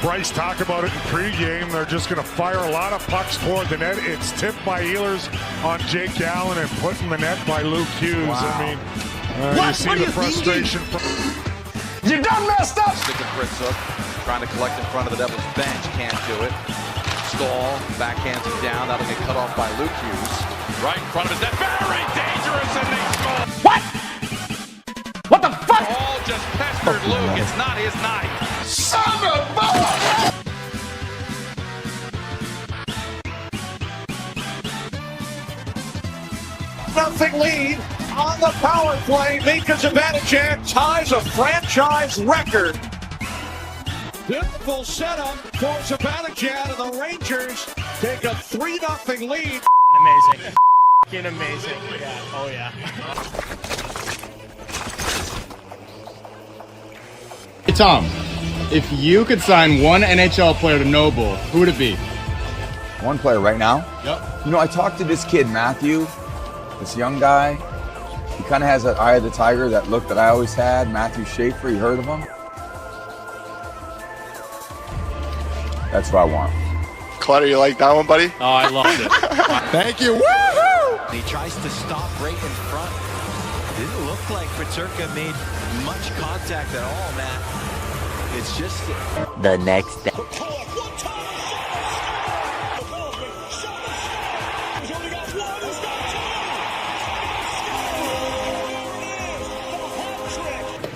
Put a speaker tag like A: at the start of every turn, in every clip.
A: Bryce talked about it in pregame. They're just going to fire a lot of pucks toward the net. It's tipped by Ehlers on Jake Allen and put in the net by Luke Hughes.
B: Wow.
A: I mean, you see the frustration.
B: You done messed up!
C: Sticking Fritz Hook, trying to collect in front of the Devils bench, can't do it. Stahl backhands him down. That'll get cut off by Luke Hughes. Right in front of his net. Very dangerous, and they score.
B: What? What the fuck?
C: All just pestered Luke. It's not his night.
B: Son of a... Nothing lead on the power play. Mika Zibanejad ties a franchise record. Beautiful setup for Zibanejad, and the Rangers take a 3-0 lead.
D: Amazing. F***ing amazing. Yeah. Oh, yeah.
E: Hey, Tom, if you could sign one NHL player to Noble, who would it be?
F: One player right now?
E: Yep.
F: You know, I talked to this kid, Matthew, this young guy. He kind of has that eye of the tiger, that look that I always had. Matthew Schaefer, you heard of him? That's what I want.
G: Clutter, you like that one, buddy?
D: Oh, I loved it.
G: Thank you. Woohoo!
H: He tries to stop right in front. Didn't look like Peterka made much contact at all, Matt. It's just
I: the next day.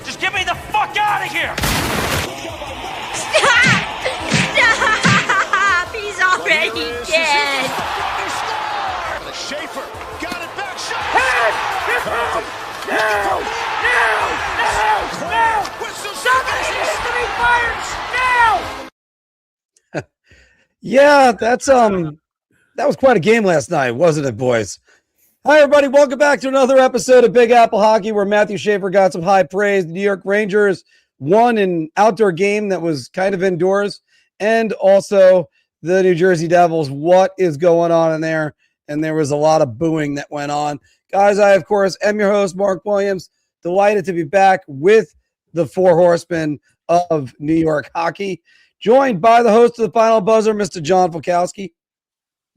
D: Just get me the fuck out of here!
J: Stop! Stop! He's already dead.
G: Schaefer got it back. Shot.
D: Hey! No! Somebody needs to be fired now!
K: Yeah, that was quite a game last night, wasn't it, boys? Hi, everybody. Welcome back to another episode of Big Apple Hockey, where Matthew Schaefer got some high praise. The New York Rangers won an outdoor game that was kind of indoors, and also the New Jersey Devils. What is going on in there? And there was a lot of booing that went on. Guys, I, of course, am your host, Mark Williams. Delighted to be back with the Four Horsemen of New York hockey, joined by the host of the Final Buzzer, Mr. John Filkowski.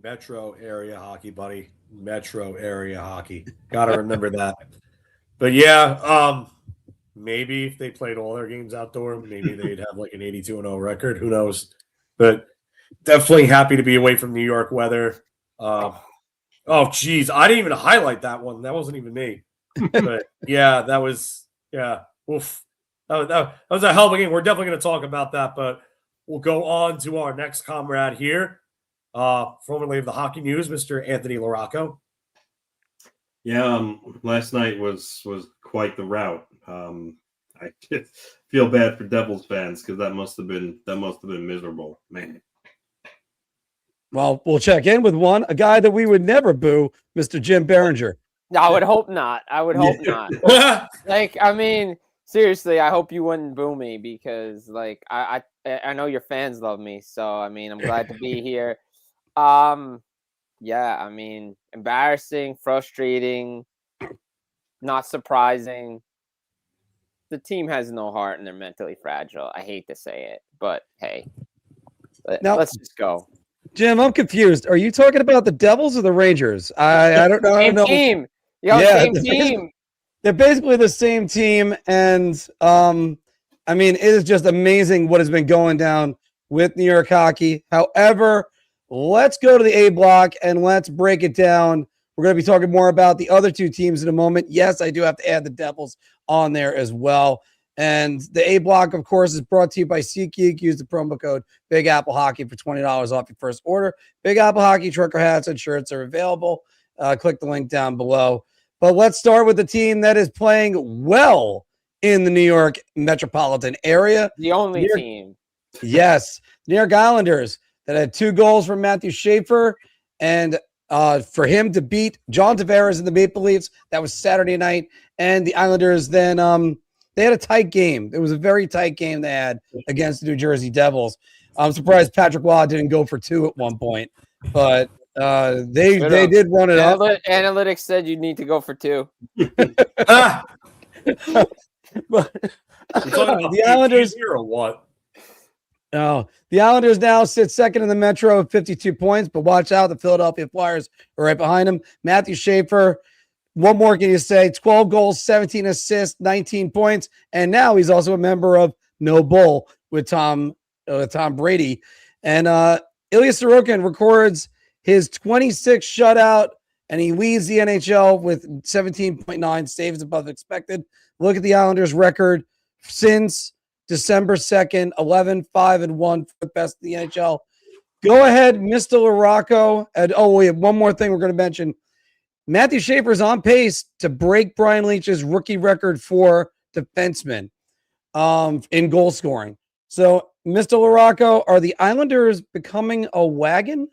L: Metro area hockey, buddy. Metro area hockey. Got to remember that. But yeah, maybe if they played all their games outdoor, maybe they'd have like an 82-0 record. Who knows? But definitely happy to be away from New York weather. Oh, geez. I didn't even highlight that one. That wasn't even me. But yeah, that was, yeah. Oof. That was a hell of a game. We're definitely going to talk about that, but we'll go on to our next comrade here. Formerly of the Hockey News, Mr. Anthony LaRocco.
M: Yeah, last night was quite the rout. I just feel bad for Devils fans because that must have been miserable, man.
K: Well, we'll check in with a guy that we would never boo, Mr. Jim Behringer.
N: I would hope not. Not. Like, I mean, seriously, I hope you wouldn't boo me because, like, I know your fans love me, so I mean, I'm glad to be here. Yeah, I mean, embarrassing, frustrating, not surprising. The team has no heart and they're mentally fragile. I hate to say it, but hey, now, let's just go.
K: Jim, I'm confused. Are you talking about the Devils or the Rangers? I don't know.
N: Same team. Same team.
K: They're basically the same team, and I mean, it is just amazing what has been going down with New York hockey. However, let's go to the A block and let's break it down. We're going to be talking more about the other two teams in a moment. Yes, I do have to add the Devils on there as well. And the A block, of course, is brought to you by SeatGeek. Use the promo code Big Apple Hockey for $20 off your first order. Big Apple Hockey trucker hats and shirts are available. Click the link down below. But let's start with the team that is playing well in the New York metropolitan area.
N: The only team.
K: Yes. New York Islanders that had 2 goals from Matthew Schaefer. And for him to beat John Tavares in the Maple Leafs, that was Saturday night. And the Islanders then they had a tight game. It was a very tight game they had against the New Jersey Devils. I'm surprised Patrick Waugh didn't go for 2 at one point. But they did run it up.
N: Analytics said you need to go for 2.
K: But the Islanders
L: here or what?
K: Oh, the Islanders now sit second in the Metro with 52 points, but watch out. The Philadelphia Flyers are right behind them. Matthew Schaefer, what more can you say? 12 goals, 17 assists, 19 points. And now he's also a member of No Bull with Tom Brady. And Ilya Sorokin records his 26th shutout, and he leads the NHL with 17.9 saves above expected. Look at the Islanders' record since December 2nd, 11-5-1, fifth best in the NHL. Go ahead, Mr. LaRocco. And we have one more thing we're going to mention. Matthew Schaefer is on pace to break Brian Leetch's rookie record for defensemen in goal scoring. So, Mr. LaRocco, are the Islanders becoming a wagon?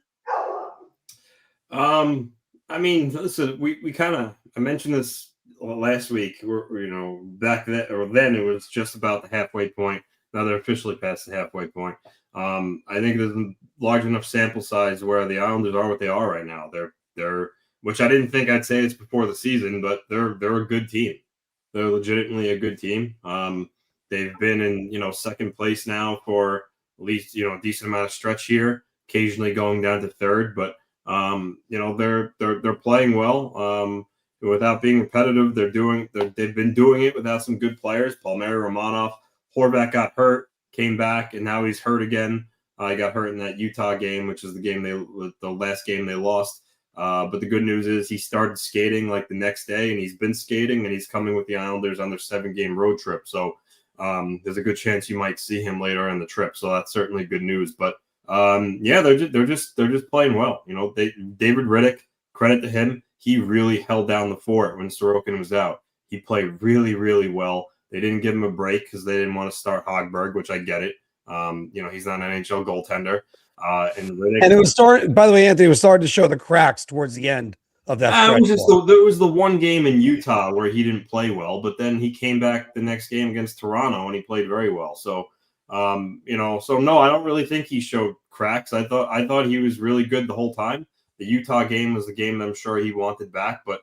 M: I mean, listen, we kind of, I mentioned this last week. Back then it was just about the halfway point. Now they're officially past the halfway point. I think there's a large enough sample size where the Islanders are what they are right now. They're which I didn't think I'd say it's before the season, but they're a good team. They're legitimately a good team. They've been in second place now for at least a decent amount of stretch here, occasionally going down to third, but they're playing well. Without being repetitive, they've been doing it without some good players. Palmieri, Romanov, Horvat got hurt, came back, and now he's hurt again. He got hurt in that Utah game, which is the last game they lost. But the good news is he started skating like the next day, and he's been skating, and he's coming with the Islanders on their 7-game road trip. So there's a good chance you might see him later in the trip. So that's certainly good news. But they're just playing well. David Riddick, credit to him, he really held down the fort when Sorokin was out. He played really, really well. They didn't give him a break because they didn't want to start Hogberg, which I get it. He's not an NHL goaltender. And Riddick,
K: it was starting. By the way, Anthony, was starting to show the cracks towards the end of that.
M: There was the one game in Utah where he didn't play well, but then he came back the next game against Toronto and he played very well. So, no, I don't really think he showed cracks. I thought he was really good the whole time. The Utah game was the game that I'm sure he wanted back, but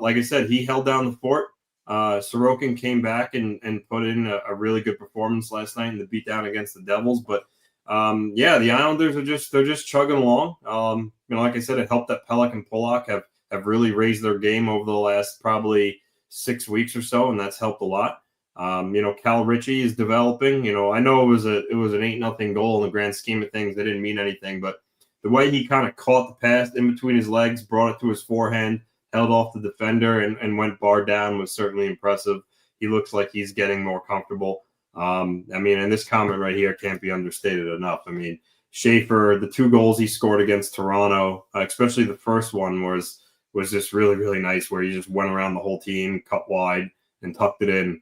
M: like I said, he held down the fort. Sorokin came back and put in a really good performance last night in the beatdown against the Devils. But the Islanders are just chugging along. Like I said, it helped that Pelech and Polak have really raised their game over the last probably 6 weeks or so, and that's helped a lot. Cal Ritchie is developing. I know it was an 8-0 goal in the grand scheme of things. That didn't mean anything, but the way he kind of caught the pass in between his legs, brought it to his forehand, held off the defender, and went bar down was certainly impressive. He looks like he's getting more comfortable. And this comment right here can't be understated enough. Schaefer, the 2 goals he scored against Toronto, especially the first one was just really, really nice, where he just went around the whole team, cut wide, and tucked it in.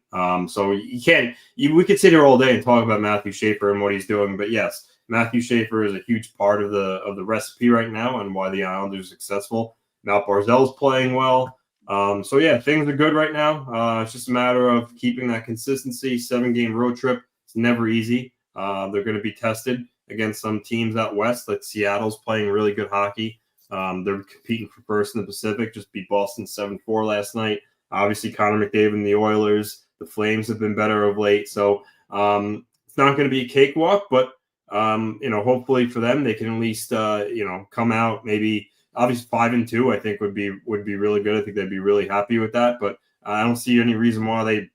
M: So we could sit here all day and talk about Matthew Schaefer and what he's doing, but yes, Matthew Schaefer is a huge part of the recipe right now and why the Islanders are successful. Matt Barzell's playing well. Things are good right now. It's just a matter of keeping that consistency. 7-game road trip. It's never easy. They're going to be tested against some teams out west, like Seattle's playing really good hockey. They're competing for first in the Pacific. Just beat Boston 7-4 last night. Obviously, Connor McDavid and the Oilers. The Flames have been better of late. So it's not going to be a cakewalk, but hopefully for them, they can at least come out maybe. Obviously, 5-2, I think would be really good. I think they'd be really happy with that. But I don't see any reason why they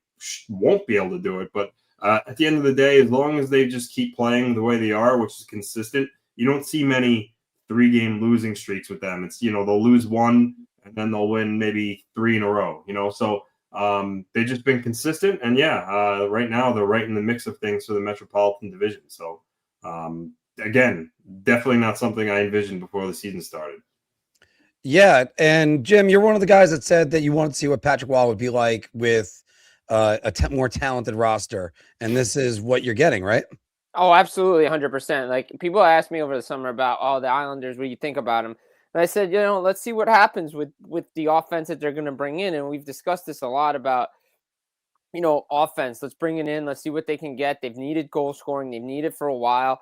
M: won't be able to do it. But at the end of the day, as long as they just keep playing the way they are, which is consistent, you don't see many 3-game losing streaks with them. It's they'll lose 1 and then they'll win maybe 3 in a row. So they've just been consistent. And right now they're right in the mix of things for the Metropolitan Division. So again, definitely not something I envisioned before the season started.
K: Yeah, and Jim, you're one of the guys that said that you wanted to see what Patrick Waugh would be like with more talented roster, and this is what you're getting, right?
N: Oh, absolutely, 100%. Like, people asked me over the summer about the Islanders, what do you think about them? And I said, let's see what happens with the offense that they're going to bring in, and we've discussed this a lot about, offense. Let's bring it in. Let's see what they can get. They've needed goal scoring. They've needed it for a while.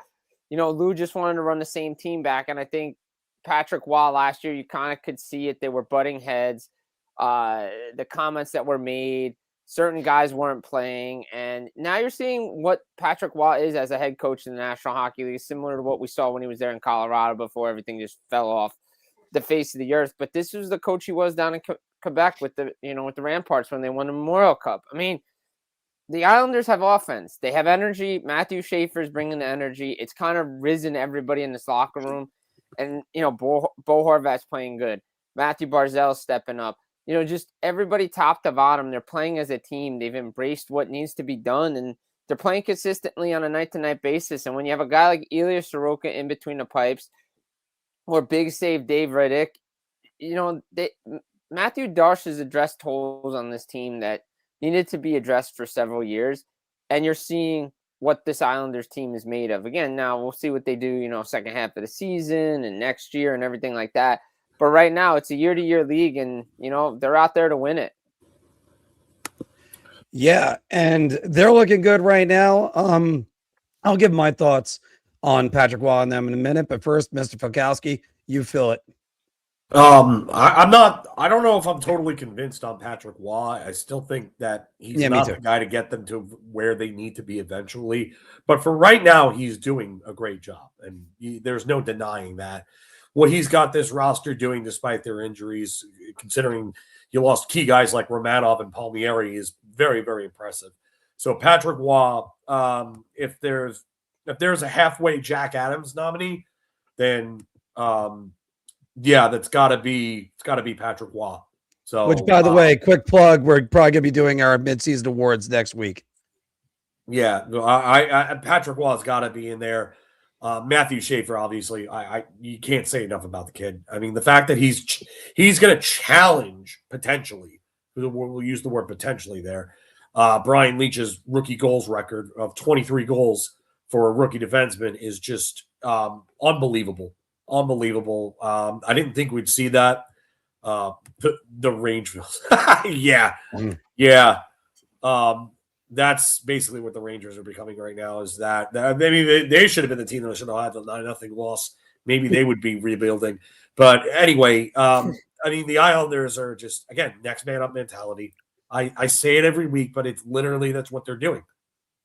N: Lou just wanted to run the same team back, and I think Patrick Waugh last year, you kind of could see it. They were butting heads. The comments that were made certain guys weren't playing, and now you're seeing what Patrick Waugh is as a head coach in the National Hockey League, similar to what we saw when he was there in Colorado before everything just fell off the face of the earth. But this was the coach he was down in Quebec with the Ramparts when they won the Memorial Cup. I mean, the Islanders have offense. They have energy. Matthew Schaefer is bringing the energy. It's kind of risen everybody in this locker room. And, Bo Horvat's playing good. Matthew Barzal's stepping up. Just everybody top to bottom, they're playing as a team. They've embraced what needs to be done, and they're playing consistently on a night-to-night basis. And when you have a guy like Ilya Sorokin in between the pipes or big save Dave Riddick, Matthew Darche has addressed holes on this team that needed to be addressed for several years, and you're seeing what this Islanders team is made of. Again, now we'll see what they do, second half of the season and next year and everything like that. But right now, it's a year-to-year league, and, they're out there to win it.
K: Yeah, and they're looking good right now. I'll give my thoughts on Patrick Waugh and them in a minute, but first, Mr. Filkowski, you fill it.
L: I don't know if I'm totally convinced on Patrick Waugh. I still think that he's not the guy to get them to where they need to be eventually. But for right now, he's doing a great job, and there's no denying that. What he's got this roster doing despite their injuries, considering you lost key guys like Romanov and Palmieri, is very, very impressive. So Patrick Waugh, if there's a halfway Jack Adams nominee, then that's got to be Patrick Waugh. So,
K: which, by the way, quick plug, we're probably gonna be doing our midseason awards next week.
L: Yeah, I Patrick Waugh's got to be in there. Matthew Schaefer, obviously, you can't say enough about the kid. I mean, the fact that he's going to challenge potentially, we'll use the word potentially there, Brian Leach's rookie goals record of 23 goals for a rookie defenseman is just unbelievable. Unbelievable. I didn't think we'd see that. The Rangers. Yeah. Yeah. That's basically what the Rangers are becoming right now, is that maybe they should have been the team that should have had the 9-0 loss. Maybe they would be rebuilding. But anyway, the Islanders are just, again, next man up mentality. I say it every week, but it's literally that's what they're doing.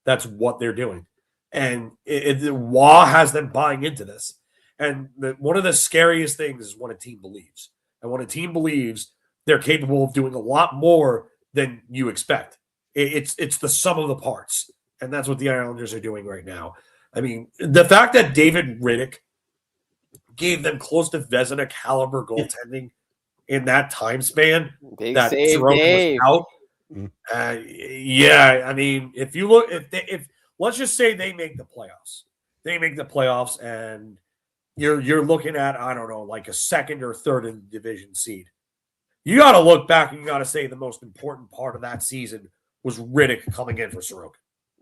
L: That's what they're doing. And Waugh has them buying into this. And one of the scariest things is when a team believes. And when a team believes, they're capable of doing a lot more than you expect. It's the sum of the parts. And that's what the Islanders are doing right now. I mean, the fact that David Riddick gave them close to Vezina caliber goaltending in that time span,
N: big
L: that
N: save,
L: Sorokin was out. I mean, if you look, if let's just say they make the playoffs, and you're looking at, I don't know, like a second or third in the division seed. You got to look back and you got to say the most important part of that season was Riddick coming in for Sorokin.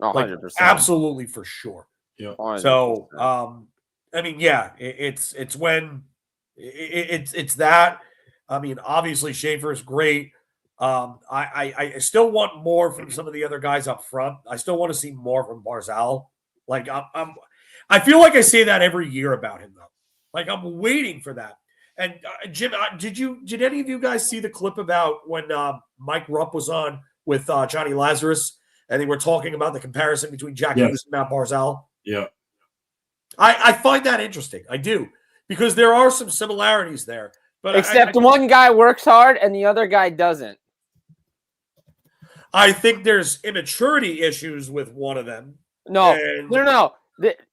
N: 100%.
L: Absolutely, for sure.
M: Yeah.
N: 100%.
L: So, I mean, yeah, it's when it's that. I mean, obviously Schaefer is great. I still want more from some of the other guys up front. I still want to see more from Barzal. Like I feel like I say that every year about him, though. Like I'm waiting for that. And Jim, did any of you guys see the clip about when Mike Rupp was on with Johnny Lazarus, and they were talking about the comparison between Jack Hughes and Matt Barzal?
M: Yeah.
L: I find that interesting. I do, because there are some similarities there. But
N: except one guy works hard and the other guy doesn't.
L: I think there's immaturity issues with one of them.
N: No.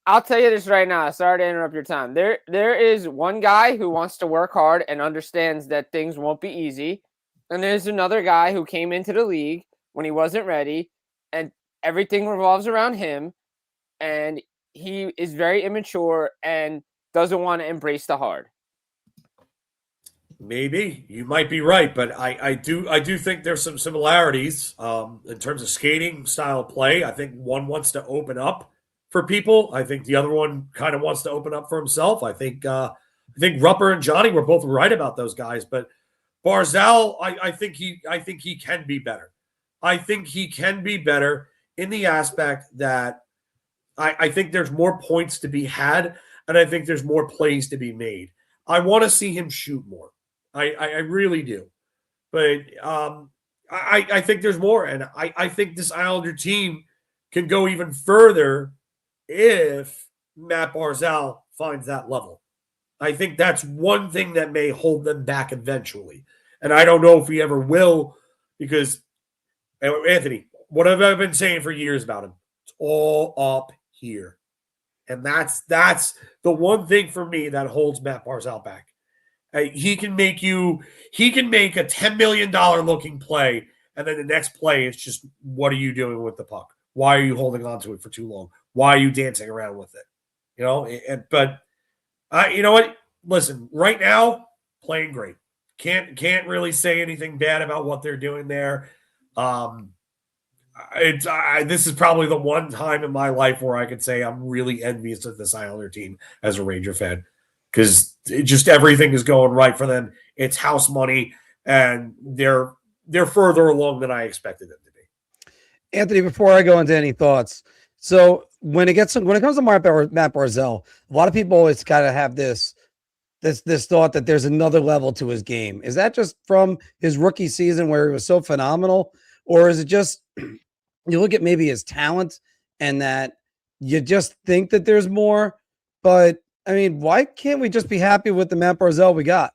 N: I'll tell you this right now. Sorry to interrupt your time. There is one guy who wants to work hard and understands that things won't be easy. And there's another guy who came into the league when he wasn't ready, and everything revolves around him. And he is very immature and doesn't want to embrace the hard.
L: Maybe you might be right, but I do think there's some similarities in terms of skating style of play. I think one wants to open up for people. I think the other one kind of wants to open up for himself. I think Rupper and Johnny were both right about those guys, but Barzal, I think he can be better. I think he can be better in the aspect that I think there's more points to be had, and I think there's more plays to be made. I want to see him shoot more. I really do. But I think there's more, and I think this Islander team can go even further if Matt Barzal finds that level. I think that's one thing that may hold them back eventually. And I don't know if he ever will, because, Anthony, what have I been saying for years about him? It's all up here. And that's the one thing for me that holds Matt Barzal back. He can make a $10 million looking play, and then the next play is just, what are you doing with the puck? Why are you holding on to it for too long? Why are you dancing around with it? You know, but you know what? Listen, right now, playing great. Can't really say anything bad about what they're doing there. This is probably the one time in my life where I could say I'm really envious of this Islander team as a Ranger fan, because just everything is going right for them. It's house money, and they're further along than I expected them to be.
K: Anthony, before I go into any thoughts, so when it comes to Matt Barzal, a lot of people always kind of have this thought that there's another level to his game. Is that just from his rookie season where he was so phenomenal, or is it just you look at maybe his talent and that you just think that there's more? But I mean, why can't we just be happy with the Matt Barzal we got?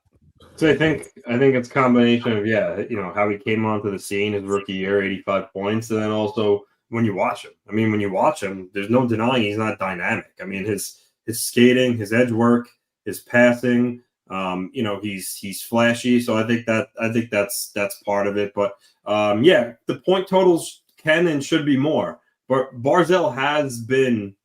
M: So I think it's a combination of how he came onto the scene his rookie year, 85 points, and then also when you watch him. I mean, when you watch him, there's no denying he's not dynamic. I mean, his skating, his edge work, his passing, he's flashy. So I think that's part of it. But the point totals can and should be more. But Barzal has been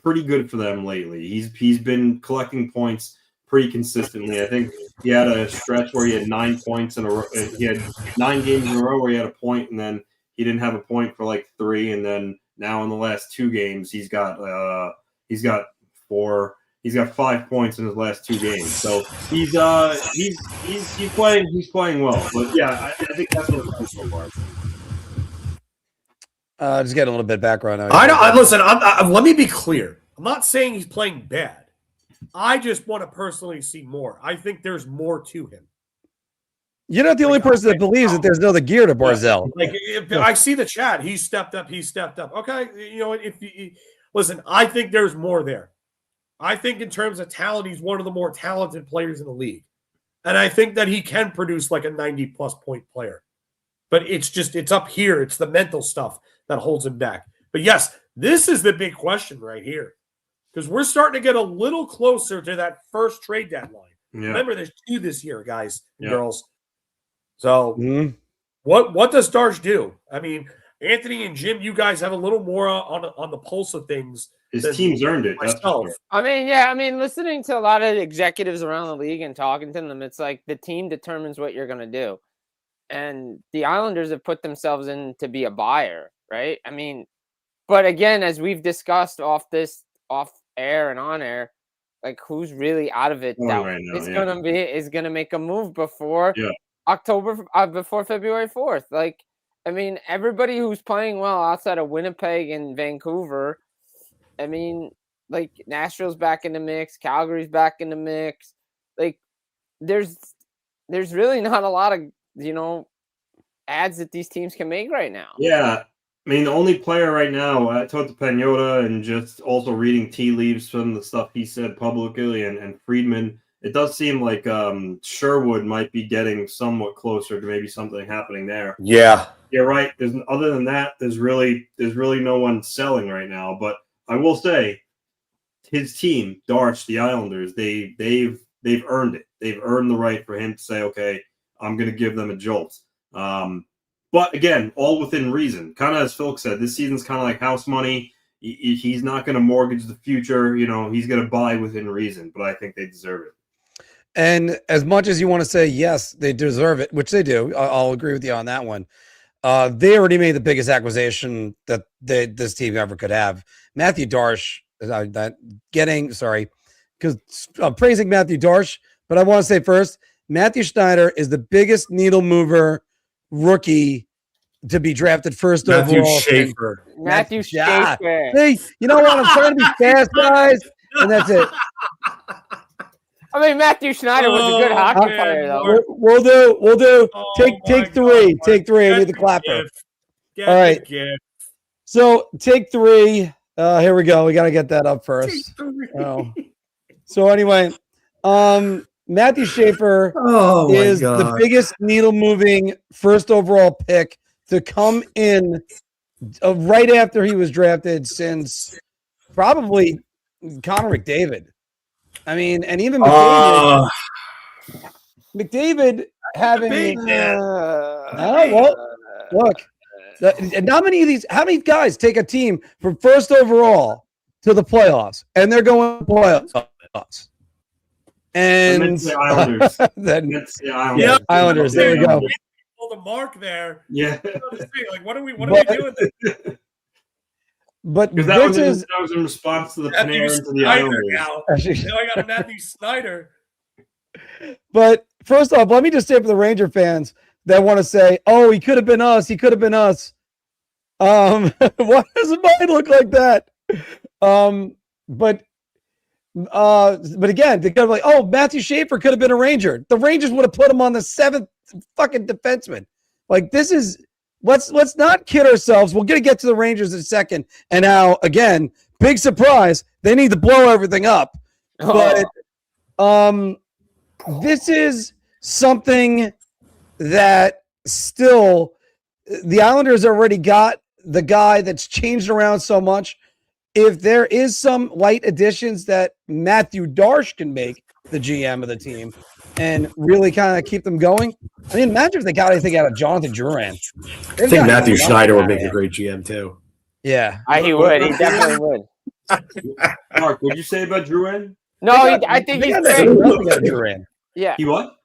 M: pretty good for them lately. He's been collecting points pretty consistently. I think he had a stretch where he had 9 points in a row. He had 9 games in a row where he had a point, and then he didn't have a point for like 3. And then now in the last 2 games, he's got 4. He's got 5 points in his last 2 games. So he's playing well. But yeah, I think that's what it's so far.
K: Just getting a little bit of background.
L: Listen, let me be clear. I'm not saying he's playing bad. I just want to personally see more. I think there's more to him.
K: You're not the only person that believes that there's no other gear to Barzal.
L: I see the chat. He stepped up. Okay, listen, I think there's more there. I think in terms of talent, he's one of the more talented players in the league. And I think that he can produce like a 90-plus point player. But it's up here. It's the mental stuff that holds him back. But yes, this is the big question right here, because we're starting to get a little closer to that first trade deadline. Yeah. Remember, there's 2 this year, guys and girls. So what does Darsh do? I mean, Anthony and Jim, you guys have a little more on the pulse of things.
M: His team's earned it.
N: Myself. I mean, listening to a lot of executives around the league and talking to them, it's like the team determines what you're going to do. And the Islanders have put themselves in to be a buyer, right? I mean, but again, as we've discussed off air and on air, like who's really out of it
M: right now,
N: is gonna make a move before before February 4th. Like, I mean, everybody who's playing well outside of Winnipeg and Vancouver, I mean, like Nashville's back in the mix, Calgary's back in the mix. Like, there's really not a lot of ads that these teams can make right now.
M: Yeah. I mean, the only player right now, I talked to Pagnotta and just also reading tea leaves from the stuff he said publicly and Friedman, it does seem like Sherwood might be getting somewhat closer to maybe something happening there.
L: Yeah.
M: You're right. Other than that, there's really no one selling right now. But I will say his team, Darsh, the Islanders, they've earned it. They've earned the right for him to say, okay, I'm going to give them a jolt. But again, all within reason. Kind of as Phil said, this season's kind of like house money. He's not going to mortgage the future. He's going to buy within reason. But I think they deserve it.
K: And as much as you want to say, yes, they deserve it, which they do, I'll agree with you on that one. They already made the biggest acquisition that this team ever could have. Matthew Darsh, because I'm praising Matthew Darsh, but I want to say first, Matthew Schneider is the biggest needle mover rookie to be drafted first overall.
N: Matthew Schaefer.
K: Hey, you know what? I'm trying to be fast, guys, and that's it.
N: I mean, Matthew Schneider was a good hockey player, though.
K: We'll do. Take three. Take three. I need the clapper. All right. So take three. Here we go. We got to get that up first. Oh. So anyway, Matthew Schaefer is the biggest needle-moving first overall pick to come in right after he was drafted since probably Connor McDavid. I mean, and even McDavid having look, and how many of these? How many guys take a team from first overall to the playoffs, and they're going to playoffs? And
M: the Islanders.
K: Islanders. There we go.
L: Pull the mark there.
M: Yeah.
L: Like, what are we doing?
K: But
M: that was in response to the Panarin to the Islanders.
L: Now I got a Matthew Snyder.
K: But first off, let me just say for the Ranger fans that want to say, "Oh, he could have been us. He could have been us." Why does mine look like that? But again, they're like, "Oh, Matthew Schaefer could have been a Ranger." The Rangers would have put him on the 7th fucking defenseman. Like, this is. Let's not kid ourselves. We're going to get to the Rangers in a second. And now, again, big surprise, they need to blow everything up. But this is something that still the Islanders already got the guy that's changed around so much. If there is some light additions that Matthew Darsh can make the GM of the team and really kind of keep them going. I mean, imagine if they got anything out of Jonathan Drouin.
L: I think Matthew Schneider would make a great GM too.
K: Yeah.
N: He would. He definitely would.
M: Mark, what'd you say about Drouin?
N: No, I think he's great.
K: Drouin.
N: Yeah.
M: He what?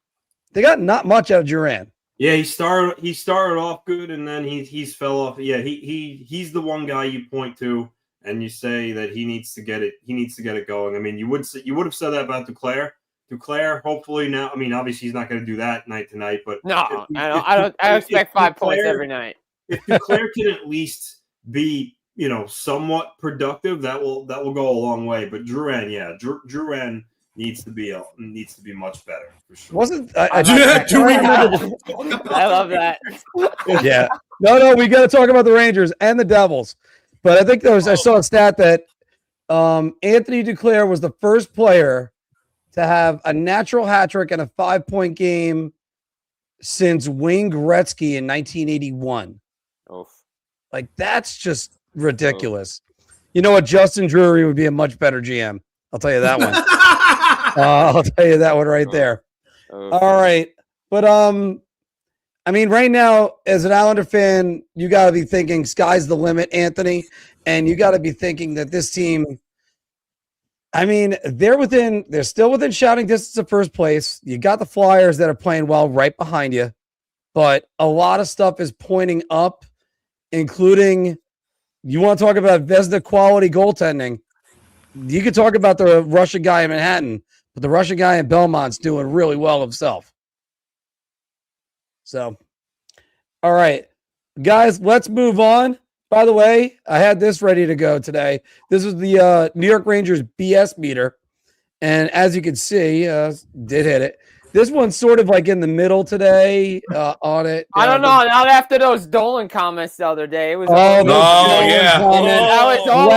K: They got not much out of Drouin.
M: Yeah, he started off good and then he's fell off. Yeah, he's the one guy you point to and you say that he needs to get it going. I mean, you would have said that about Duclair. Duclair, hopefully now. I mean, obviously he's not going to do that night to night, but
N: no, I don't expect 5 points every night.
M: If Duclair can at least be, somewhat productive, that will go a long way. But Drouin needs to be much better for sure.
K: I
N: love that.
K: Yeah. No, we got to talk about the Rangers and the Devils. But I think I saw a stat that Anthony Duclair was the first player to have a natural hat trick and a 5-point game since Wayne Gretzky in 1981.
N: Oof.
K: Like, that's just ridiculous. You know what? Justin Drury would be a much better GM. I'll tell you that one. I'll tell you that one right there. All right. But, I mean, right now, as an Islander fan, you got to be thinking sky's the limit, Anthony. And you got to be thinking that this team, I mean, they're still within shouting distance of first place. You got the Flyers that are playing well right behind you. But a lot of stuff is pointing up, including, you want to talk about Vezina quality goaltending. You could talk about the Russian guy in Manhattan, but the Russian guy in Belmont's doing really well himself. So, all right, guys, let's move on. By the way, I had this ready to go today. This is the New York Rangers BS meter. And as you can see, did hit it. This one's sort of like in the middle today on it.
N: I don't know. Not after those Dolan comments the other day. It was
L: yeah.
N: That was all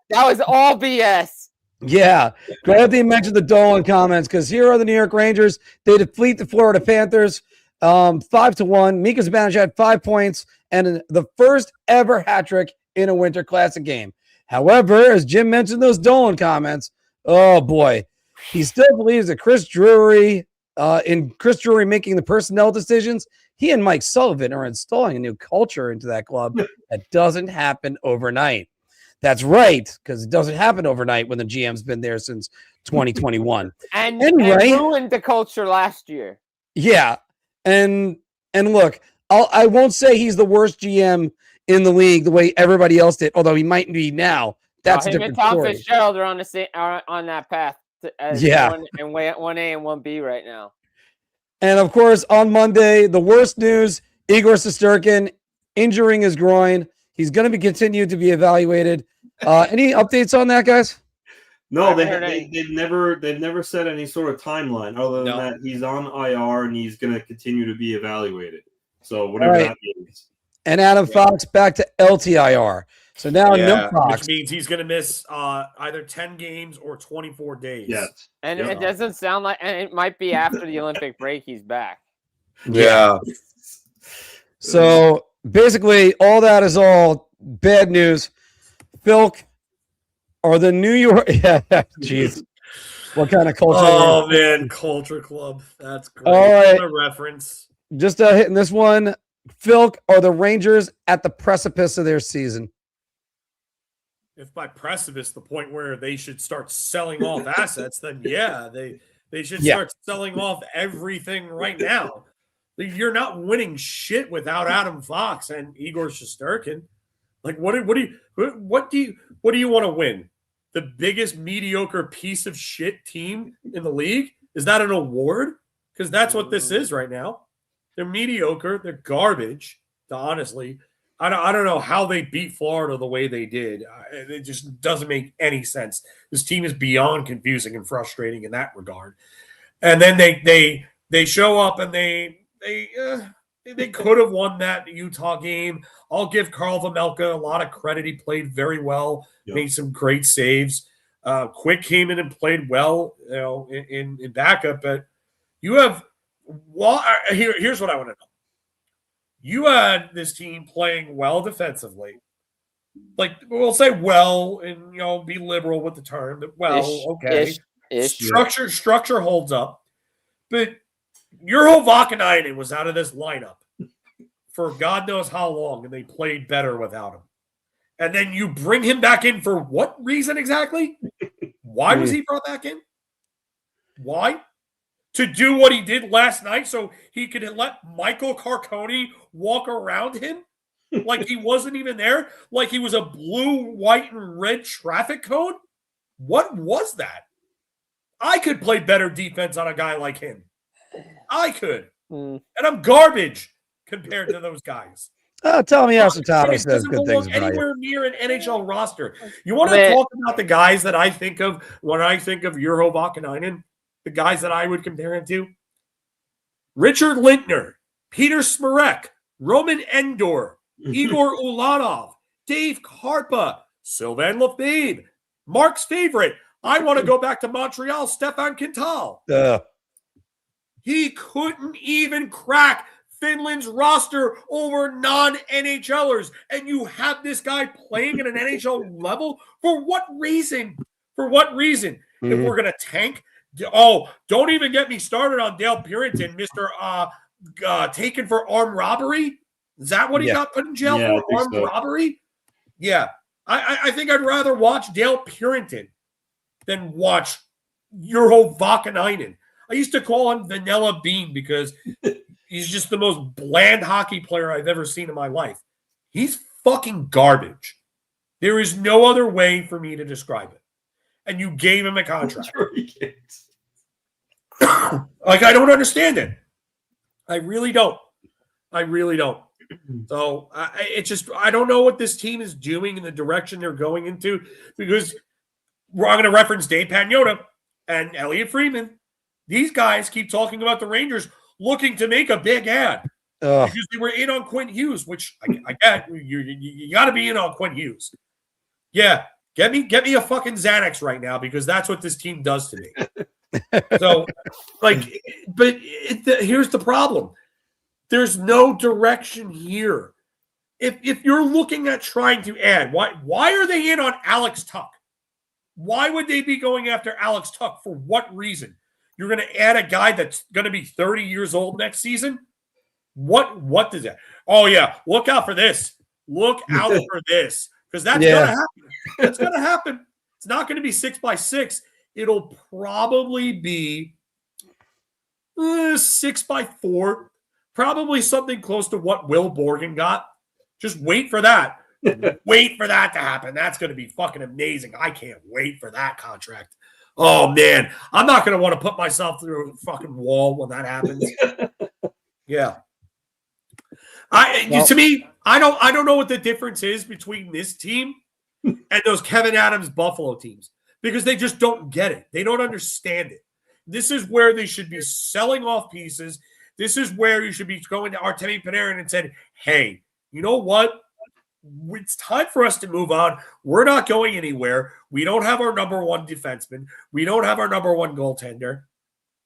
N: that was all BS.
K: Yeah. Glad that you mentioned the Dolan comments because here are the New York Rangers. They defeat the Florida Panthers 5-1. Mika Zibanejad had 5 points and the first ever hat trick in a Winter Classic game. However, as Jim mentioned those Dolan comments, oh boy, he still believes that Chris Drury making the personnel decisions, he and Mike Sullivan are installing a new culture into that club that doesn't happen overnight. That's right, because it doesn't happen overnight when the GM's been there since 2021.
N: And ruined the culture last year.
K: Yeah. And look, I won't say he's the worst GM in the league the way everybody else did, although he might be now. That's a different
N: Tom
K: story.
N: Fitzgerald are on that path. And 1A and 1B right now.
K: And of course, on Monday, the worst news: Igor Shesterkin injuring his groin. He's going to be continued to be evaluated. Any updates on that, guys?
M: No, they've never said any sort of timeline other than that he's on IR and he's going to continue to be evaluated. So whatever that means.
K: And Adam Fox back to LTIR. So now no Fox.
L: Which means he's going to miss either 10 games or 24 days.
M: Yes.
N: And it doesn't sound like, and it might be after the Olympic break he's back.
L: Yeah.
K: So basically, all that is all bad news. Filk or the New York. Yeah, jeez. What kind of culture?
L: Oh, man. Culture Club. That's great.
K: All right.
L: What a reference.
K: Just hitting this one. Filk or the Rangers at the precipice of their season?
L: If by precipice the point where they should start selling off assets, then yeah, they should start selling off everything right now. You're not winning shit without Adam Fox and Igor Shesterkin. Like, what do you want to win? The biggest mediocre piece of shit team in the league? Is that an award? Because that's what this is right now. They're mediocre. They're garbage. Honestly, I don't know how they beat Florida the way they did. It just doesn't make any sense. This team is beyond confusing and frustrating in that regard. And then they show up and they could have won that Utah game. I'll give Carl Vejmelka a lot of credit. He played very well, made some great saves. Quick came in and played well, in backup. But you have here's what I want to know. You had this team playing well defensively. Like, we'll say well and, be liberal with the term. Okay. Structure holds up. But Urho Vakanainen was out of this lineup for God knows how long, and they played better without him. And then you bring him back in for what reason exactly? Why was he brought back in? Why? To do what he did last night so he could let Michael Carcone walk around him like he wasn't even there, like he was a blue, white, and red traffic cone? What was that? I could play better defense on a guy like him. I could. And I'm garbage compared to those guys.
K: Tell me how Tavares says good things about
L: anywhere near an NHL roster. You want to talk about the guys that I think of when I think of Urho Vakanainen? The guys that I would compare him to? Richard Lintner, Peter Smurek, Roman Endor, Igor Ulanov, Dave Karpa, Sylvain Lefebvre, Mark's favorite. I want to go back to Montreal, Stefan Quintal. He couldn't even crack Finland's roster over non-NHLers. And you have this guy playing at an NHL level? For what reason? For what reason? If we're going to tank? Oh, don't even get me started on Dale Purinton, Mr. Taken for armed robbery. Is that what he got put in jail for? Armed robbery? Yeah. I think I'd rather watch Dale Purinton than watch Urho Vakanainen. I used to call him Vanilla Bean because he's just the most bland hockey player I've ever seen in my life. He's fucking garbage. There is no other way for me to describe it. And you gave him a contract. Like, I don't understand it. I really don't. So I don't know what this team is doing in the direction they're going into, because I'm going to reference Dave Pagnotta and Elliot Friedman. These guys keep talking about the Rangers looking to make a big ad because they were in on Quinn Hughes, which I get. You got to be in on Quinn Hughes. Yeah. Get me a fucking Xanax right now, because that's what this team does to me. So, here's the problem. There's no direction here. If you're looking at trying to add, why are they in on Alex Tuck? Why would they be going after Alex Tuck? For what reason? You're going to add a guy that's going to be 30 years old next season? What does that? Oh, yeah. Look out for this. Look out for this. Because that's going to happen. That's going to happen. It's not going to be 6x6. It'll probably be 6x4. Probably something close to what Will Borgen got. Just wait for that. Wait for that to happen. That's going to be fucking amazing. I can't wait for that contract. Oh, man. I'm not going to want to put myself through a fucking wall when that happens. Yeah. To me, I don't know what the difference is between this team and those Kevin Adams Buffalo teams. because they just don't get it. They don't understand it. This is where they should be selling off pieces. This is where you should be going to Artemi Panarin and said, hey, you know what? It's time for us to move on. We're not going anywhere. We don't have our number one defenseman. We don't have our number one goaltender.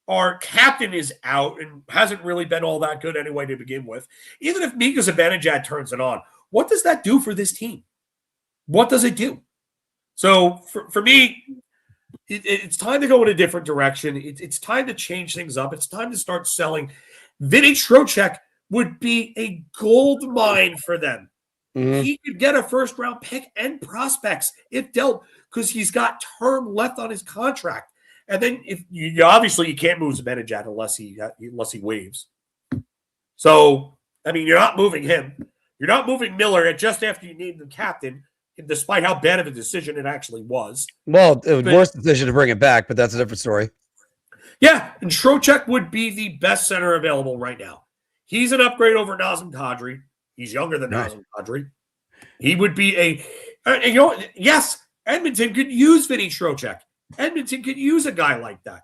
L: Our captain is out and hasn't really been all that good anyway to begin with. Even if Mika Zibanejad turns it on, what does that do for this team? What does it do? So for me, it's time to go in a different direction. It's time to change things up. It's time to start selling. Vinny Trocheck would be a gold mine for them. Mm-hmm. He could get a first-round pick and prospects if dealt, because he's got term left on his contract. And then if you obviously you can't move Zibanejad unless he waives. So I mean, you're not moving him. You're not moving Miller just after you named him captain, despite how bad of a decision it actually was.
K: Well, it was a worse decision to bring it back, but that's a different story.
L: Yeah, and Trocheck would be the best center available right now. He's an upgrade over Nazem Kadri. He's younger than Nazem Kadri. He would be yes, Edmonton could use Vinny Trocheck. Edmonton could use a guy like that.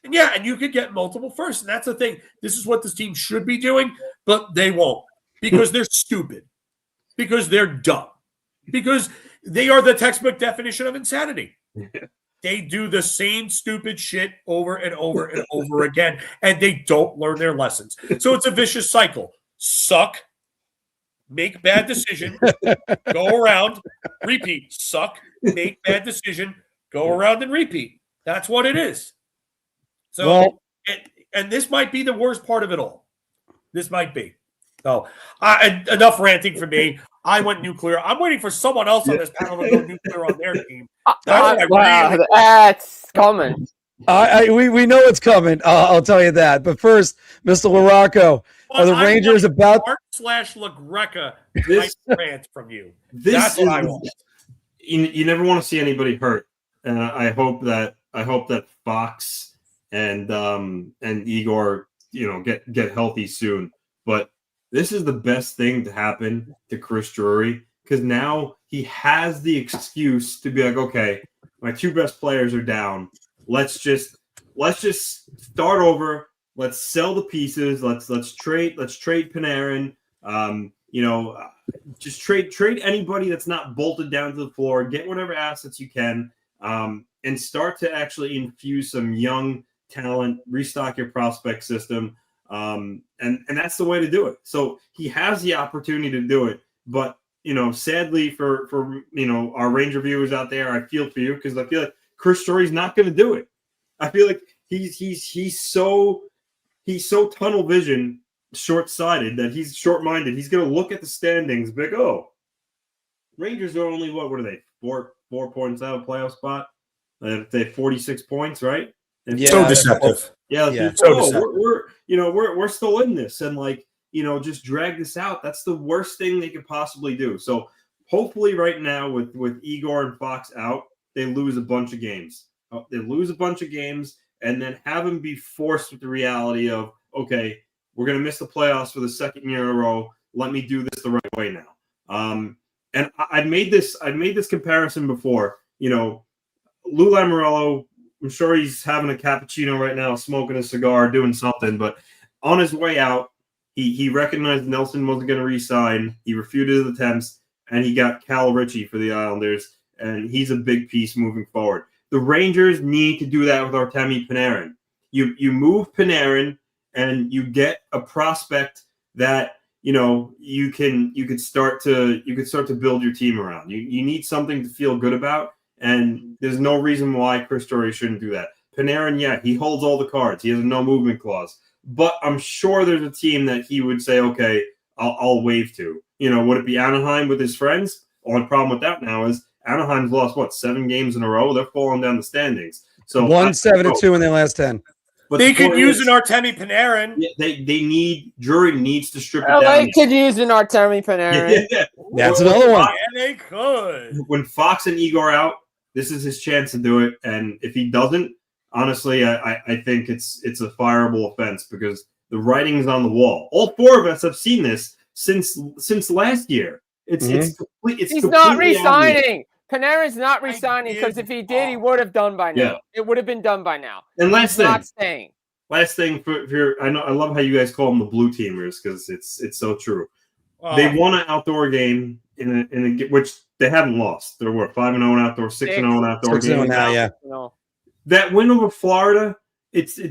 L: And yeah, and you could get multiple firsts. And that's the thing. This is what this team should be doing, but they won't because they're stupid, because they're dumb, because they are the textbook definition of insanity. They do the same stupid shit over and over and over again, and they don't learn their lessons. So it's a vicious cycle. Suck, make bad decision, go around, repeat. Suck, make bad decision, go around and repeat. That's what it is. So, and this might be the worst part of it all. This might be. So, enough ranting for me. I went nuclear. I'm waiting for someone else on this panel to go nuclear on their team.
N: That's coming.
K: We know it's coming. I'll tell you that. But first, Mr. LaRocco, are the Rangers about
L: /LaGreca nice rant from you? That's what I want.
M: You never want to see anybody hurt, and I hope that Fox and Igor get healthy soon. But this is the best thing to happen to Chris Drury, because now he has the excuse to be like, okay, my two best players are down. Let's just start over. Let's sell the pieces. Let's trade Panarin. Just trade anybody that's not bolted down to the floor. Get whatever assets you can, and start to actually infuse some young talent. Restock your prospect system. And that's the way to do it. So he has the opportunity to do it, but sadly for our Ranger viewers out there, I feel for you, because I feel like Chris Drury's not going to do it. I feel like he's so tunnel vision, short-sighted, that he's short-minded. He's going to look at the standings, big Rangers are only what are they? 4 points out of playoff spot. They have 46 points, right? And
L: so deceptive.
M: Yeah. We're still in this, and just drag this out. That's the worst thing they could possibly do. So hopefully right now with Igor and Fox out, they lose a bunch of games. And then have them be forced with the reality of, okay, we're going to miss the playoffs for the second year in a row. Let me do this the right way now. And I've made this comparison before. Lou Lamoriello, I'm sure he's having a cappuccino right now, smoking a cigar, doing something. But on his way out, he recognized Nelson wasn't going to re-sign. He refuted his attempts, and he got Cal Ritchie for the Islanders, and he's a big piece moving forward. The Rangers need to do that with Artemi Panarin. You move Panarin, and you get a prospect that you could start to build your team around. You need something to feel good about. And there's no reason why Chris Drury shouldn't do that. Panarin, he holds all the cards. He has a no movement clause. But I'm sure there's a team that he would say, okay, I'll wave to. Would it be Anaheim with his friends? Only problem with that now is Anaheim's lost, 7 games in a row? They're falling down the standings. So
K: 1-7-2 in their last 10.
L: But they could use an Artemi Panarin.
M: Yeah, Drury needs to strip it down.
N: They could use an Artemi Panarin.
K: Yeah. That's another one.
L: Yeah, they could.
M: When Fox and Igor out, this is his chance to do it. And if he doesn't, honestly, I think it's a fireable offense, because the writing's on the wall. All 4 of us have seen this since last year. He's
N: not re-signing. Panarin's not resigning because if he did, he would have done by now.
M: Yeah.
N: It would have been done by now.
M: And
N: He's not staying.
M: Last thing for I love how you guys call them the blue teamers because it's so true. They won an outdoor game in a which they haven't lost. They're 5-0 outdoor, 6-0 outdoor game
K: now. Yeah.
M: That win over Florida,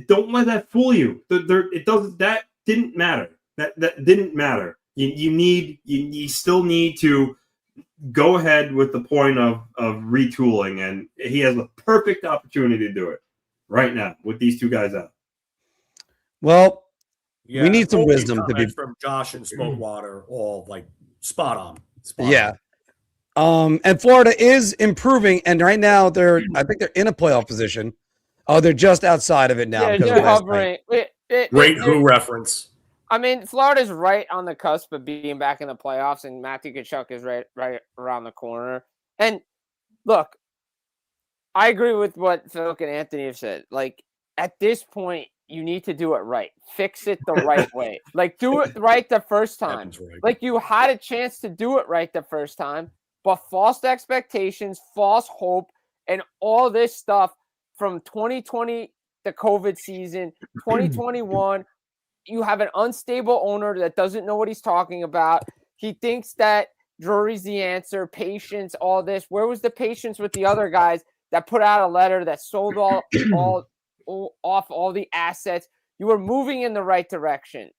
M: don't let that fool you. That didn't matter. That didn't matter. You still need to go ahead with the point of retooling, and he has a perfect opportunity to do it right now with these two guys out.
K: Well, we need some wisdom to be
L: from Josh and Smokewater, all like spot on.
K: Yeah. And Florida is improving, and right now I think they're in a playoff position. Oh, they're just outside of it now.
N: Yeah,
K: because
N: they're
K: of last
N: hovering.
K: night.
L: Great Who reference.
N: I mean, Florida's right on the cusp of being back in the playoffs, and Matthew Tkachuk is right around the corner. And look, I agree with what Phil and Anthony have said. Like, at this point, you need to do it right. Fix it the right way. Like, do it right the first time.
L: Right.
N: Like, you had a chance to do it right the first time, but false expectations, false hope, and all this stuff from 2020, the COVID season, 2021, you have an unstable owner that doesn't know what he's talking about. He thinks that Drury's the answer, patience, all this. Where was the patience with the other guys that put out a letter that sold off all the assets? You were moving in the right direction.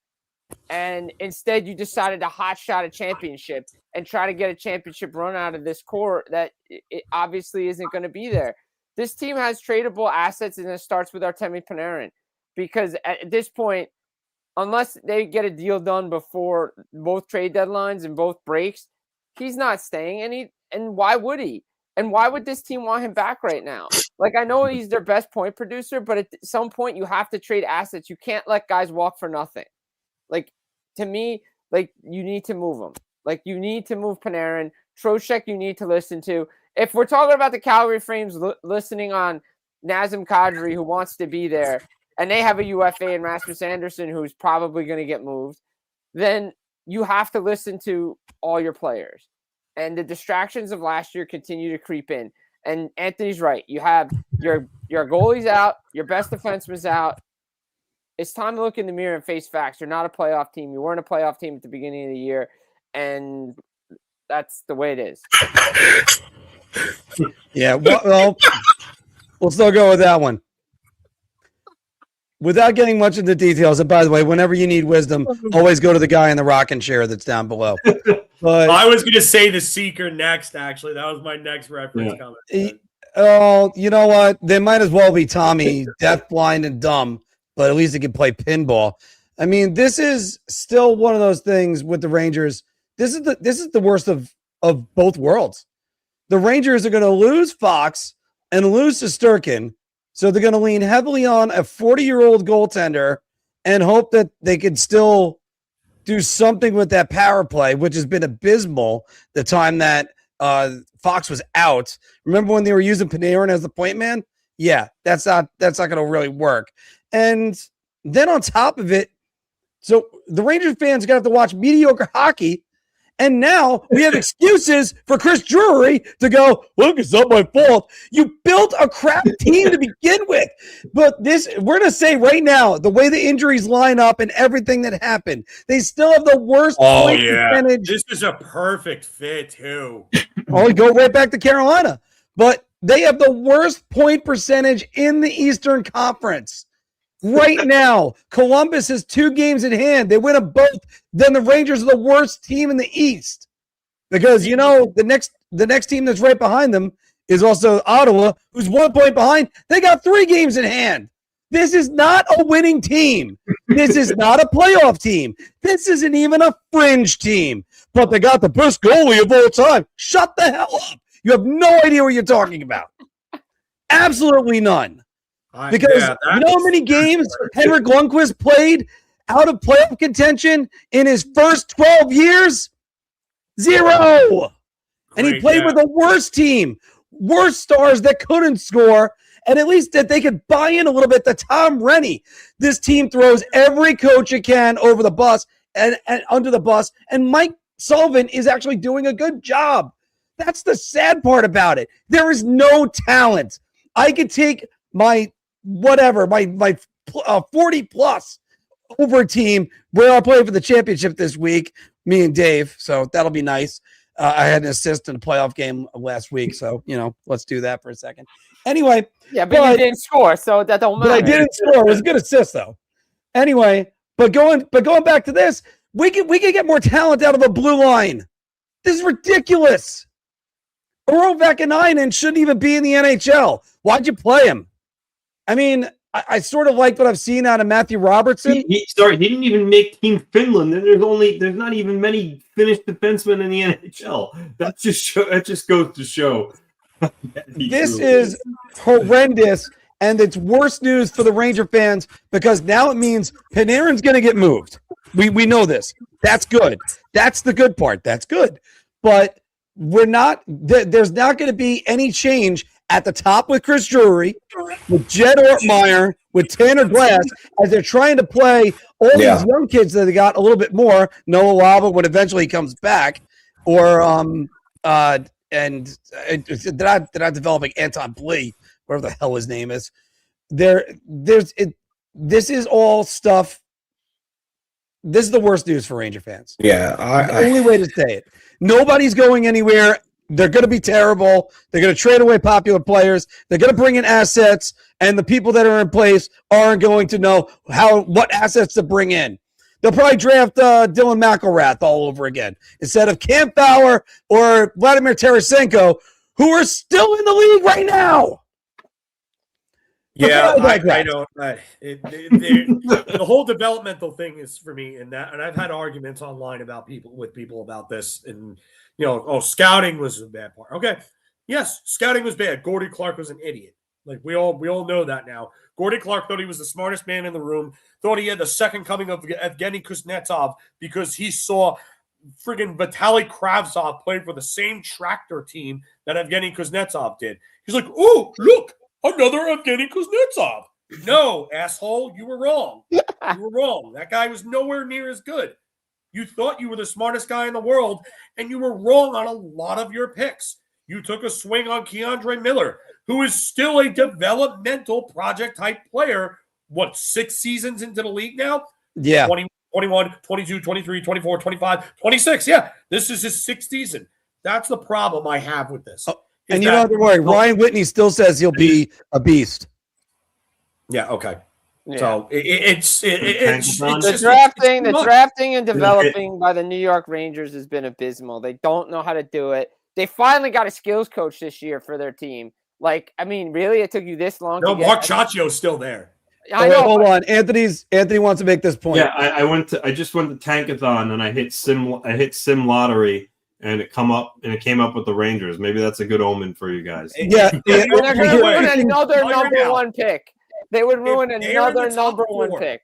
N: And instead you decided to hot shot a championship and try to get a championship run out of this core that it obviously isn't going to be there. This team has tradable assets, and it starts with Artemi Panarin, because at this point, unless they get a deal done before both trade deadlines and both breaks, he's not staying. And why would he? And why would this team want him back right now? Like, I know he's their best point producer, but at some point you have to trade assets. You can't let guys walk for nothing. Like, to me, like, you need to move them. Like, you need to move Panarin. Trocheck you need to listen to. If we're talking about the Calgary Flames listening on Nazem Kadri, who wants to be there, and they have a UFA and Rasmus Anderson, who's probably going to get moved, then you have to listen to all your players. And the distractions of last year continue to creep in. And Anthony's right. You have your goalies out, your best defenseman's out. It's time to look in the mirror and face facts. You're not a playoff team. You weren't a playoff team at the beginning of the year, and that's the way it is.
K: Yeah, well, we'll still go with that one. Without getting much into details, and by the way, whenever you need wisdom, always go to the guy in the rocking chair that's down below. But
L: I was going to say the Seeker next, actually. That was my next reference comment.
K: Oh, you know what? They might as well be Tommy, deaf, blind, and dumb, but at least he can play pinball. I mean, this is still one of those things with the Rangers. This is the worst of both worlds. The Rangers are going to lose Fox and lose Shesterkin, so they're going to lean heavily on a 40-year-old goaltender and hope that they can still do something with that power play, which has been abysmal the time that Fox was out. Remember when they were using Panarin as the point man? Yeah, that's not going to really work. And then on top of it, so the Rangers fans are going to have to watch mediocre hockey. And now we have excuses for Chris Drury to go, look, it's not my fault. You built a crap team to begin with. But we're going to say right now, the way the injuries line up and everything that happened, they still have the worst point percentage.
L: This is a perfect fit, too.
K: Oh, go right back to Carolina. But they have the worst point percentage in the Eastern Conference. Right now, Columbus has 2 games in hand. They win them both. Then the Rangers are the worst team in the East. Because, you know, the next team that's right behind them is also Ottawa, who's 1 point behind. They got 3 games in hand. This is not a winning team. This is not a playoff team. This isn't even a fringe team. But they got the best goalie of all time. Shut the hell up. You have no idea what you're talking about. Absolutely none. Because you know how many games Henrik Lundqvist played out of playoff contention in his first 12 years? 0. And he played with the worst team, worst stars that couldn't score, and at least that they could buy in a little bit to Tom Rennie. This team throws every coach it can over the bus and under the bus, and Mike Sullivan is actually doing a good job. That's the sad part about it. There is no talent. I could take my 40 plus over a team where I'll play for the championship this week, me and Dave. So that'll be nice. I had an assist in a playoff game last week. So, let's do that for a second. Anyway.
N: Yeah, but you didn't score, so that don't matter.
K: But I didn't score. It was a good assist, though. Anyway, but going back to this, we could get more talent out of a blue line. This is ridiculous. Earl Vakanainen shouldn't even be in the NHL. Why'd you play him? I mean, I sort of like what I've seen out of Matthew Robertson.
M: He didn't even make Team Finland. There's not even many Finnish defensemen in the NHL. That just goes to show.
K: This is horrendous, and it's worse news for the Ranger fans because now it means Panarin's going to get moved. We know this. That's good. That's the good part. That's good. But there's not going to be any change at the top with Chris Drury, with Jed Ortmeyer, with Tanner Glass, as they're trying to play all these young kids that they got a little bit more. Noah Lava when eventually he comes back, or they're not developing Anton Blee, whatever the hell his name is. This is all stuff. This is the worst news for Ranger fans.
L: Yeah,
K: the only way to say it. Nobody's going anywhere. They're going to be terrible. They're going to trade away popular players. They're going to bring in assets, and the people that are in place aren't going to know what assets to bring in. They'll probably draft Dylan McElrath all over again instead of Cam Fowler or Vladimir Tarasenko, who are still in the league right now.
L: Yeah, I don't. The whole developmental thing is for me, and I've had arguments online with people about this, and scouting was a bad part. Okay, yes, scouting was bad. Gordie Clark was an idiot. Like we all know that now. Gordie Clark thought he was the smartest man in the room. Thought he had the second coming of Evgeny Kuznetsov because he saw friggin' Vitaly Kravtsov play for the same tractor team that Evgeny Kuznetsov did. He's like, "Oh, look, another Evgeny Kuznetsov." No, asshole, you were wrong. You were wrong. That guy was nowhere near as good. You thought you were the smartest guy in the world, and you were wrong on a lot of your picks. You took a swing on Keandre Miller, who is still a developmental project-type player. What, 6 seasons into the league now?
K: Yeah.
L: 20, 21, 22, 23, 24, 25, 26. Yeah, this is his 6th season. That's the problem I have with this.
K: And you don't have to worry. Ryan Whitney still says he'll be a beast.
L: Yeah, okay.
N: Yeah.
L: So it's
N: the drafting and developing by the New York Rangers has been abysmal. They don't know how to do it. They finally got a skills coach this year for their team. Like, I mean, really, it took you this long?
L: No, Mark Ciacchio's still there.
K: I know. Hold on, Anthony wants to make this point.
M: Yeah, I just went to Tankathon and I hit Sim Lottery and it came up with the Rangers. Maybe that's a good omen for you guys.
K: Yeah,
N: they're going to ruin another number one pick. They would ruin another number one pick.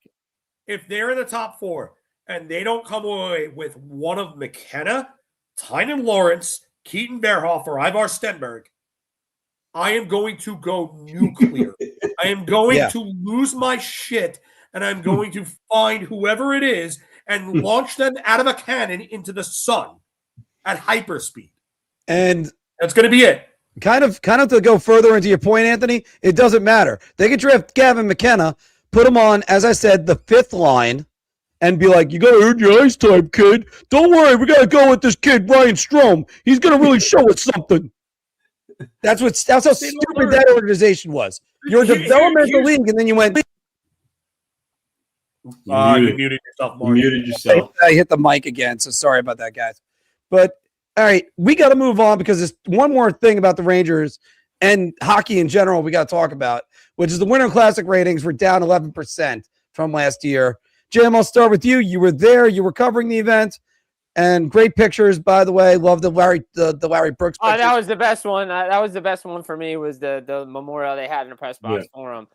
L: If they're in the top 4 and they don't come away with one of McKenna, Tynan Lawrence, Keaton Berhoff, Ivar Stenberg, I am going to go nuclear. I am going to lose my shit, and I'm going to find whoever it is and launch them out of a cannon into the sun at hyperspeed.
K: And
L: that's going to be it.
K: Kind of to go further into your point, Anthony, it doesn't matter. They could draft Gavin McKenna, put him on, as I said, the 5th line, and be like, "You got to earn your ice time, kid. Don't worry, we got to go with this kid, Ryan Strome. He's going to really show us something." That's how stupid that organization was. You're a developmental league, and then you went.
L: You muted yourself, Mark.
M: You muted yourself.
K: I hit the mic again, so sorry about that, guys. But all right, we got to move on because there's one more thing about the Rangers and hockey in general we got to talk about, which is the Winter Classic ratings were down 11% from last year. Jim, I'll start with you. You were there. You were covering the event. And great pictures, by the way. Love the Larry Brooks pictures.
N: Oh, that was the best one. That was the best one for me. Was the memorial they had in the press box for him.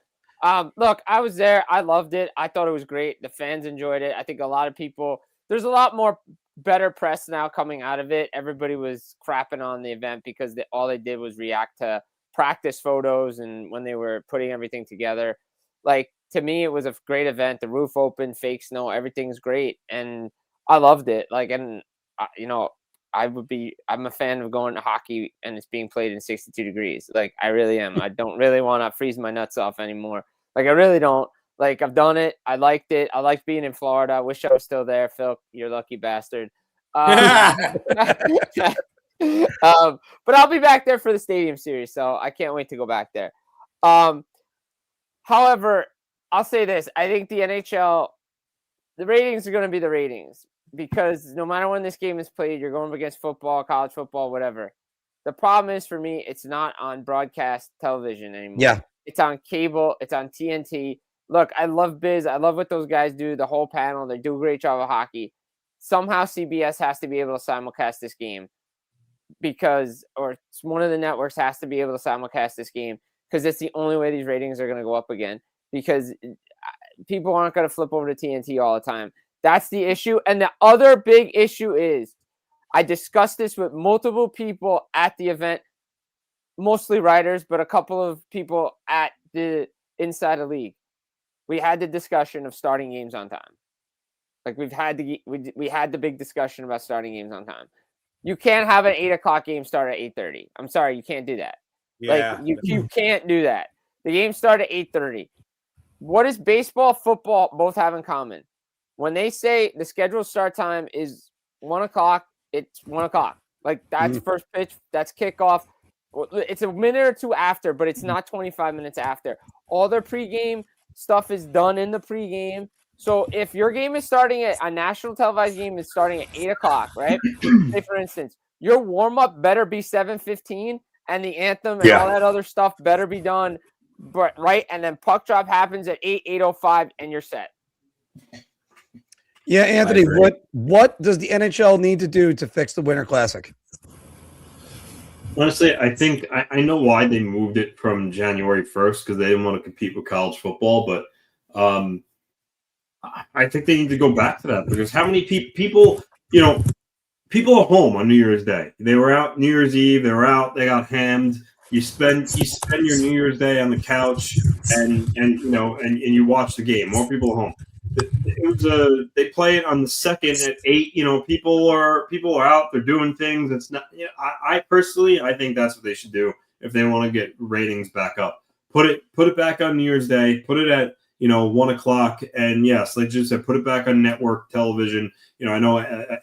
N: Look, I was there. I loved it. I thought it was great. The fans enjoyed it. I think a lot of people. There's a lot more better press now coming out of it. Everybody was crapping on the event because all they did was react to practice photos and when they were putting everything together. Like, to me, it was a great event. The roof open, fake snow, everything's great, and I loved it. Like, and I I'm a fan of going to hockey and it's being played in 62 degrees. Like, I really am. I don't really want to freeze my nuts off anymore. Like, I really don't. Like, I've done it. I liked it. I liked being in Florida. I wish I was still there, Phil. You're a lucky bastard. But I'll be back there for the Stadium Series, so I can't wait to go back there. However, I'll say this. I think the NHL, the ratings are going to be the ratings because no matter when this game is played, you're going up against football, college football, whatever. The problem is for me, it's not on broadcast television anymore.
K: Yeah.
N: It's on cable. It's on TNT. Look, I love Biz. I love what those guys do, the whole panel. They do a great job of hockey. Somehow CBS has to be able to simulcast this game or one of the networks has to be able to simulcast this game because it's the only way these ratings are going to go up again because people aren't going to flip over to TNT all the time. That's the issue. And the other big issue is I discussed this with multiple people at the event, mostly writers, but a couple of people at the inside the league. We had the discussion of starting games on time. Like we had the big discussion about starting games on time. You can't have an 8:00 game start at 8:30. I'm sorry, you can't do that.
L: Yeah.
N: Like you can't do that. The game started at 8:30. What does baseball, football both have in common? When they say the scheduled start time is 1:00, it's 1:00. Like that's first pitch, that's kickoff. It's a minute or two after, but it's not 25 minutes after. All their pregame stuff is done in the pregame. So if your game is starting at a national televised game is starting at 8:00, right? Say for instance, your warm up better be 7:15, and the anthem and all that other stuff better be done, but right, and then puck drop happens at 8:05, and you're set.
K: Yeah, Anthony, what does the NHL need to do to fix the Winter Classic?
M: Honestly, I think I know why they moved it from January 1st because they didn't want to compete with college football, but I think they need to go back to that because how many people are home on New Year's Day. They were out New Year's Eve. They were out. They got hammed. You spend your New Year's Day on the couch and you watch the game. More people are home. They play it on the 2nd at 8. People are out. They're doing things. It's not. I personally, I think that's what they should do if they want to get ratings back up. Put it back on New Year's Day. Put it at 1:00. And yes, like you said, put it back on network television. I know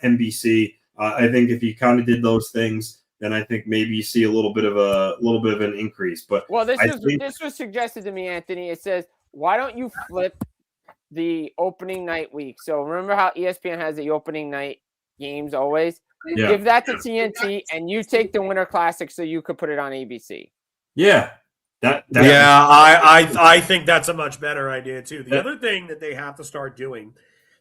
M: NBC. I think if you kind of did those things, then I think maybe you see a little bit of an increase. But
N: this was suggested to me, Anthony. It says, why don't you flip the opening night week? So remember how ESPN has the opening night games always? Yeah. Give that to TNT, and you take the Winter Classic so you could put it on ABC.
M: Yeah.
L: I think that's a much better idea too. The other thing that they have to start doing,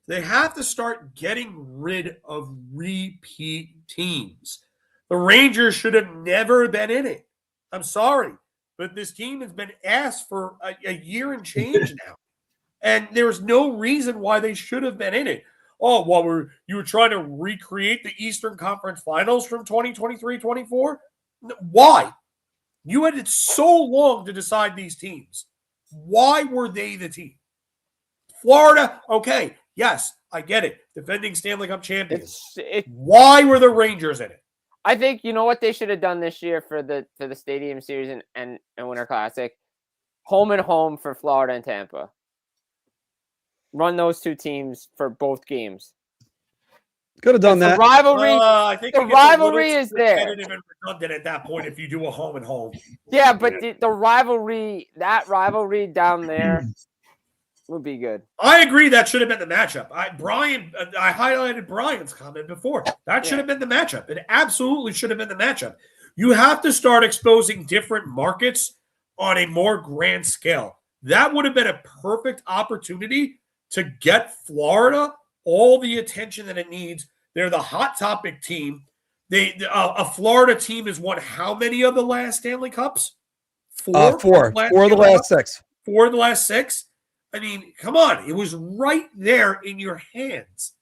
L: they have to start getting rid of repeat teams. The Rangers should have never been in it. I'm sorry, but this team has been asked for a year and change now. And there's no reason why they should have been in it. Oh, well, you were trying to recreate the Eastern Conference Finals from 2023-24? Why? You had it so long to decide these teams. Why were they the team? Florida, okay, yes, I get it. Defending Stanley Cup champions. Why were the Rangers in it?
N: I think you know what they should have done this year for the Stadium Series and Winter Classic? Home and home for Florida and Tampa. Run those two teams for both games.
K: Could have done that.
N: The rivalry,
L: I think
N: the rivalry is there.
L: Competitive and redundant at that point if you do a home and home.
N: Yeah, but the rivalry, that rivalry down there would be good.
L: I agree that should have been the matchup. I highlighted Brian's comment before. That should have been the matchup. It absolutely should have been the matchup. You have to start exposing different markets on a more grand scale. That would have been a perfect opportunity to get Florida all the attention that it needs. They're the hot topic team. A Florida team has won how many of the last Stanley Cups?
K: Four of the last six.
L: 4 of the last 6. I mean, come on. It was right there in your hands.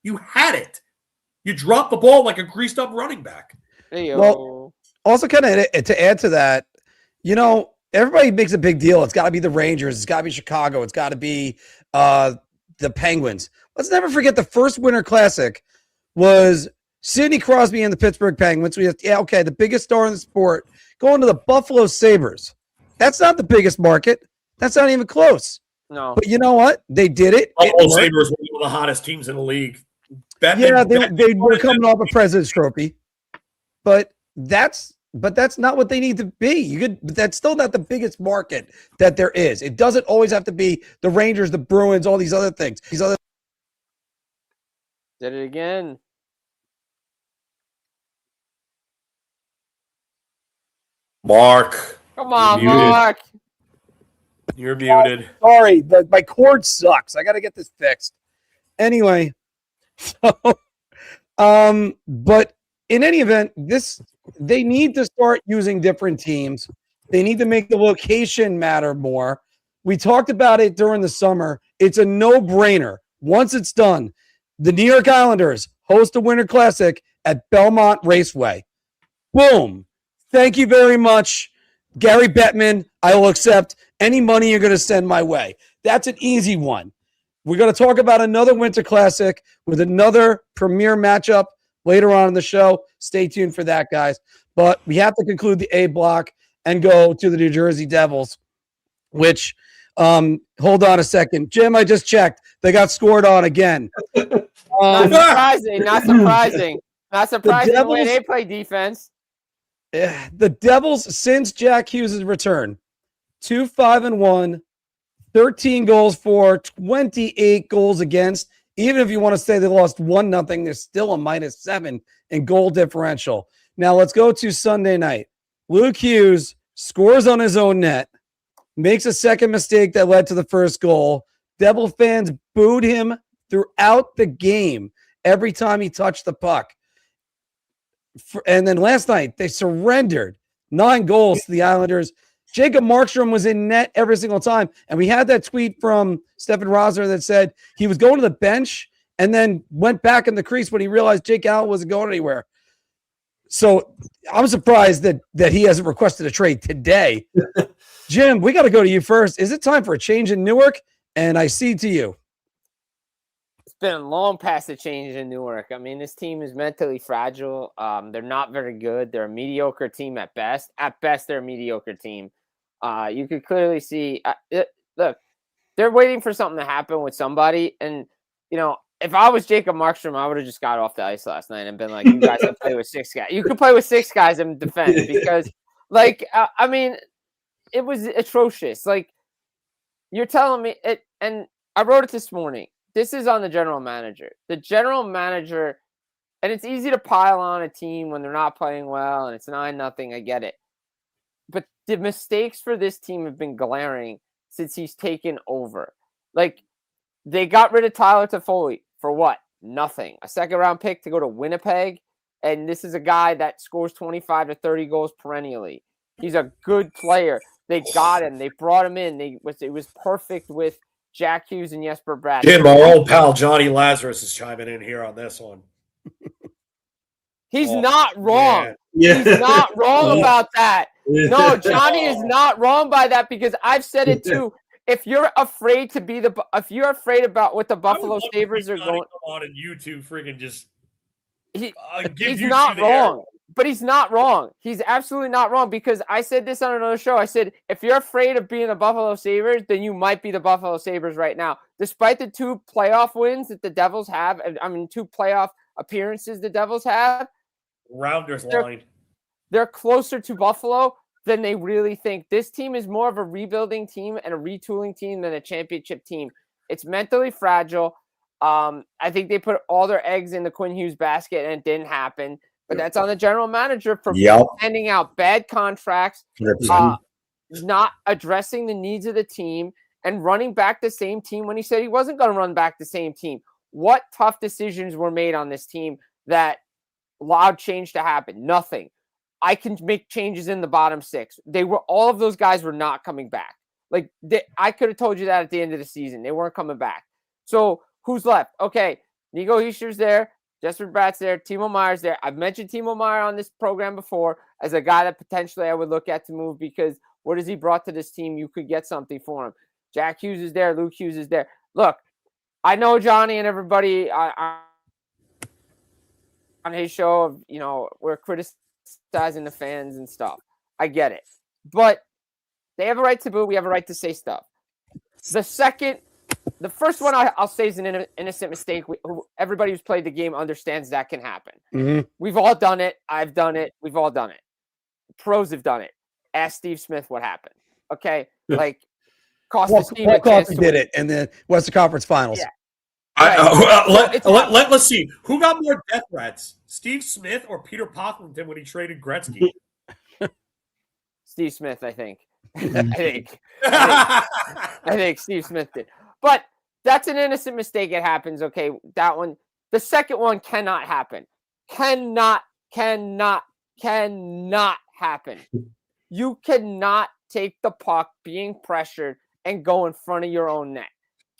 L: You had it. You dropped the ball like a greased up running back.
K: Well, also kind of to add to that, everybody makes a big deal. It's got to be the Rangers. It's got to be Chicago. It's got to be the Penguins. Let's never forget the first Winter Classic was Sidney Crosby and the Pittsburgh Penguins. The biggest star in the sport going to the Buffalo Sabres. That's not the biggest market. That's not even close.
N: No.
K: But you know what? They did it.
L: Buffalo Sabres were one of the hottest teams in the league.
K: They were coming off a President's Trophy. But that's not what they need to be. But that's still not the biggest market that there is. It doesn't always have to be the Rangers, the Bruins, all these other things.
N: Did it again.
L: Mark.
N: Come on, Mark.
L: You're muted.
K: Sorry, my cord sucks. I got to get this fixed. Anyway, but in any event, they need to start using different teams. They need to make the location matter more. We talked about it during the summer. It's a no-brainer. Once it's done, the New York Islanders host a Winter Classic at Belmont Raceway. Boom. Thank you very much, Gary Bettman. I will accept any money you're going to send my way. That's an easy one. We're going to talk about another Winter Classic with another premier matchup later on in the show. Stay tuned for that, guys. But we have to conclude the A block and go to the New Jersey Devils, which, hold on a second. Jim, I just checked. They got scored on again.
N: Not surprising. Not surprising the way they play defense.
K: The Devils, since Jack Hughes' return, 2-5-1, 13 goals for, 28 goals against. Even if you want to say they lost 1-0, there's still a -7 in goal differential. Now let's go to Sunday night. Luke Hughes scores on his own net, makes a second mistake that led to the first goal. Devil fans booed him throughout the game every time he touched the puck. And then last night, they surrendered 9 goals to the Islanders. Jacob Markstrom was in net every single time. And we had that tweet from Stefan Rosner that said he was going to the bench and then went back in the crease when he realized Jake Allen wasn't going anywhere. So I'm surprised that he hasn't requested a trade today. Jim, we got to go to you first. Is it time for a change in Newark? And I cede to you.
N: It's been long past the change in Newark. I mean, this team is mentally fragile. They're not very good. They're a mediocre team at best. At best, they're a mediocre team. You could clearly see, look, they're waiting for something to happen with somebody. And, if I was Jacob Markstrom, I would have just got off the ice last night and been like, you guys can play with 6 guys. You could play with 6 guys and defend because, it was atrocious. Like, you're telling me it, and I wrote it this morning. This is on the general manager. The general manager, and it's easy to pile on a team when they're not playing well and it's 9-0. I get it. But the mistakes for this team have been glaring since he's taken over. Like, they got rid of Tyler Toffoli for what? Nothing. A second-round pick to go to Winnipeg, and this is a guy that scores 25 to 30 goals perennially. He's a good player. They got him. They brought him in. It was perfect with Jack Hughes and Jesper Bratt.
L: Jim, our old pal Johnny Lazarus is chiming in here on this one.
N: He's not wrong. Yeah. He's not wrong about that. No, Johnny is not wrong by that because I've said it too. If you're afraid about what the Buffalo Sabres are going,
L: come on and YouTube freaking just.
N: He's not wrong. But he's not wrong. He's absolutely not wrong because I said this on another show. I said, if you're afraid of being the Buffalo Sabres, then you might be the Buffalo Sabres right now. Despite the 2 playoff wins that the Devils have, 2 playoff appearances the Devils have.
L: Rounders line.
N: They're closer to Buffalo than they really think. This team is more of a rebuilding team and a retooling team than a championship team. It's mentally fragile. I think they put all their eggs in the Quinn Hughes basket and it didn't happen. But that's on the general manager for handing out bad contracts, not addressing the needs of the team, and running back the same team when he said he wasn't going to run back the same team. What tough decisions were made on this team that allowed change to happen? Nothing. I can make changes in the bottom 6. All of those guys were not coming back. I could have told you that at the end of the season. They weren't coming back. So who's left? Okay, Nico Hischier's there. Jesper Bratt's there. Timo Meier's there. I've mentioned Timo Meier on this program before as a guy that potentially I would look at to move because what has he brought to this team? You could get something for him. Jack Hughes is there. Luke Hughes is there. Look, I know Johnny and everybody. on his show of, we're criticizing the fans and stuff. I get it. But they have a right to boo. We have a right to say stuff. The first one I'll say is an innocent mistake. Everybody who's played the game understands that can happen.
K: Mm-hmm.
N: We've all done it. I've done it. We've all done it. Pros have done it. Ask Steve Smith what happened. Okay? Like, cost the team a chance to
K: did it in the Western Conference Finals.
N: Yeah.
L: Let's see. Who got more death threats, Steve Smith or Peter Pocklington when he traded Gretzky?
N: Steve Smith, I think. I think Steve Smith did. But that's an innocent mistake. It happens. Okay, that one. The second one cannot happen. Cannot happen. You cannot take the puck being pressured and go in front of your own net.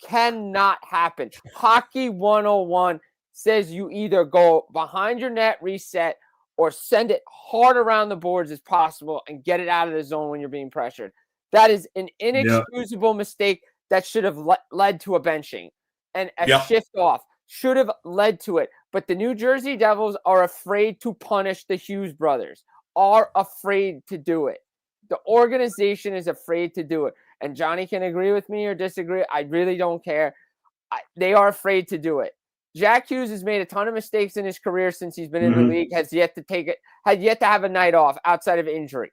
N: Cannot happen. Hockey 101 says you either go behind your net, reset, or send it hard around the boards as possible and get it out of the zone when you're being pressured. That is an inexcusable mistake that should have led to a benching and a shift off. Should have led to it. But the New Jersey Devils are afraid to punish the Hughes brothers, are afraid to do it. The organization is afraid to do it. And Johnny can agree with me or disagree. I really don't care. They are afraid to do it. Jack Hughes has made a ton of mistakes in his career since he's been in the league, had yet to have a night off outside of injury.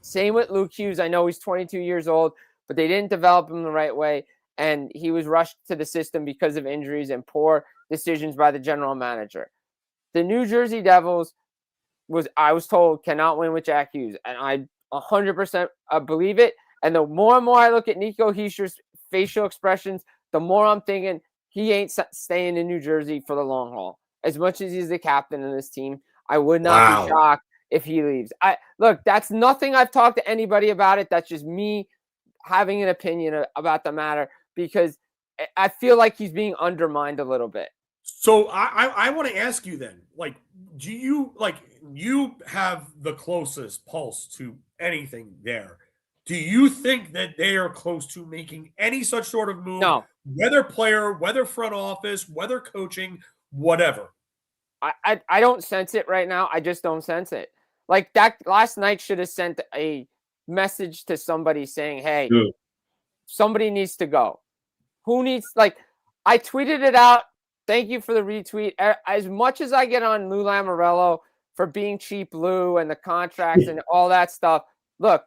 N: Same with Luke Hughes. I know he's 22 years old, but they didn't develop him the right way, and he was rushed to the system because of injuries and poor decisions by the general manager. The New Jersey Devils I was told, cannot win with Jack Hughes, and I 100% believe it. And the more and more I look at Nico Hischier's facial expressions, the more I'm thinking he ain't staying in New Jersey for the long haul. As much as he's the captain of this team, I would not be shocked if he leaves. Look, that's nothing I've talked to anybody about it. That's just me having an opinion about the matter because I feel like he's being undermined a little bit.
L: So I want to ask you then, like, do you you have the closest pulse to anything there? Do you think that they are close to making any such sort of move?
N: No.
L: Whether player, whether front office, whether coaching, whatever.
N: I don't sense it right now. I just don't sense it. Like that last night should have sent a message to somebody saying, hey, somebody needs to go. Who needs, I tweeted it out. Thank you for the retweet. As much as I get on Lou Lamoriello for being cheap Lou and the contracts and all that stuff, look,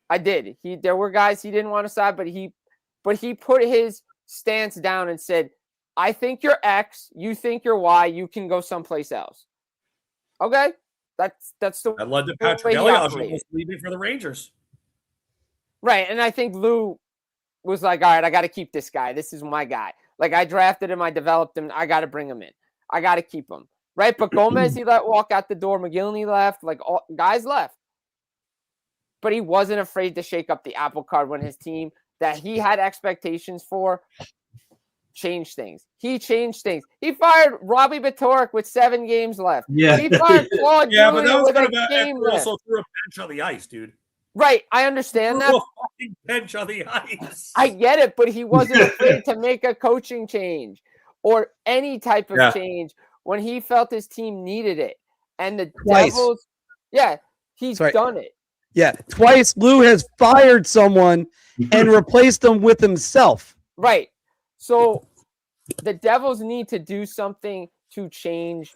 N: I did. There were guys he didn't want to sign, but he put his stance down and said, I think you're X, you think you're Y, you can go someplace else. Okay? That's the
L: that led to Patrick Elias leaving for the Rangers.
N: Right, and I think Lou was like, all right, I got to keep this guy. This is my guy. Like, I drafted him, I developed him, I got to bring him in. I got to keep him. Right? But Gomez, he let walk out the door. McGillney left. All guys left. But he wasn't afraid to shake up the apple cart when his team that he had expectations for changed things. He changed things. He fired Robbie Batorik with 7 games left.
L: Yeah.
N: He fired Claude
L: but that was
N: with
L: kind
N: a game left.
L: Also threw a bench on the ice, dude.
N: Right, I understand that.
L: A fucking bench on the ice.
N: I get it, but he wasn't afraid to make a coaching change or any type of change when he felt his team needed it. And the Devils, he's done it.
K: Yeah, twice Lou has fired someone and replaced them with himself.
N: Right. So the Devils need to do something to change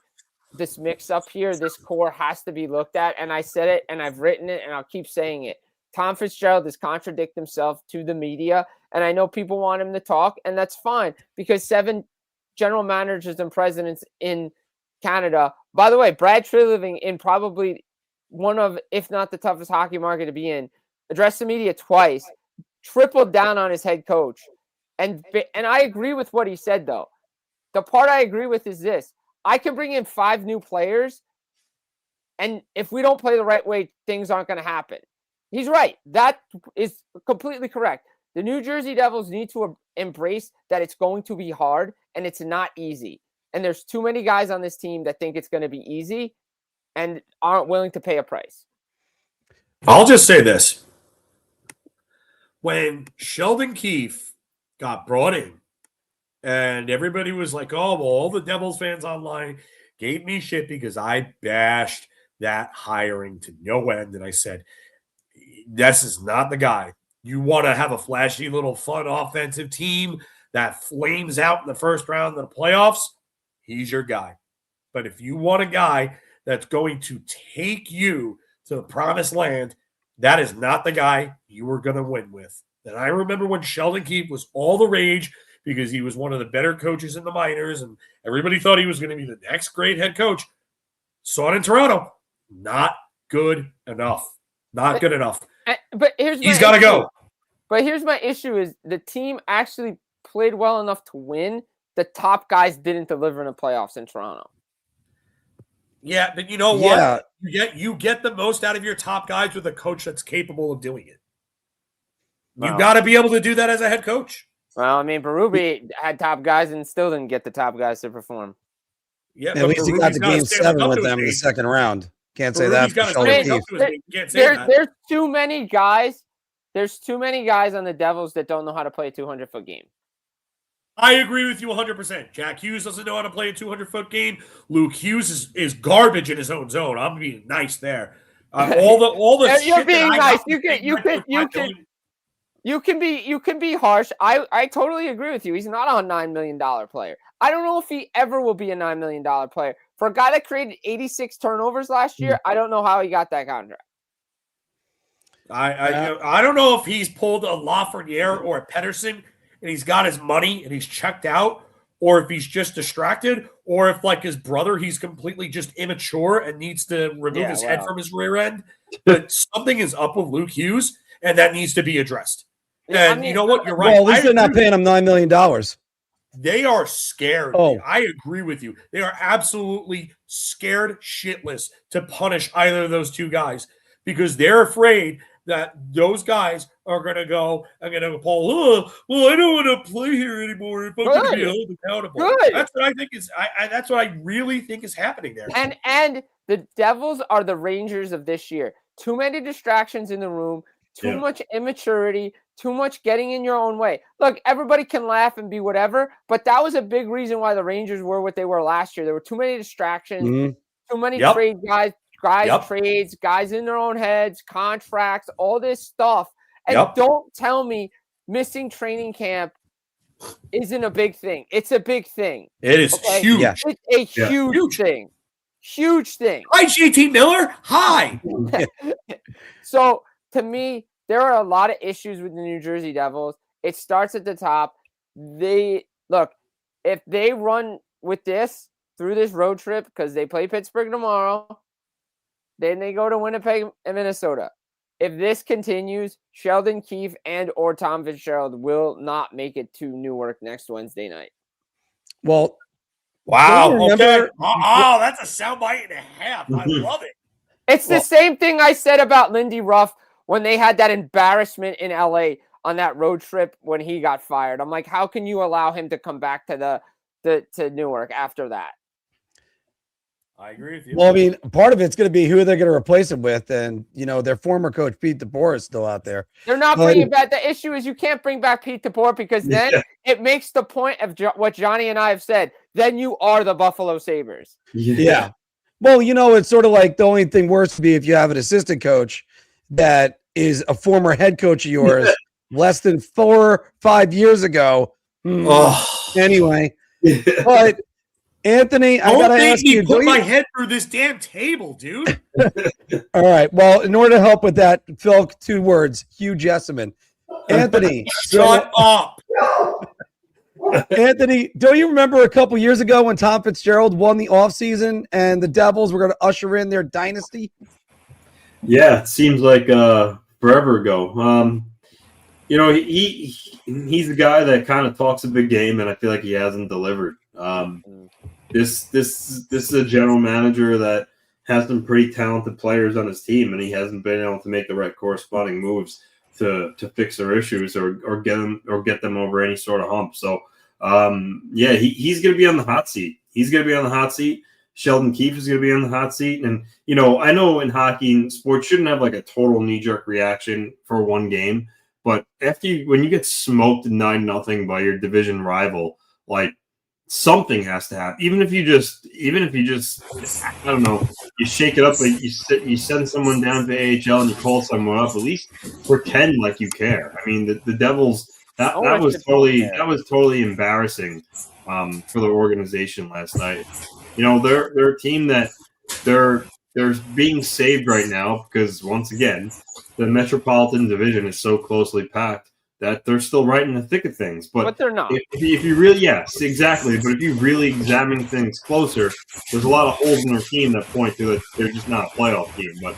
N: this mix-up here. This core has to be looked at. And I said it, and I've written it, and I'll keep saying it. Tom Fitzgerald has contradicted himself to the media, and I know people want him to talk, and that's fine because 7 general managers and presidents in Canada. By the way, Brad Treliving in probably one of, if not the toughest hockey market to be in, addressed the media twice, tripled down on his head coach. And I agree with what he said, though. The part I agree with is this. I can bring in 5 new players, and if we don't play the right way, things aren't going to happen. He's right. That is completely correct. The New Jersey Devils need to embrace that it's going to be hard, and it's not easy. And there's too many guys on this team that think it's going to be easy and aren't willing to pay a price.
L: I'll just say this. When Sheldon Keefe got brought in, and everybody was like, oh, well, all the Devils fans online, gave me shit because I bashed that hiring to no end. And I said, this is not the guy. You want to have a flashy little fun offensive team that flames out in the first round of the playoffs? He's your guy. But if you want a guy that's going to take you to the promised land, that is not the guy you were going to win with. And I remember when Sheldon Keefe was all the rage because he was one of the better coaches in the minors and everybody thought he was going to be the next great head coach. Saw it in Toronto. Not good enough. Not good enough.
N: But
L: he's got to go.
N: But here's my issue is the team actually played well enough to win. The top guys didn't deliver in the playoffs in Toronto.
L: Yeah, but you know what? Yeah. You get the most out of your top guys with a coach that's capable of doing it. You got to be able to do that as a head coach.
N: Well, I mean, Berube had top guys and still didn't get the top guys to perform.
K: Yeah, at least he got to game 7 with them in the second round. Can't say that for Sheldon Keefe.
N: There's too many guys. There's too many guys on the Devils that don't know how to play a 200-foot game.
L: I agree with you 100%. Jack Hughes doesn't know how to play a 200-foot game. Luke Hughes is garbage in his own zone. I'm being nice there. All the
N: you're
L: shit
N: being
L: that
N: nice. You can be harsh. I totally agree with you. He's not a $9 million player. I don't know if he ever will be a $9 million player. For a guy that created 86 turnovers last year, I don't know how he got that contract.
L: I don't know if he's pulled a Lafreniere or a Pedersen and he's got his money and he's checked out, or if he's just distracted, or if like his brother, he's completely just immature and needs to remove his head from his rear end. But something is up with Luke Hughes, and that needs to be addressed.
N: Yeah,
L: and you know what? You're right.
K: Well, at least they're not paying him $9 million.
L: They are scared.
K: Oh.
L: I agree with you. They are absolutely scared shitless to punish either of those two guys because they're afraid that those guys are going to go, I'm going to Paul, well, I don't want to play here anymore if I'm going to be held accountable.
N: Good.
L: That's what I think is, that's what I really think is happening there.
N: And the Devils are the Rangers of this year. Too many distractions in the room, too much immaturity, too much getting in your own way. Look, everybody can laugh and be whatever, but that was a big reason why the Rangers were what they were last year. There were too many distractions, too many trade trades, guys in their own heads, contracts, all this stuff. And don't tell me missing training camp isn't a big thing. It's a big thing.
L: It is huge.
N: Yeah. It's a huge thing. Huge thing.
L: Hi, JT Miller. Hi.
N: So, to me, there are a lot of issues with the New Jersey Devils. It starts at the top. If they run with this through this road trip, because they play Pittsburgh tomorrow, then they go to Winnipeg and Minnesota. If this continues, Sheldon Keefe and or Tom Fitzgerald will not make it to Newark next Wednesday night.
K: Well,
L: wow. Okay. Oh, that's a soundbite and a half. I love it.
N: It's the same thing I said about Lindy Ruff when they had that embarrassment in LA on that road trip when he got fired. I'm like, how can you allow him to come back to to Newark after that?
L: I agree with you.
K: Well, I mean, part of it's going to be who they're going to replace him with. And, their former coach, Pete DeBoer, is still out there.
N: They're not bringing back. The issue is you can't bring back Pete DeBoer because then it makes the point of what Johnny and I have said. Then you are the Buffalo Sabres.
K: Yeah. Well, it's sort of like the only thing worse would be if you have an assistant coach that is a former head coach of yours less than 4 or 5 years ago. Anyway, but Anthony, I gotta ask you.
L: Put my head through this damn table, dude.
K: All right. Well, in order to help with that, Phil, 2 words: Hugh Jessamine. Anthony,
L: shut up.
K: Anthony, don't you remember a couple years ago when Tom Fitzgerald won the offseason and the Devils were going to usher in their dynasty?
M: Yeah, it seems like forever ago. He's the guy that kind of talks a big game, and I feel like he hasn't delivered. This is a general manager that has some pretty talented players on his team, and he hasn't been able to make the right corresponding moves to fix their issues or get them over any sort of hump. So he's going to be on the hot seat. He's going to be on the hot seat. Sheldon Keefe is going to be on the hot seat. And, I know in hockey and sports shouldn't have like a total knee-jerk reaction for one game. But when you get smoked 9-0 by your division rival, like something has to happen. Even if you just, I don't know, you shake it up, like you send someone down to AHL and you call someone up. At least pretend like you care. I mean, the Devils. That was totally embarrassing for the organization last night. You know, they're a team that they're being saved right now because once again, the Metropolitan Division is so closely packed that they're still right in the thick of things. But
N: they're not.
M: If you really, yes, exactly. But if you really examine things closer, there's a lot of holes in their team that point to that they're just not a playoff team. But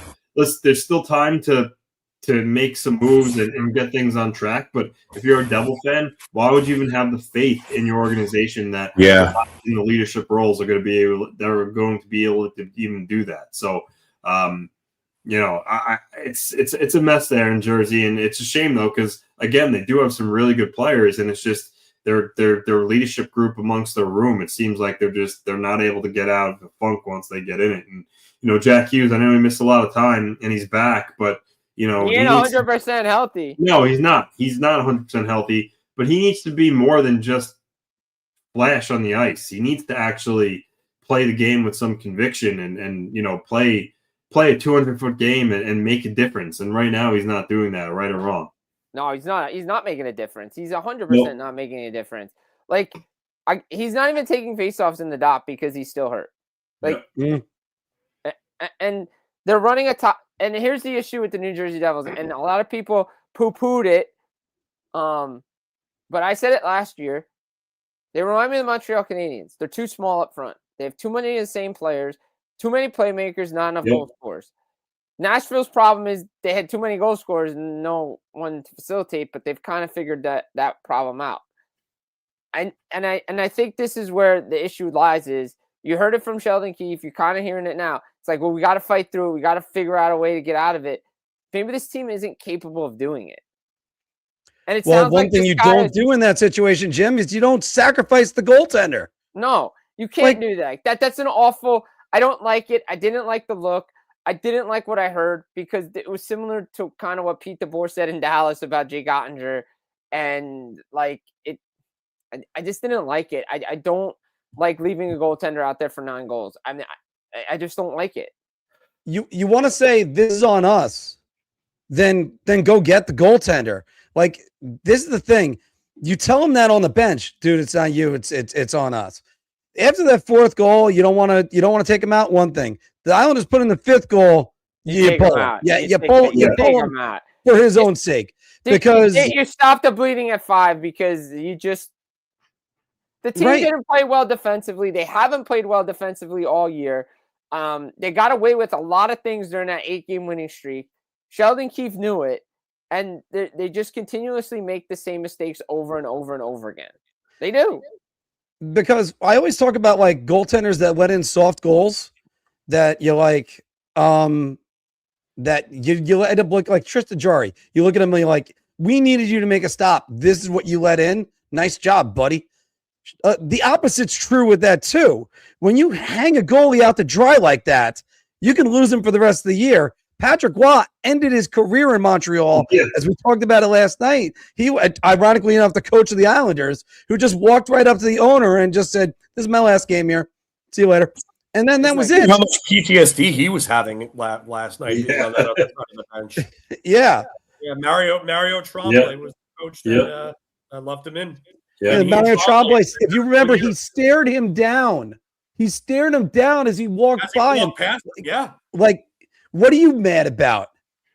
M: there's still time to make some moves and get things on track. But if you're a Devil fan, why would you even have the faith in your organization that in the leadership roles are going to be able to even do that? So, you know, it's a mess there in Jersey, and it's a shame though because again they do have some really good players, and it's just their leadership group amongst their room. It seems like they're not able to get out of the funk once they get in it. And you know, Jack Hughes, I know he missed a lot of time, and he's back, but you know,
N: he ain't 100% healthy.
M: No, he's not. He's not 100% healthy, but he needs to be more than just flash on the ice. He needs to actually play the game with some conviction and you know, play a 200-foot game and make a difference. And right now he's not doing that, right or wrong.
N: No, he's not. He's not making a difference. He's 100% not making a difference. Like, he's not even taking faceoffs in the dot because he's still hurt. Like, and they're running a top. And here's the issue with the New Jersey Devils, and a lot of people poo-pooed it. But I said it last year. They remind me of the Montreal Canadiens. They're too small up front. They have too many of the same players, too many playmakers, not enough goal scorers. Nashville's problem is they had too many goal scorers and no one to facilitate, but they've kind of figured that problem out. And I think this is where the issue lies is you heard it from Sheldon Keefe. You're kind of hearing it now. It's like, well, we got to fight through it. We got to figure out a way to get out of it. Maybe this team isn't capable of doing it. And it sounds
K: one
N: like
K: thing you don't do in that situation, Jim, is you don't sacrifice the goaltender.
N: No, you can't do that. That's an awful. I don't like it. I didn't like the look. I didn't like what I heard because it was similar to kind of what Pete DeBoer said in Dallas about Jake Ottinger, and like it. I just didn't like it. I don't like leaving a goaltender out there for 9 goals. I mean, I just don't like it.
K: You want to say this is on us, then go get the goaltender. Like, this is the thing. You tell them that on the bench, dude, it's not you, it's on us. After that 4th goal, you don't want to take him out. One thing. The Islanders put in the 5th goal, you pull him. Yeah, you pull him out for his own sake. Because
N: you stop the bleeding at 5 because you just the team didn't play well defensively. They haven't played well defensively all year. They got away with a lot of things during that 8-game winning streak. Sheldon Keefe knew it, and they just continuously make the same mistakes over and over and over again. They do.
K: Because I always talk about like goaltenders that let in soft goals that you like, that you end up looking like Tristan Jarry. You look at him and you're like, we needed you to make a stop. This is what you let in. Nice job, buddy. The opposite's true with that too. When you hang a goalie out to dry like that, you can lose him for the rest of the year. Patrick Roy ended his career in Montreal, as we talked about it last night. He, ironically enough, the coach of the Islanders, who just walked right up to the owner and just said, "This is my last game here. See you later." And then that was it.
L: How much PTSD he was having last night being on that other side of the bench.
K: Yeah,
L: Mario Tremblay was the coach that left him in.
K: Yeah, Mario Tremblay, if you remember, he stared him down. He stared him down as he walked by him. Like, what are you mad about?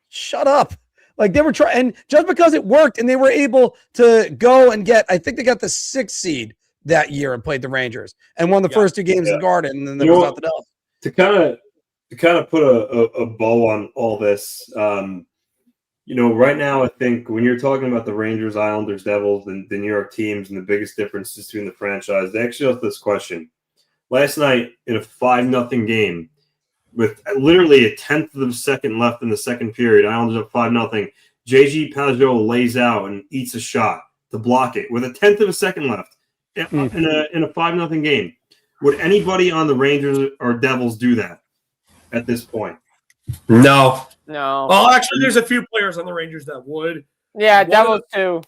K: Shut up. Like, they were trying, and just because it worked and they were able to go and get, I think they got the 6th seed that year and played the Rangers and won the first 2 games in Garden, and then there was nothing else.
M: To kind of put a bow on all this, right now I think when you're talking about the Rangers, Islanders, Devils, the New York teams, and the biggest difference between the franchise, they actually asked this question. Last night in a 5-0 game, with literally a 10th of a second left in the second period, Islanders up 5-0. JG Pageau lays out and eats a shot to block it with a 10th of a second left in a 5-0 game. Would anybody on the Rangers or Devils do that at this point?
L: No.
N: Well,
L: actually, there's a few players on the Rangers that would.
N: Yeah, Devils too.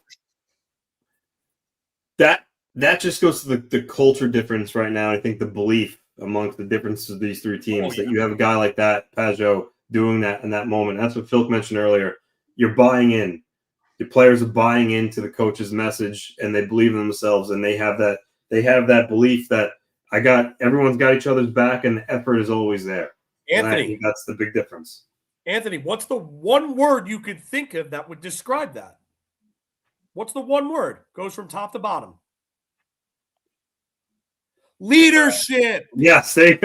M: That that just goes to the culture difference right now. I think the belief amongst the differences of these three teams that you have a guy like that, Pajot, doing that in that moment. That's what Phil mentioned earlier. You're buying in. The players are buying into the coach's message, and they believe in themselves, and they have that belief that everyone's got each other's back, and the effort is always there.
L: Anthony,
M: and I think that's the big difference.
L: Anthony, what's the one word you could think of that would describe that? What's the one word? Goes from top to bottom. Leadership.
M: Yes, there you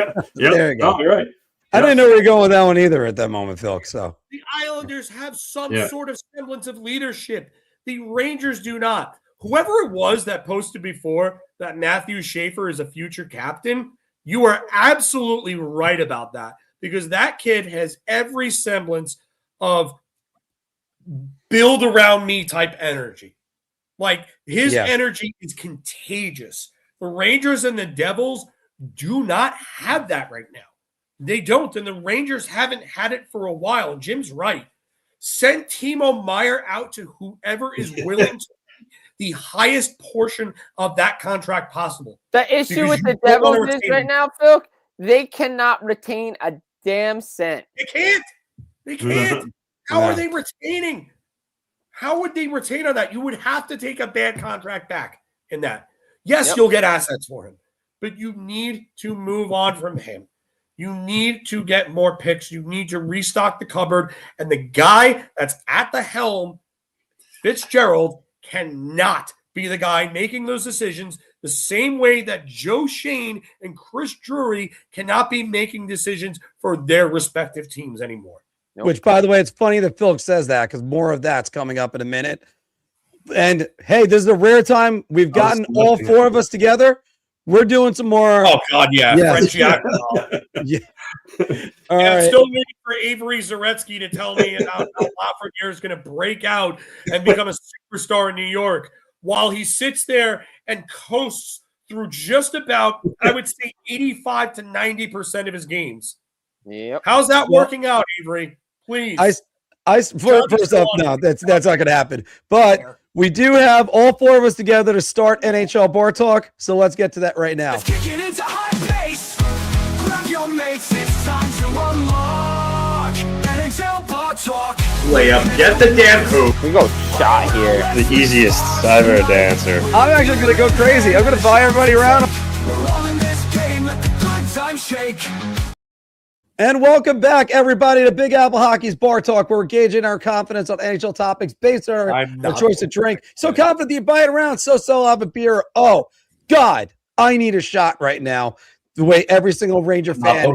M: go. You're right.
K: I didn't know where you're going with that one either at that moment, Phil. So
L: the Islanders have some sort of semblance of leadership. The Rangers do not. Whoever it was that posted before that Matthew Schaefer is a future captain, you are absolutely right about that, because that kid has every semblance of build around me type energy. Like, his energy is contagious. The Rangers and the Devils do not have that right now. They don't, and the Rangers haven't had it for a while. And Jim's right. Send Timo Meier out to whoever is willing to the highest portion of that contract possible.
N: The issue with the Devils is right now, Phil, they cannot retain a damn cent.
L: They can't. They can't. How are they retaining? How would they retain on that? You would have to take a bad contract back in that. Yes, you'll get assets for him, but you need to move on from him. You need to get more picks. You need to restock the cupboard. And the guy that's at the helm, Fitzgerald, cannot be the guy making those decisions the same way that Joe Shane and Chris Drury cannot be making decisions for their respective teams anymore.
K: Which, by the way, it's funny that Phil says that, because more of that's coming up in a minute. And, hey, this is a rare time. We've gotten all four of us together. We're doing some more.
L: Oh, God, yeah.
K: Yes.
L: French alcohol.
K: All
L: I'm
K: right.
L: still waiting for Avery Zaretsky to tell me how Lafreniere is going to break out and become a superstar in New York, while he sits there and coasts through just about, I would say, 85 to 90% of his games.
N: Yep.
L: How's that working out, Avery? Please.
K: First off, no, that's not going to happen. But we do have all four of us together to start NHL Bar Talk, so let's get to that right now.
I: Let's kick it into high pace. Grab your mates, it's time to unlock NHL Bar Talk.
M: Layup, get the damn hoop.
N: We go shot here.
M: The easiest I've ever had to answer.
K: I'm actually going to go crazy. I'm going to buy everybody around.
I: We're all in this game, let the good times shake.
K: And welcome back, everybody, to Big Apple Hockey's Bar Talk, where we're gauging our confidence on NHL topics based on our choice of drink. So confident that you buy it around. So I'll have a beer. Oh, God, I need a shot right now. The way every single Ranger fan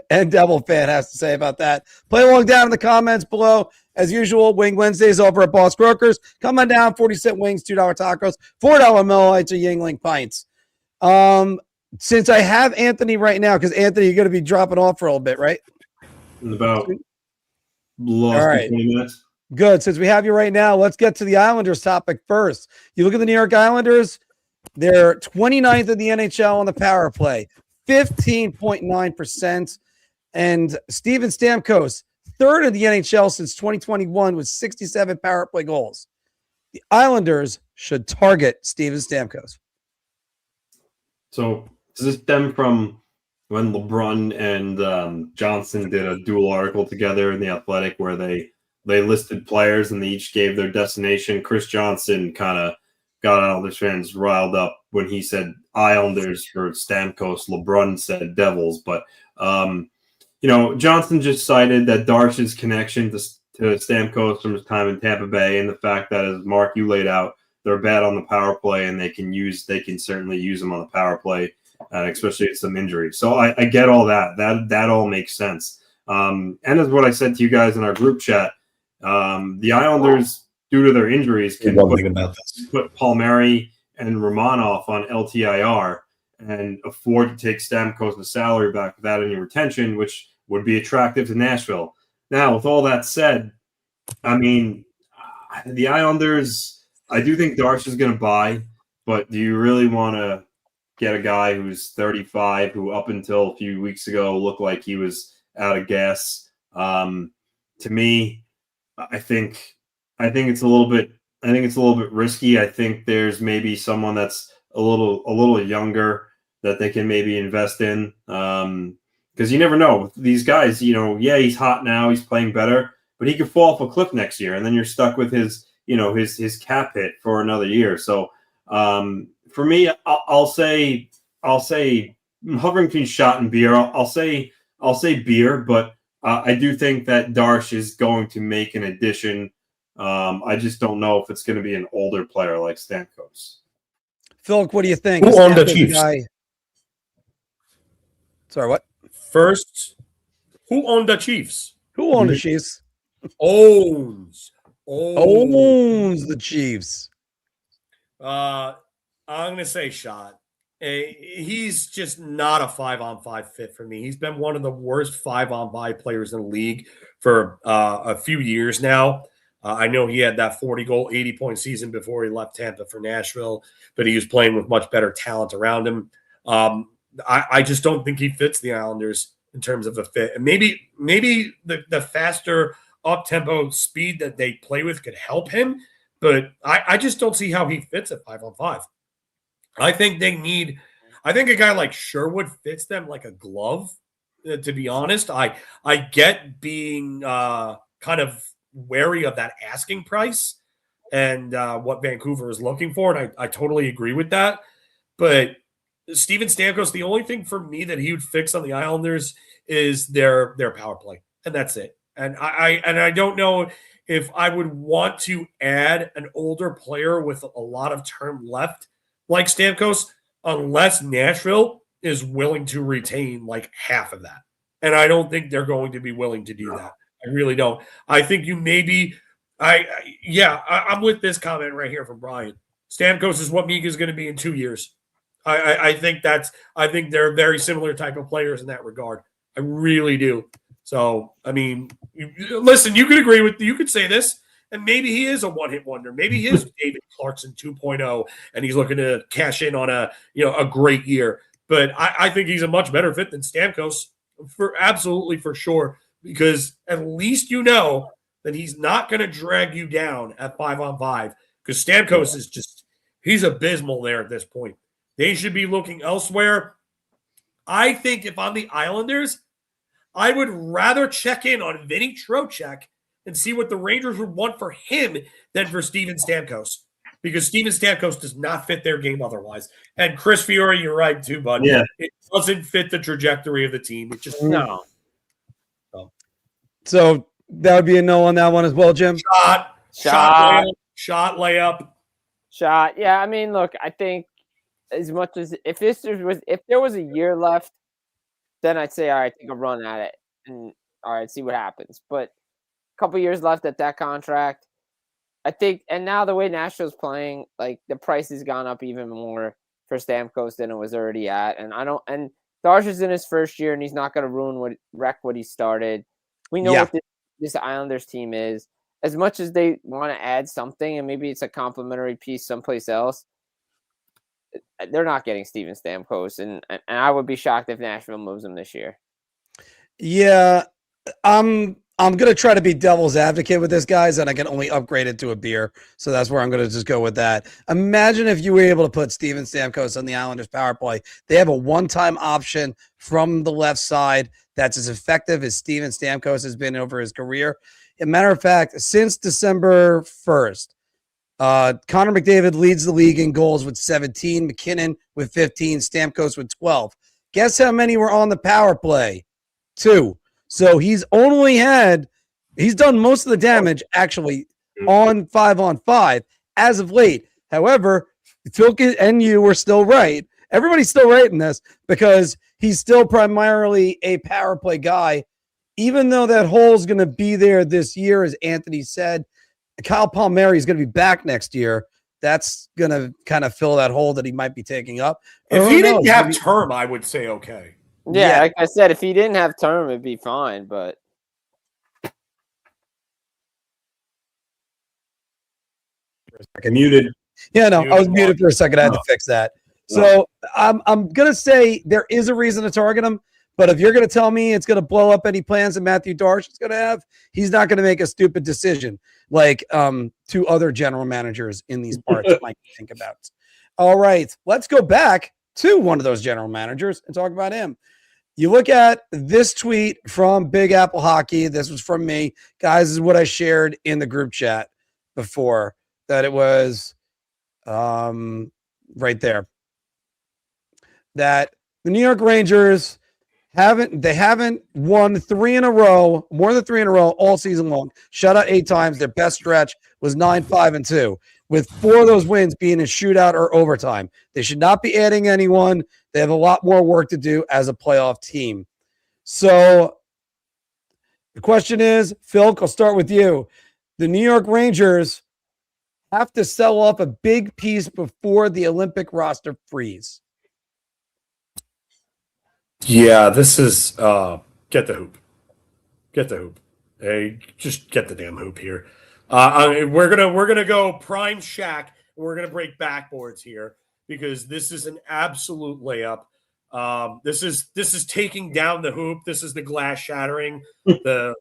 K: and Devil fan has to say about that. Play along down in the comments below. As usual, Wing Wednesdays over at Boss Brokers. Come on down, 40-cent wings, $2 tacos, $4 Miller Lights, or Yingling pints. Since I have Anthony right now, because Anthony, you're going to be dropping off for a little bit, right?
M: In about
K: all right.
M: 20 minutes.
K: Good. Since we have you right now, let's get to the Islanders topic first. You look at the New York Islanders, they're 29th in the NHL on the power play, 15.9%. And Steven Stamkos, third in the NHL since 2021 with 67 power play goals. The Islanders should target Steven Stamkos.
M: So does this stem from when LeBron and Johnson did a dual article together in The Athletic where they listed players and they each gave their destination? Chris Johnson kind of got Islanders fans riled up when he said Islanders for Stamkos. LeBron said Devils. But, Johnson just cited that Darce's connection to Stamkos from his time in Tampa Bay and the fact that, as Mark, you laid out, they're bad on the power play and they can certainly use them on the power play, especially at some injuries. So I get all that. That all makes sense. And as what I said to you guys in our group chat, the Islanders, due to their injuries, can put Palmieri and Romanov on LTIR and afford to take Stamkos' salary back without any retention, which would be attractive to Nashville. Now, with all that said, I mean, the Islanders, I do think Darce is going to buy, but do you really want to get a guy who's 35, who up until a few weeks ago looked like he was out of gas? To me, I think it's a little bit it's a little bit risky. I think there's maybe someone that's a little younger that they can maybe invest in. Because you never know with these guys. He's hot now, he's playing better, but he could fall off a cliff next year, and then you're stuck with his cap hit for another year. So for me, I'll say I'm hovering between shot and beer. I'll say beer, but I do think that Darsh is going to make an addition. I just don't know if it's going to be an older player like Stamkos.
K: Phil, what do you think?
L: Who owned the Chiefs?
K: Sorry, what?
L: First, who owned the Chiefs?
K: Who owned the Chiefs?
L: Owns
K: the Chiefs.
L: I'm going to say Shot. He's just not a 5-on-5 fit for me. He's been one of the worst 5-on-5 players in the league for a few years now. I know he had that 40-goal, 80-point season before he left Tampa for Nashville, but he was playing with much better talent around him. I just don't think he fits the Islanders in terms of a fit. And maybe the faster up-tempo speed that they play with could help him, but I just don't see how he fits at 5-on-5. I think a guy like Sherwood fits them like a glove, to be honest. I get being kind of wary of that asking price and what Vancouver is looking for, and I totally agree with that. But Steven Stamkos, the only thing for me that he would fix on the Islanders is their power play, and that's it. And I don't know if I would want to add an older player with a lot of term left like Stamkos, unless Nashville is willing to retain like half of that. And I don't think they're going to be willing to do that. I really don't. I think you maybe I'm with this comment right here from Brian. Stamkos is what Mika is going to be in 2 years. I think they're very similar type of players in that regard. I really do. So, I mean, listen, you could say this, and maybe he is a one-hit wonder. Maybe he is David Clarkson 2.0, and he's looking to cash in on a great year. But I think he's a much better fit than Stamkos for sure, because at least you know that he's not going to drag you down at 5-on-5, because Stamkos is he's abysmal there at this point. They should be looking elsewhere. I think if I'm the Islanders, I would rather check in on Vinny Trocheck and see what the Rangers would want for him than for Steven Stamkos, because Steven Stamkos does not fit their game otherwise. And Chris Fiore, you're right too, bud.
M: Yeah.
L: It doesn't fit the trajectory of the team. It just
N: no.
K: So that would be a no on that one as well, Jim.
L: Shot layup.
N: Yeah, I mean, look, I think as much as if there was a year left, then I'd say, all right, take a run at it and all right, see what happens. But a couple years left at that contract, I think. And now the way Nashville's playing, like the price has gone up even more for Stamkos than it was already at. And Darsh is in his first year, and he's not going to wreck what he started. We know what this Islanders team is. As much as they want to add something, and maybe it's a complimentary piece someplace else, they're not getting Steven Stamkos, and I would be shocked if Nashville moves him this year.
K: Yeah, I'm gonna try to be devil's advocate with this, guys, and I can only upgrade it to a beer, so that's where I'm gonna just go with that. Imagine if you were able to put Steven Stamkos on the Islanders power play. They have a one-time option from the left side that's as effective as Steven Stamkos has been over his career. As a matter of fact, since December 1st, Connor McDavid leads the league in goals with 17, McKinnon with 15, Stamkos with 12. Guess how many were on the power play? 2. So he's done most of the damage actually on 5-on-5 as of late. However, Phil and you were still right. Everybody's still right in this, because he's still primarily a power play guy, even though that hole is going to be there this year, as Anthony said. Kyle Palmieri is going to be back next year. That's going to kind of fill that hole that he might be taking up.
L: If he didn't have term, I would say okay.
N: Yeah, like I said, if he didn't have term, it'd be fine, but
M: muted.
K: Yeah, no, I was muted for a second. I had to fix that. So I'm going to say there is a reason to target him, But if you're going to tell me it's going to blow up any plans that Matthew Darsh is going to have, he's not going to make a stupid decision like two other general managers in these parts might think about. All right, let's go back to one of those general managers and talk about him. You look at this tweet from Big Apple Hockey. This was from me. Guys, this is what I shared in the group chat before, that it was right there. That the New York Rangers haven't won 3 in a row, more than 3 in a row all season long. Shut out 8 times. Their best stretch was 9-5-2, with 4 of those wins being in shootout or overtime. They should not be adding anyone. They have a lot more work to do as a playoff team. So the question is, Phil, I'll start with you. The New York Rangers have to sell off a big piece before the Olympic roster freeze.
L: Yeah, this is get the hoop. Get the hoop. Hey, just get the damn hoop here. We're gonna go prime Shaq. We're gonna break backboards here because this is an absolute layup. This is taking down the hoop. This is the glass shattering, the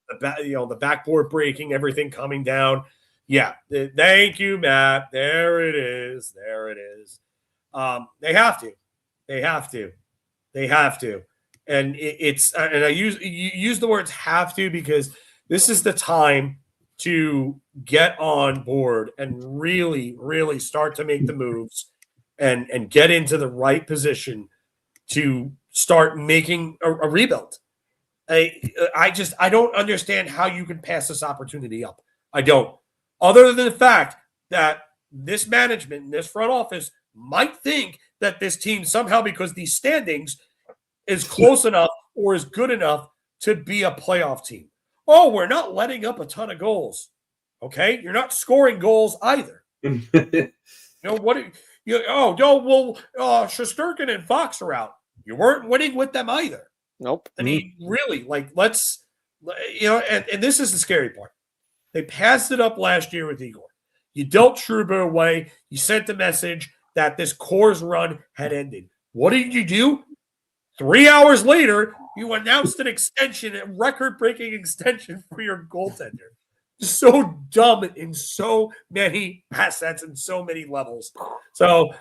L: backboard breaking, everything coming down. Yeah, thank you, Matt. There it is. There it is. They have to. They have to. They have to. And I use the words have to because this is the time to get on board and really, really start to make the moves and get into the right position to start making a rebuild. I don't understand how you can pass this opportunity up. I don't. Other than the fact that this management and this front office might think that this team somehow, because these standings, is close enough or is good enough to be a playoff team. Oh, we're not letting up a ton of goals. Okay, you're not scoring goals either. Shesterkin and Fox are out. You weren't winning with them either.
N: Nope.
L: I mean, really, and this is the scary part. They passed it up last year with Igor. You dealt Trouba away. You sent the message that this Coors run had ended. What did you do? 3 hours later, you announced an extension, a record-breaking extension for your goaltender. So dumb in so many assets and so many levels. So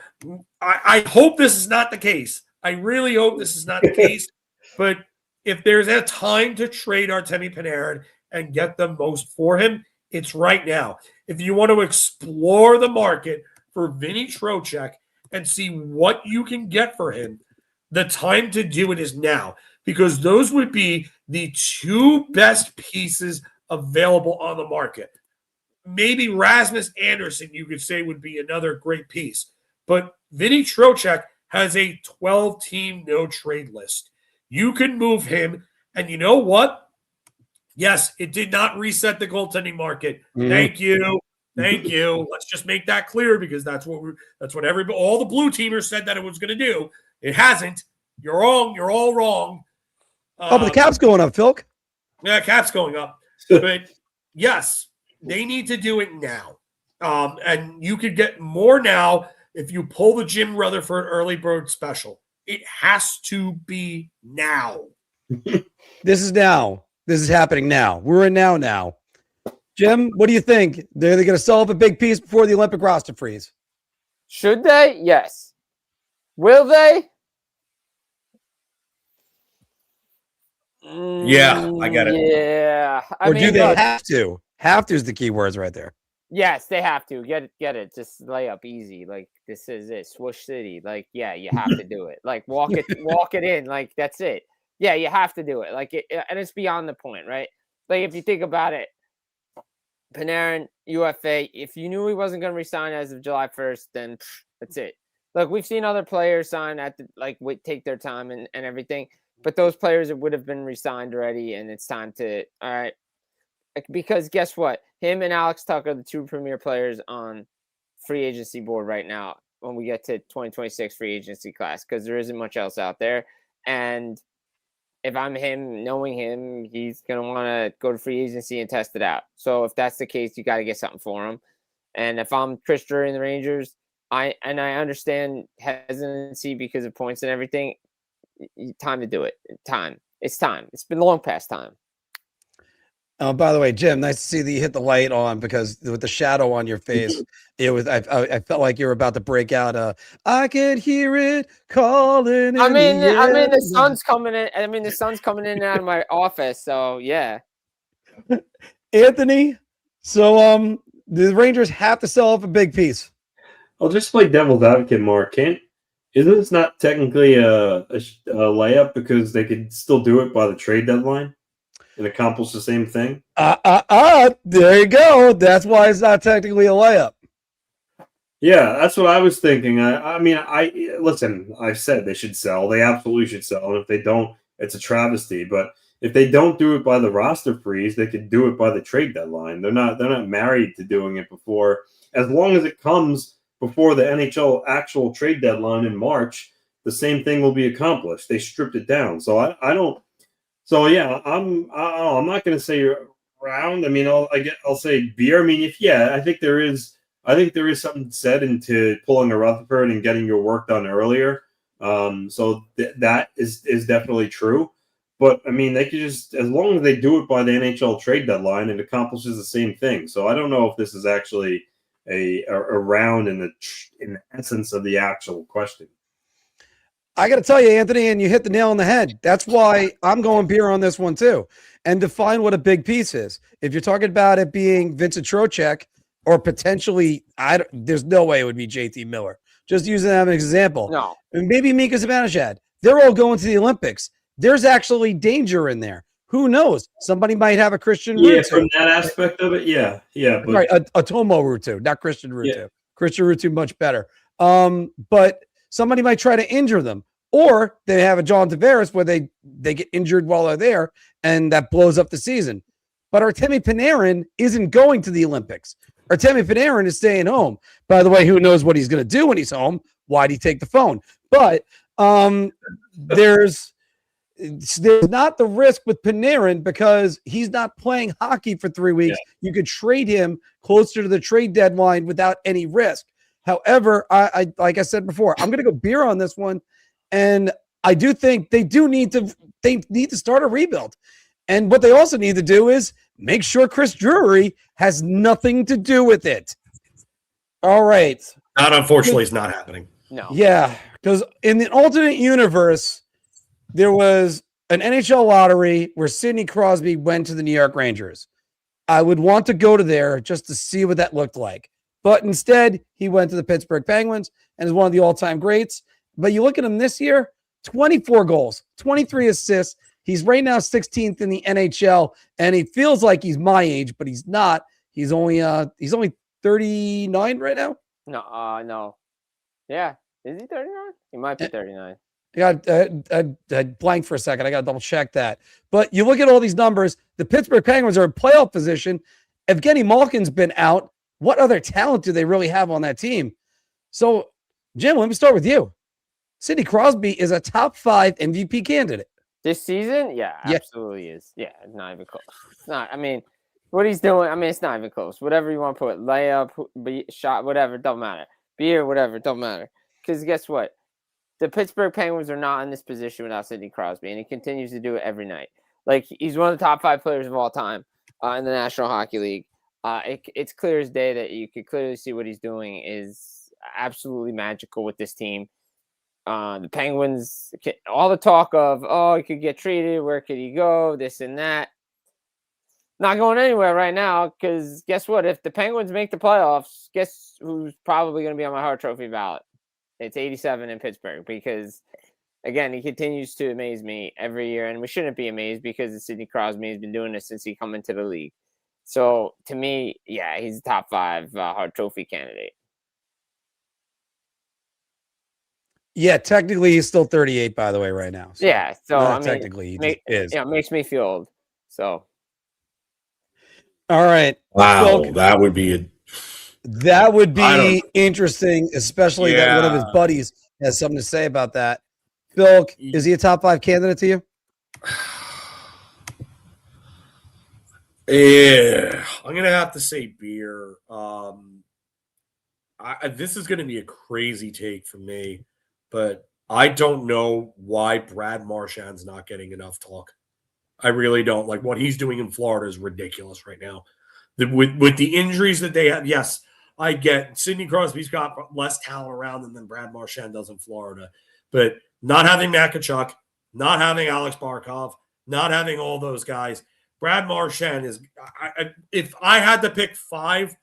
L: I hope this is not the case. I really hope this is not the case. But if there's a time to trade Artemi Panarin and get the most for him, it's right now. If you want to explore the market for Vinny Trocheck and see what you can get for him, the time to do it is now, because those would be the 2 best pieces available on the market. Maybe Rasmus Anderson, you could say, would be another great piece. But Vinny Trocheck has a 12-team no-trade list. You can move him, and you know what? Yes, it did not reset the goaltending market. Thank you. Thank you. Let's just make that clear, because that's what all the blue teamers said that it was going to do. It hasn't. You're wrong. You're all wrong.
K: But the cap's going up, Phil.
L: Yeah, cap's going up. But yes, they need to do it now. And you could get more now if you pull the Jim Rutherford early bird special. It has to be now.
K: This is now. This is happening now. We're in now. Jim, what do you think? Are they going to sell up a big piece before the Olympic roster freeze?
N: Should they? Yes. Will they?
L: Yeah, I get it.
N: Yeah.
K: Do they have to? Have to is the key words right there.
N: Yes, they have to. Get it. Just lay up easy. Like, this is it. Swoosh City. Like, yeah, you have to do it. Like, walk it in. Like, that's it. Yeah, you have to do it. Like, and it's beyond the point, right? Like, if you think about it, Panarin, UFA, if you knew he wasn't going to resign as of July 1st, then that's it. Look, we've seen other players sign take their time and everything, but those players would have been re-signed already, and it's time to, all right, because guess what? Him and Alex Tuck are the 2 premier players on free agency board right now when we get to 2026 free agency class, because there isn't much else out there. And if I'm him, knowing him, he's going to want to go to free agency and test it out. So if that's the case, you got to get something for him. And if I'm Chris Drury and the Rangers, I understand hesitancy because of points and everything. Time to do it. Time. It's time. It's been long past time.
K: By the way, Jim, nice to see that you hit the light on, because with the shadow on your face, it was. I felt like you were about to break out. I can hear it calling.
N: The sun's coming in. The sun's coming in and out of my office. So yeah.
K: Anthony, so the Rangers have to sell off a big piece.
M: I'll just play devil's advocate, Mark. Isn't this not technically a layup, because they could still do it by the trade deadline and accomplish the same thing?
K: There you go. That's why it's not technically a layup.
M: Yeah, that's what I was thinking. Listen, I've said they should sell. They absolutely should sell. And if they don't, it's a travesty. But if they don't do it by the roster freeze, they could do it by the trade deadline. They're not married to doing it before. As long as it comes before the NHL actual trade deadline in March, the same thing will be accomplished. They stripped it down. So I don't. So yeah, I'm not going to say round. I'll say beer. I think there is something said into pulling a Rutherford and getting your work done earlier. So that is definitely true. But they could just, as long as they do it by the NHL trade deadline, it accomplishes the same thing. So I don't know if this is actually a round in the essence of the actual question.
K: I got to tell you, Anthony, and you hit the nail on the head. That's why I'm going beer on this one too. And define what a big piece is. If you're talking about it being Vincent Trocheck, or potentially, there's no way it would be JT Miller. Just using that as an example.
N: No.
K: And maybe Mika Zibanejad. They're all going to the Olympics. There's actually danger in there. Who knows? Somebody might have a Christian Ruutu.
M: Yeah, from that aspect of it, yeah. But,
K: right, a Tomo Ruutu, not Christian Ruutu. Yeah. Christian Ruutu much better. But somebody might try to injure them. Or they have a John Tavares where they get injured while they're there, and that blows up the season. But Artemi Panarin isn't going to the Olympics. Artemi Panarin is staying home. By the way, who knows what he's going to do when he's home? Why'd he take the phone? But there's not the risk with Panarin, because he's not playing hockey for 3 weeks. Yeah. You could trade him closer to the trade deadline without any risk. However, I like I said before, I'm going to go beer on this one. And I do think they need to start a rebuild. And what they also need to do is make sure Chris Drury has nothing to do with it. All right.
L: That unfortunately is not happening.
N: No.
K: Yeah, because in the alternate universe, there was an NHL lottery where Sidney Crosby went to the New York Rangers. I would want to go to there just to see what that looked like. But instead, he went to the Pittsburgh Penguins and is one of the all-time greats. But you look at him this year, 24 goals, 23 assists. He's right now 16th in the NHL, and he feels like he's my age, but he's not. He's only 39 right now.
N: No. Yeah, is he 39? He might be 39.
K: I blanked for a second. I got to double check that. But you look at all these numbers. The Pittsburgh Penguins are in playoff position. Evgeny Malkin's been out. What other talent do they really have on that team? So, Jim, let me start with you. Sidney Crosby is a top 5 MVP candidate.
N: This season? Yeah, absolutely is. Yeah, not even close. It's not. What he's doing, it's not even close. Whatever you want to put, layup, shot, whatever, don't matter. Beer, whatever, don't matter. Because guess what? The Pittsburgh Penguins are not in this position without Sidney Crosby, and he continues to do it every night. Like, he's one of the top 5 players of all time in the National Hockey League. It's clear as day that you could clearly see what he's doing is absolutely magical with this team. The Penguins, all the talk of, he could get traded, where could he go, this and that. Not going anywhere right now, because guess what? If the Penguins make the playoffs, guess who's probably going to be on my Hart Trophy ballot? It's 87 in Pittsburgh, because, again, he continues to amaze me every year, and we shouldn't be amazed because Sidney Crosby has been doing this since he come into the league. So, to me, yeah, he's a top 5 Hart Trophy candidate.
K: Yeah, technically he's still 38, by the way, right now.
N: So, yeah, so
K: technically he is.
N: Yeah, it makes me feel old. So,
K: all right.
L: Wow,
K: Phil,
L: that would be
K: interesting, especially that one of his buddies has something to say about that. Phil, is he a top 5 candidate to you?
L: Yeah, I'm gonna have to say beer. This is gonna be a crazy take from me, but I don't know why Brad Marchand's not getting enough talk. I really don't. Like, what he's doing in Florida is ridiculous right now. With the injuries that they have, yes, I get Sidney Crosby's got less talent around them than Brad Marchand does in Florida. But not having Makachuk, not having Alex Barkov, not having all those guys, Brad Marchand is if I had to pick 5,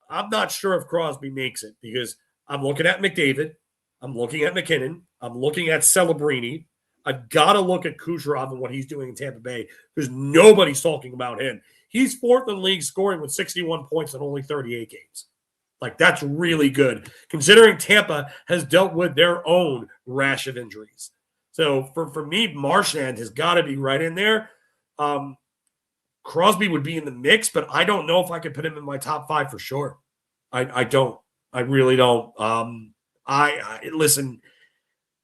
L: I'm not sure if Crosby makes it because I'm looking at McDavid, I'm looking at McKinnon, I'm looking at Celebrini. I've got to look at Kucherov and what he's doing in Tampa Bay because nobody's talking about him. He's 4th in the league scoring with 61 points in only 38 games. Like, that's really good, considering Tampa has dealt with their own rash of injuries. So, for me, Marchand has got to be right in there. Crosby would be in the mix, but I don't know if I could put him in my top 5 for sure. I don't. I really don't. Listen,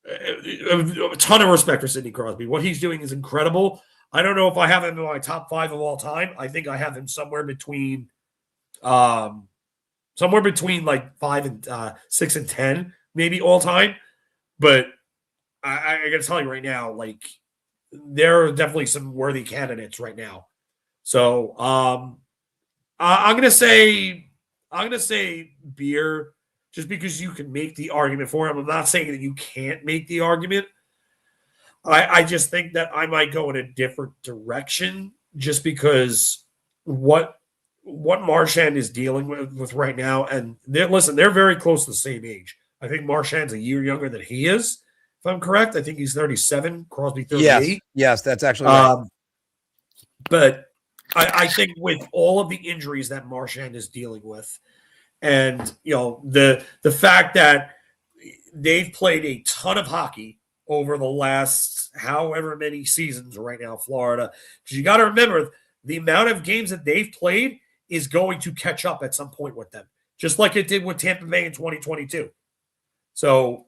L: a ton of respect for Sidney Crosby. What he's doing is incredible. I don't know if I have him in my top 5 of all time. I think I have him somewhere between like 5 and 6 and 10, maybe all time. But I got to tell you right now, like, there are definitely some worthy candidates right now. So I'm gonna say Beer, just because you can make the argument for him. I'm not saying that you can't make the argument. I just think that I might go in a different direction just because what Marchand is dealing with right now, and they're very close to the same age. I think Marchand's a year younger than he is, if I'm correct. I think he's 37, Crosby 38.
K: Yes, that's actually right.
L: But I think with all of the injuries that Marchand is dealing with, and the fact that they've played a ton of hockey over the last however many seasons right now, Florida, because you got to remember the amount of games that they've played is going to catch up at some point with them, just like it did with Tampa Bay in 2022. So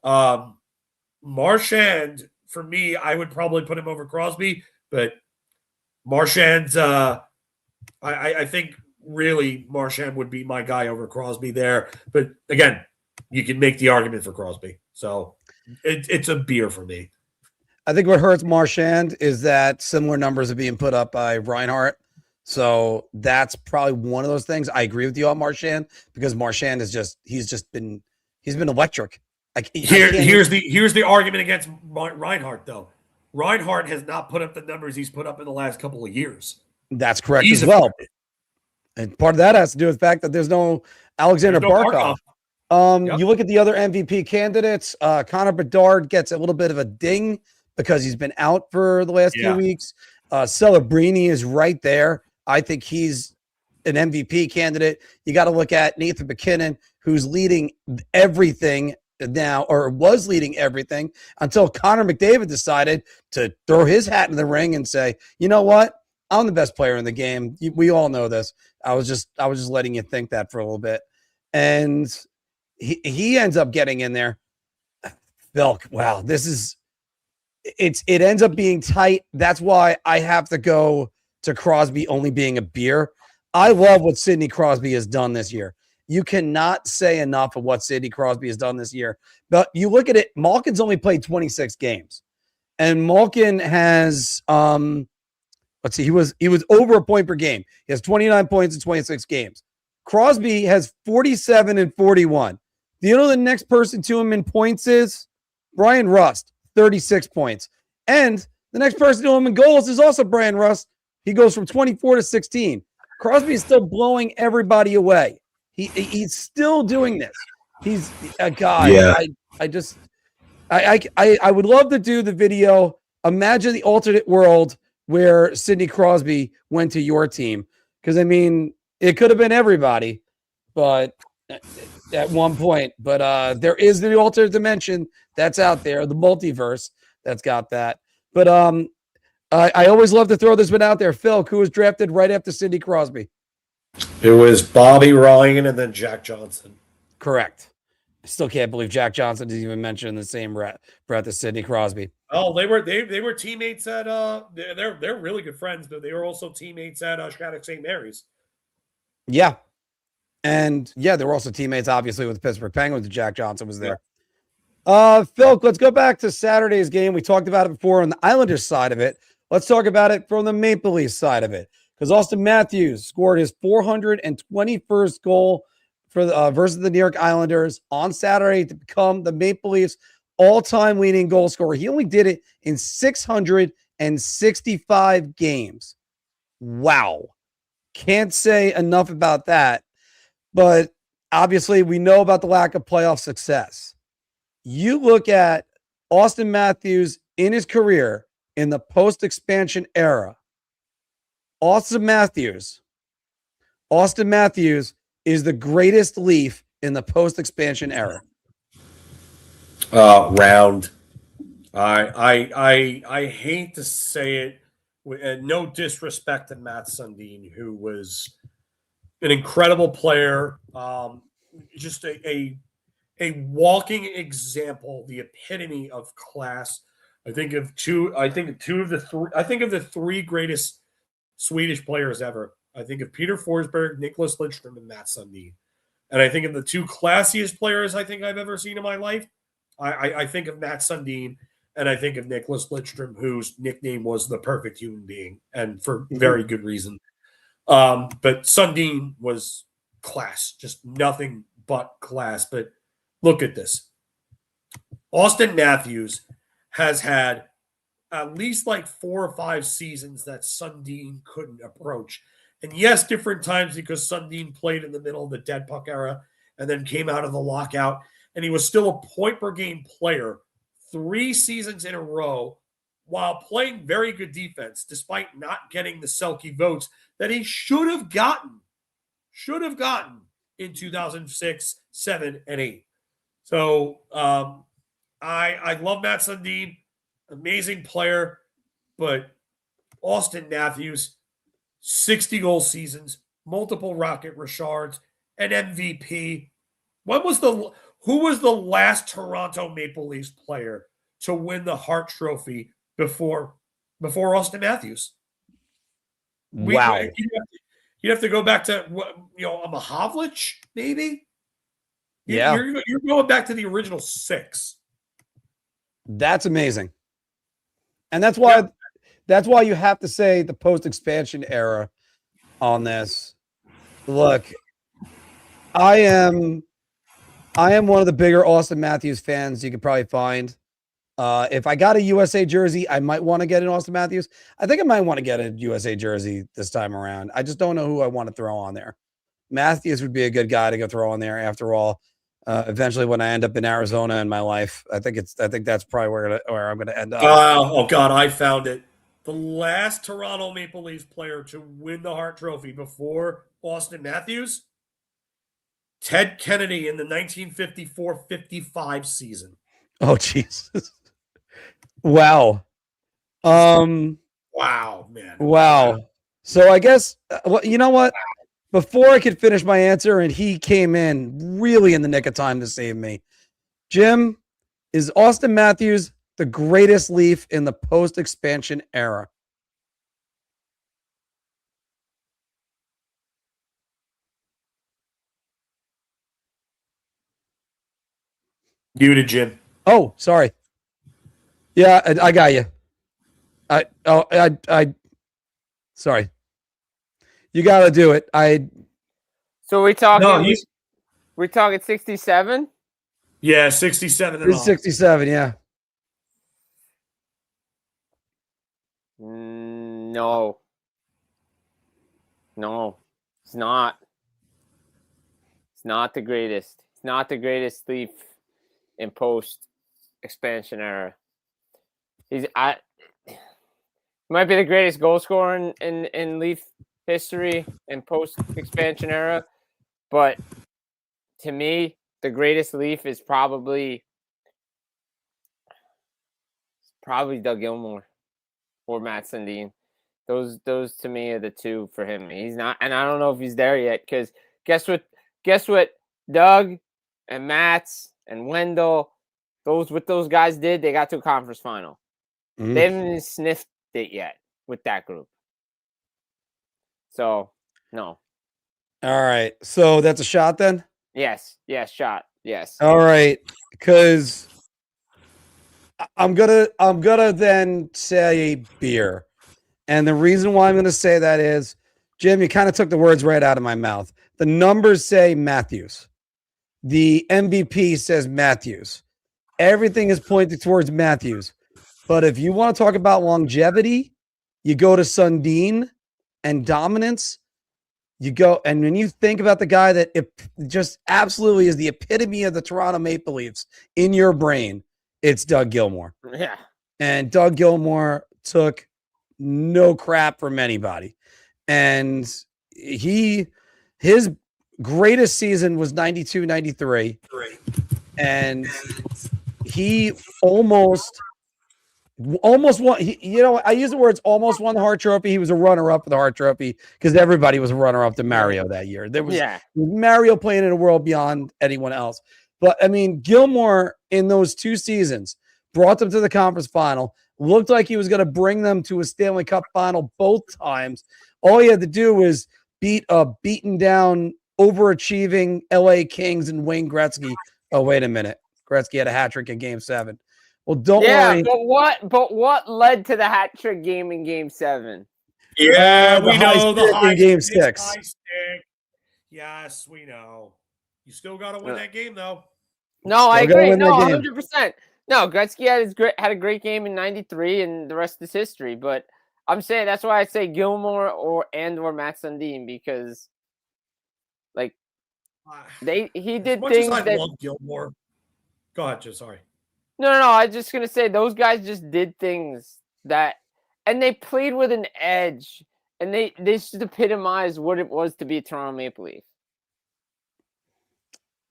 L: Marchand, for me, I would probably put him over Crosby, but Marchand's I think really Marchand would be my guy over Crosby there. But again, you can make the argument for Crosby. So it's a Beer for me.
K: I think what hurts Marchand is that similar numbers are being put up by Reinhart. So that's probably one of those things. I agree with you on Marchand because Marchand is he's been electric.
L: Here's the argument against Reinhart, though. Reinhart has not put up the numbers he's put up in the last couple of years.
K: That's correct as well. And part of that has to do with the fact that there's no Alexander Barkov. You look at the other MVP candidates. Connor Bedard gets a little bit of a ding because he's been out for the last few weeks. Celebrini is right there. I think he's an MVP candidate. You got to look at Nathan McKinnon, who's leading everything now, or was leading everything until Connor McDavid decided to throw his hat in the ring and say, you know what? I'm the best player in the game. We all know this. I was just letting you think that for a little bit. And he ends up getting in there. Filk, wow, it ends up being tight. That's why I have to go to Crosby only being a Beer. I love what Sidney Crosby has done this year. You cannot say enough of what Sidney Crosby has done this year. But you look at it, Malkin's only played 26 games. And Malkin has let's see, he was over a point per game. He has 29 points in 26 games. Crosby has 47 and 41. Do you know the next person to him in points is? Brian Rust, 36 points. And the next person to him in goals is also Brian Rust. He goes from 24 to 16. Crosby is still blowing everybody away. He's still doing this. He's a guy.
F: Yeah.
K: I would love to do the video. Imagine the alternate world where Sidney Crosby went to your team. Because, I mean, it could have been everybody, but at one point. But there is the alternate dimension that's out there, the multiverse that's got that. But I always love to throw this one out there. Phil, who was drafted right after Sidney Crosby?
L: It was Bobby Ryan and then Jack Johnson.
K: Correct. I still can't believe Jack Johnson didn't even mention in the same breath as Sidney Crosby.
L: Oh, they were teammates at they're really good friends, but they were also teammates at Shattuck St. Mary's.
K: Yeah. And yeah, they were also teammates, obviously, with the Pittsburgh Penguins. Jack Johnson was there. Phil, let's go back to Saturday's game. We talked about it before on the Islanders side of it. Let's talk about it from the Maple Leafs side of it. Because Austin Matthews scored his 421st goal for the, versus the New York Islanders on Saturday to become the Maple Leafs all-time leading goal scorer. He only did it in 665 games. Wow. Can't say enough about that. But obviously, we know about the lack of playoff success. You look at Austin Matthews in his career in the post-expansion era. Austin Matthews is the greatest Leaf in the post-expansion era.
L: Round. I hate to say it, and no disrespect to Matt Sundin, who was an incredible player, just a walking example, the epitome of class. I think of the three greatest Swedish players ever. I think of Peter Forsberg, Nicholas Lidstrom, and Matt Sundin. And I think of the two classiest players I think I've ever seen in my life. I think of Matt Sundin, and I think of Nicholas Lidstrom, whose nickname was the perfect human being, and for very good reason. But Sundin was class, just nothing but class. But look at this. Austin Matthews has had at least like 4 or 5 seasons that Sundin couldn't approach. And yes, different times because Sundin played in the middle of the dead puck era and then came out of the lockout. And he was still a point per game player 3 seasons in a row while playing very good defense, despite not getting the Selke votes that he should have gotten in 2006, 7, and 8. So I love Matt Sundin, amazing player, but Austin Matthews, 60 goal seasons, multiple Rocket Richards, an MVP. Who was the last Toronto Maple Leafs player to win the Hart Trophy before Austin Matthews?
K: Wow.
L: You have to go back to a Mahovlich, maybe.
K: Yeah,
L: you're going back to the original 6.
K: That's amazing, and that's why you have to say the post-expansion era on this. Look, I am one of the bigger Austin Matthews fans you could probably find. If I got a USA jersey, I might want to get an Austin Matthews. I think I might want to get a USA jersey this time around. I just don't know who I want to throw on there. Matthews would be a good guy to go throw on there. After all, eventually when I end up in Arizona in my life, I think that's probably where I'm gonna end up.
L: Oh God, I found it. The last Toronto Maple Leafs player to win the Hart Trophy before Austin Matthews, Ted Kennedy in the 1954-55 season.
K: Oh Jesus! Wow.
L: Wow, man.
K: Wow. So I guess you know what? Before I could finish my answer, and he came in really in the nick of time to save me. Jim, is Austin Matthews the greatest Leaf in the post-expansion era?
L: Muted, Jim.
K: Oh, sorry. Yeah, I got you. Sorry. You got to do it.
N: So we talking?
L: No,
N: we're talking 67.
L: Yeah, 67.
K: It's 67. Yeah.
N: No, it's not. It's not the greatest. It's not the greatest Leaf in post expansion era. He might be the greatest goal scorer in Leaf history in post expansion era, but to me, the greatest Leaf is probably Doug Gilmour or Matt Sundin. Those to me are the two for him. He's not, and I don't know if he's there yet. Because guess what? Doug and Matts and Wendell, those guys did. They got to a conference final.
K: Mm-hmm.
N: They haven't even sniffed it yet with that group. So no.
K: All right. So that's a shot then.
N: Yes. Shot. Yes.
K: All right. Because I'm gonna then say beer. And the reason why I'm gonna say that is, Jim, you kind of took the words right out of my mouth. The numbers say Matthews. The MVP says Matthews. Everything is pointed towards Matthews. But if you want to talk about longevity, you go to Sundin and dominance. You go, and when you think about the guy that just absolutely is the epitome of the Toronto Maple Leafs in your brain, it's Doug Gilmour.
N: Yeah.
K: And Doug Gilmour took no crap from anybody. And his greatest season was 92-93. And he almost won. I use the words almost won the Hart Trophy. He was a runner-up for the Hart Trophy because everybody was a runner-up to Mario that year. There was Mario playing in a world beyond anyone else. But, I mean, Gilmour in those 2 seasons brought them to the conference final, looked like he was going to bring them to a Stanley Cup final both times. All he had to do was beat a beaten down, overachieving LA Kings and Wayne Gretzky. Oh, wait a minute. Gretzky had a hat trick in Game 7. Well, don't worry.
N: But what led to the hat trick game in Game 7?
L: Yeah, we know the high
K: in Game
L: stick,
K: 6.
L: high stick. Yes, we know. You still got to win that game, though.
N: No, I agree. No, 100%. No, Gretzky had a great game in '93, and the rest is history. But I'm saying that's why I say Gilmour or Matt Sundin, because like he did things
L: as I
N: that
L: love Gilmour. Go ahead, Joe. Sorry.
N: No. I was just gonna say those guys just did things that, and they played with an edge, and they just epitomized what it was to be a Toronto Maple Leaf.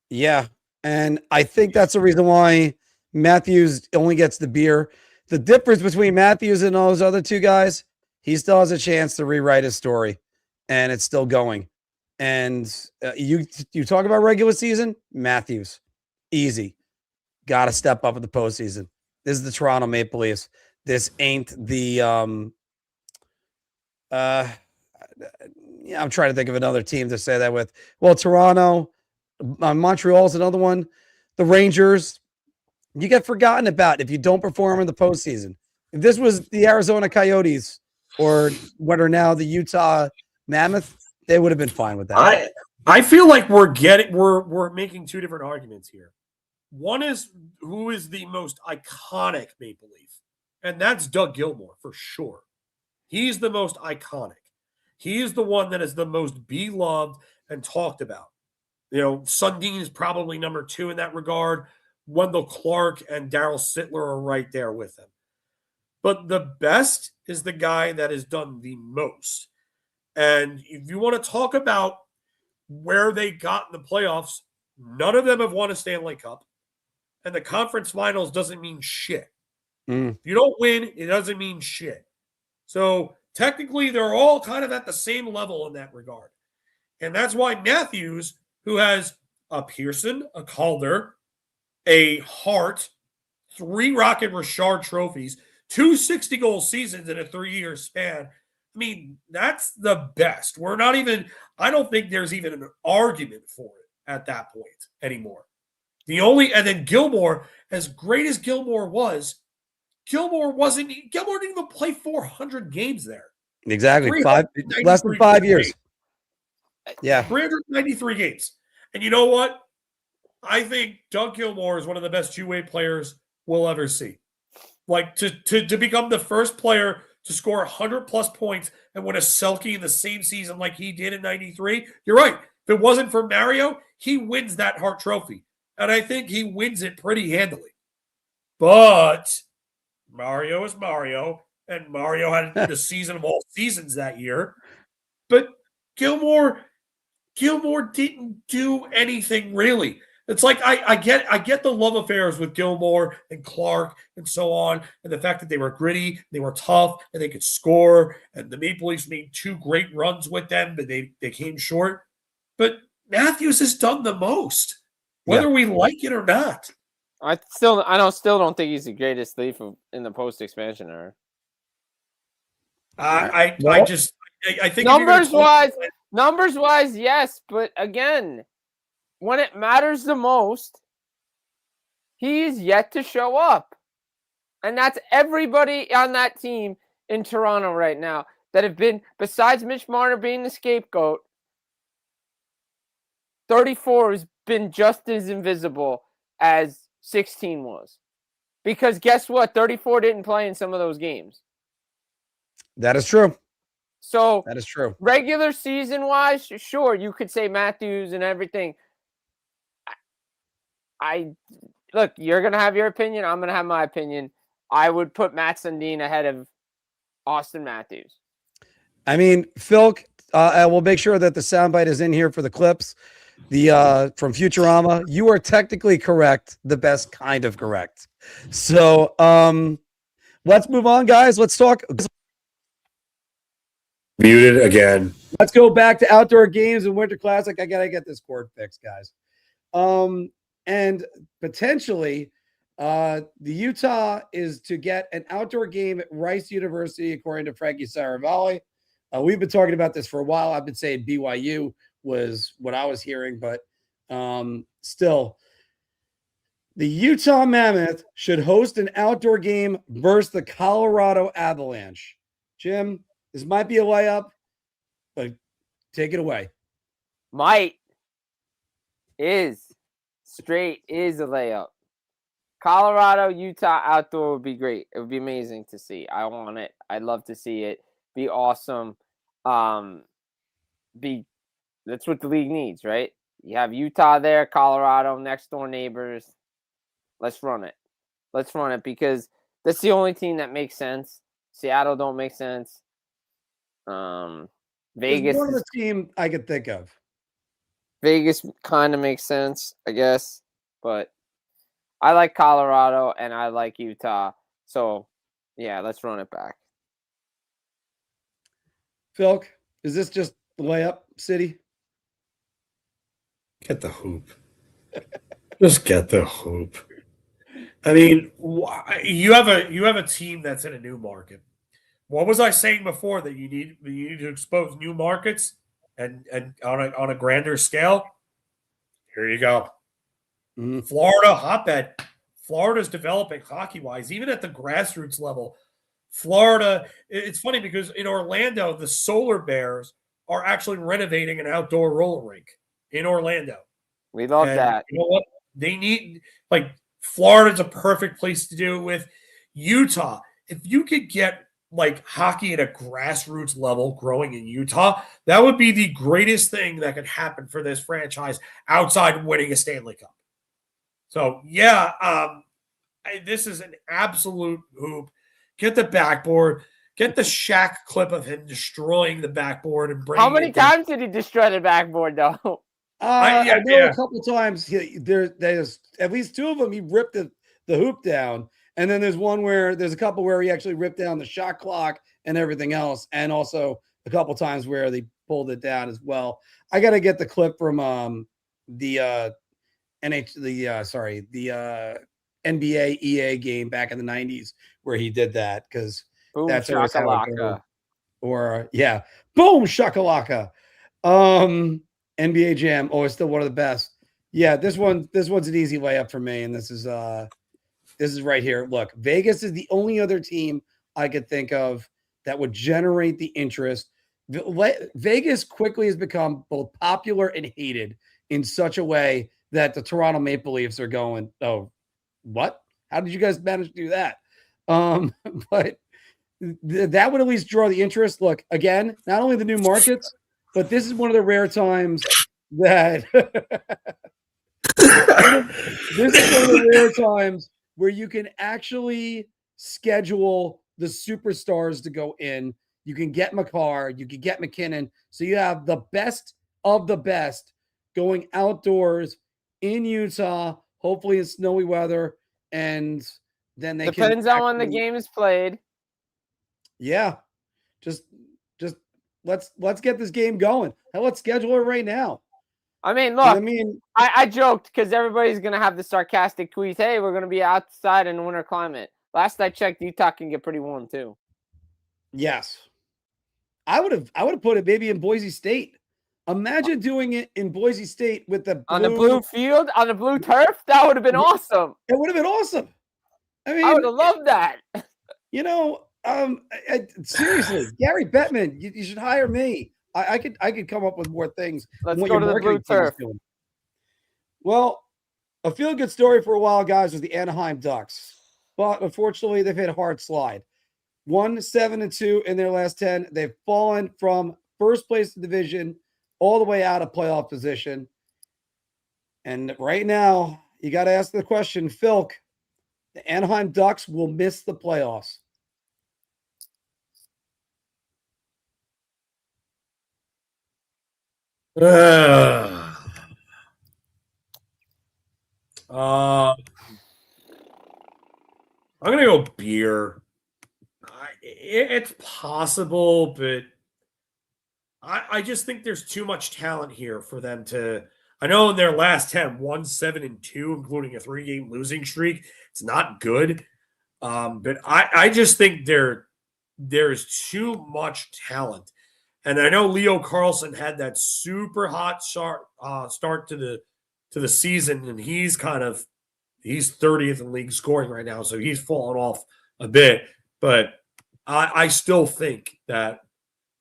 K: Yeah, and I think that's the reason why Matthews only gets the beer. The difference between Matthews and those other 2 guys, he still has a chance to rewrite his story, and it's still going. And you talk about regular season, Matthews, easy. Got to step up in the postseason. This is the Toronto Maple Leafs. This ain't the I'm trying to think of another team to say that with. Well, Toronto, Montreal's another one. The Rangers, you get forgotten about if you don't perform in the postseason. If this was the Arizona Coyotes or what are now the Utah Mammoth, they would have been fine with that.
L: I feel like we're making 2 different arguments here. One is who is the most iconic Maple Leaf, and that's Doug Gilmour for sure. He's the most iconic. He is the one that is the most beloved and talked about. You know, Sundin is probably number 2 in that regard. Wendell Clark and Darryl Sittler are right there with him. But the best is the guy that has done the most. And if you want to talk about where they got in the playoffs, none of them have won a Stanley Cup. And the conference finals doesn't mean shit. If you don't win, it doesn't mean shit. So technically, they're all kind of at the same level in that regard. And that's why Matthews, who has a Pearson, a Calder, a Hart, 3 Rocket Richard trophies, 2 60-goal seasons in a 3-year span. I mean, that's the best. I don't think there's even an argument for it at that point anymore. And then Gilmour, as great as Gilmour was, Gilmour didn't even play 400 games there.
K: Exactly. Less than 5 years.
L: Games.
K: Yeah.
L: 393 games. And you know what? I think Doug Gilmour is one of the best 2-way players we'll ever see. Like to become the first player to score 100+ points and win a Selke in the same season like he did in 93. You're right. If it wasn't for Mario, he wins that Hart Trophy. And I think he wins it pretty handily. But Mario is Mario, and Mario had the season of all seasons that year. But Gilmour didn't do anything really. It's like I get the love affairs with Gilmour and Clark and so on, and the fact that they were gritty, they were tough, and they could score. And the Maple Leafs made 2 great runs with them, but they came short. But Matthews has done the most, whether we like it or not.
N: I still don't think he's the greatest Leaf in the post-expansion era.
L: I think
N: numbers wise, yes, but again, when it matters the most, he is yet to show up. And that's everybody on that team in Toronto right now that have been, besides Mitch Marner being the scapegoat, 34 has been just as invisible as 16 was. Because guess what? 34 didn't play in some of those games.
K: That is true.
N: So
K: that is true.
N: Regular season wise, sure, you could say Matthews and everything. I look, you're gonna have your opinion. I'm gonna have my opinion. I would put Matt Sundin ahead of Austin Matthews.
K: I mean, Filk, we'll make sure that the soundbite is in here for the clips. The from Futurama, you are technically correct, the best kind of correct. So let's move on, guys. Let's talk.
L: Muted again.
K: Let's go back to outdoor games and Winter Classic. I gotta get this cord fixed, guys. And potentially, the Utah is to get an outdoor game at Rice University, according to Frankie Saravalli. We've been talking about this for a while. I've been saying BYU was what I was hearing, but still, the Utah Mammoth should host an outdoor game versus the Colorado Avalanche. Jim, this might be a layup, but take it away.
N: Might is straight is a layup. Colorado, Utah outdoor would be great. It would be amazing to see. I want it. I'd love to see it. Be awesome. That's what the league needs, right? You have Utah there, Colorado, next door neighbors. Let's run it. Let's run it because that's the only team that makes sense. Seattle don't make sense. Vegas.
K: One of the team I could think of.
N: Vegas kind of makes sense, I guess, but I like Colorado and I like Utah. So, yeah, let's run it back.
K: Phil, is this just the layup city?
L: Get the hoop. Just get the hoop. I mean, you have a team that's in a new market. What was I saying before that you need to expose new markets and on a grander scale? Here you go.
K: Mm-hmm.
L: Florida hotbed. Florida's developing hockey-wise, even at the grassroots level. Florida, it's funny because in Orlando, the Solar Bears are actually renovating an outdoor roller rink in Orlando.
N: We love that.
L: You know what? They need, Florida's a perfect place to do it with. Utah, if you could get hockey at a grassroots level growing in Utah, that would be the greatest thing that could happen for this franchise outside winning a Stanley Cup. So, yeah, this is an absolute hoop. Get the backboard. Get the Shaq clip of him destroying the backboard and bringing.
N: How many times did he destroy the backboard, though?
K: I know a couple times. There's at least two of them. He ripped the hoop down, and then there's a couple where he actually ripped down the shot clock and everything else, and also a couple times where they pulled it down as well. I got to get the clip from the NBA EA game back in the 90s where he did that because that's
N: shakalaka.
K: Boom shakalaka. NBA Jam. Oh, it's still one of the best. Yeah, this one's an easy layup for me, and this is right here. Look, Vegas is the only other team I could think of that would generate the interest. Vegas quickly has become both popular and hated in such a way that the Toronto Maple Leafs are going, oh, what? How did you guys manage to do that? But that would at least draw the interest. Look, again, not only the new markets, but this is one of the rare times that where you can actually schedule the superstars to go in. You can get McCarr, you can get McKinnon. So you have the best of the best going outdoors in Utah, hopefully in snowy weather. And then they
N: depends on when the game is played.
K: Yeah. Just let's get this game going. Hell, let's schedule it right now.
N: I mean, look, I joked because everybody's going to have the sarcastic tweet. Hey, we're going to be outside in the winter climate. Last I checked, Utah can get pretty warm too.
K: Yes. I would have put it maybe in Boise State. Imagine doing it in Boise State with the
N: blue field, on the blue turf. That would have been awesome.
K: It would have been awesome. I mean,
N: I would have loved that.
K: You know, seriously, Gary Bettman, you should hire me. I could come up with more things.
N: Let's go to the blue turf.
K: Well, a feel-good story for a while, guys, was the Anaheim Ducks. But unfortunately, they've hit a hard slide. 1-7-2 in their last 10. They've fallen from first place in the division all the way out of playoff position. And right now, you got to ask the question, Filk, the Anaheim Ducks will miss the playoffs.
L: I'm gonna go beer. It's possible, but I just think there's too much talent here for them to. I know in their last 10, 1-7-2, including a 3-game losing streak, it's not good. But I just think there's too much talent. And I know Leo Carlson had that super hot start to the season, and he's 30th in league scoring right now, so he's fallen off a bit. But I still think that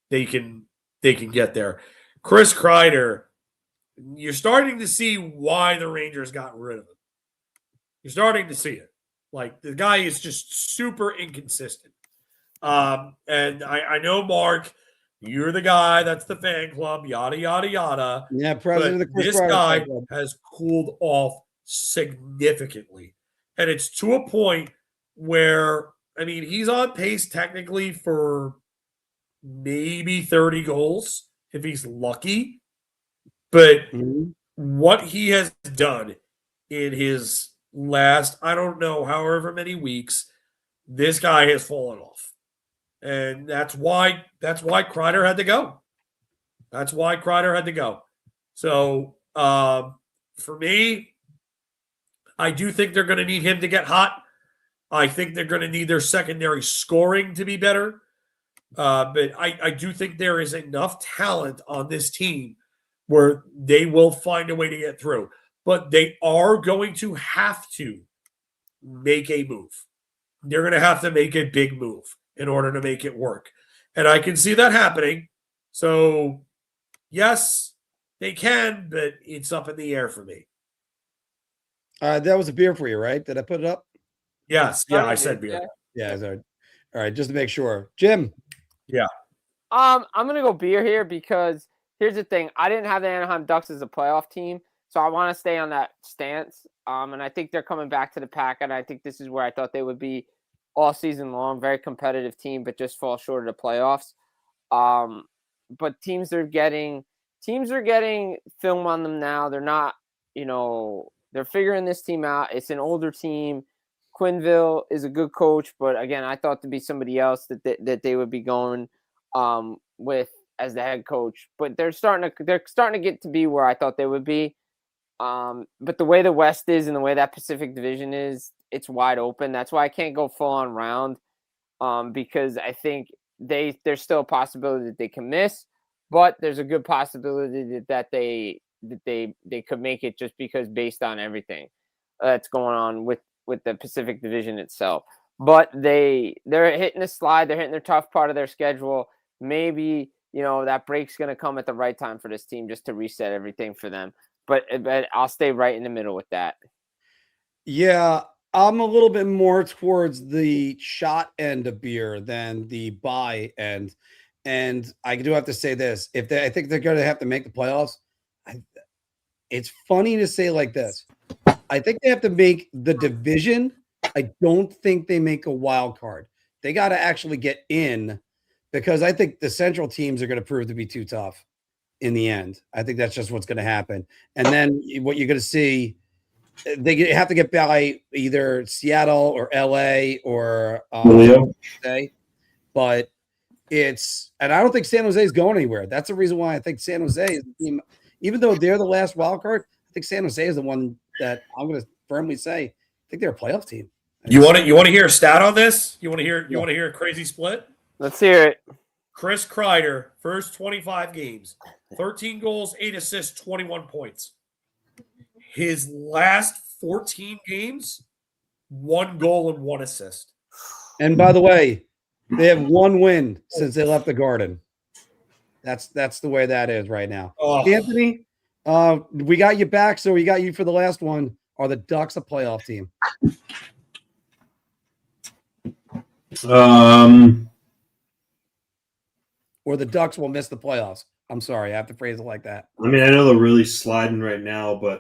L: they can get there. Chris Kreider, you're starting to see why the Rangers got rid of him. You're starting to see it. Like, the guy is just super inconsistent. And I know, Mark, you're the guy that's the fan club, yada, yada, yada.
K: Yeah, president of the Chris
L: This
K: Kreider
L: guy
K: fan club
L: has cooled off significantly. And it's to a point where, I mean, he's on pace technically for maybe 30 goals if he's lucky. But what he has done in his last, I don't know, however many weeks, this guy has fallen off. And that's why Kreider had to go. That's why Kreider had to go. So for me, I do think they're going to need him to get hot. I think they're going to need their secondary scoring to be better. But I do think there is enough talent on this team where they will find a way to get through. But they are going to have to make a move. They're going to have to make a big move in order to make it work. And I can see that happening. So, yes, they can, but it's up in the air for me.
K: That was a beer for you, right? Did I put it up?
L: Yes. Yeah, I said beer.
K: Yeah. All right, just to make sure. Jim.
L: Yeah.
N: I'm gonna go beer here because here's the thing. I didn't have the Anaheim Ducks as a playoff team, so I want to stay on that stance. And I think they're coming back to the pack, and I think this is where I thought they would be all season long. Very competitive team, but just fall short of the playoffs. But teams are getting film on them now. They're not, they're figuring this team out. It's an older team. Quinville is a good coach, but again, I thought to be somebody else that they would be going with as the head coach. But they're starting to get to be where I thought they would be. But the way the West is and the way that Pacific Division is, it's wide open. That's why I can't go full on round, because I think there's still a possibility that they can miss, but there's a good possibility that they could make it just because based on everything that's going on with the Pacific Division itself. But they're hitting a slide. They're hitting their tough part of their schedule. Maybe, that break's going to come at the right time for this team just to reset everything for them. But I'll stay right in the middle with that.
K: Yeah, I'm a little bit more towards the shot end of beer than the buy end. And I do have to say this. I think they're going to have to make the playoffs. It's funny to say like this. I think they have to make the division. I don't think they make a wild card. They got to actually get in because I think the central teams are going to prove to be too tough in the end. I think that's just what's going to happen. And then what you're going to see, they have to get by either Seattle or LA or but and I don't think San Jose is going anywhere. That's the reason why I think San Jose is the team, even though they're the last wild card. I think San Jose is the one that I'm going to firmly say. I think they're a playoff team.
L: You want to hear a stat on this? You want to hear a crazy split?
N: Let's hear it.
L: Chris Kreider, first 25 games, 13 goals, 8 assists, 21 points. His last 14 games, 1 goal and 1 assist.
K: And by the way, they have 1 win since they left the Garden. That's the way that is right now.
L: Oh.
K: Anthony, we got you back, so we got you for the last one. Are the Ducks a playoff team? Or the Ducks will miss the playoffs? I'm sorry, I have to phrase it like that.
M: I mean, I know they're really sliding right now, but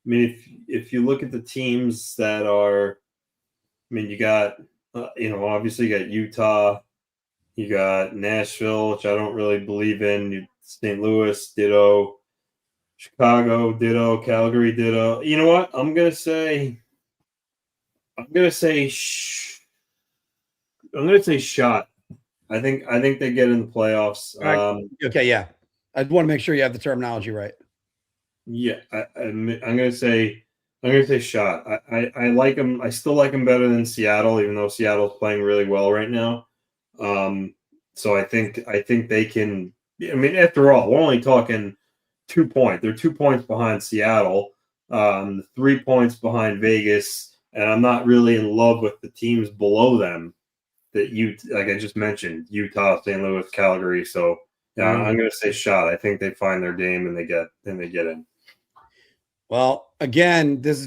M: I mean, if you look at the teams that are, I mean, you got, obviously you got Utah, you got Nashville, which I don't really believe in. St. Louis, ditto. Chicago, ditto. Calgary, ditto. You know what? I'm gonna say shot. I think they get in the playoffs.
K: Right. Okay, yeah. I want to make sure you have the terminology right.
M: Yeah, I'm gonna say shot. I like them. I still like them better than Seattle, even though Seattle's playing really well right now. So I think they can. I mean, after all, we're only talking 2 points. They're 2 points behind Seattle, 3 points behind Vegas, and I'm not really in love with the teams below them. That like I just mentioned, Utah, St. Louis, Calgary. So yeah, I'm going to say shot. I think they find their game and they get in.
K: Well, again, this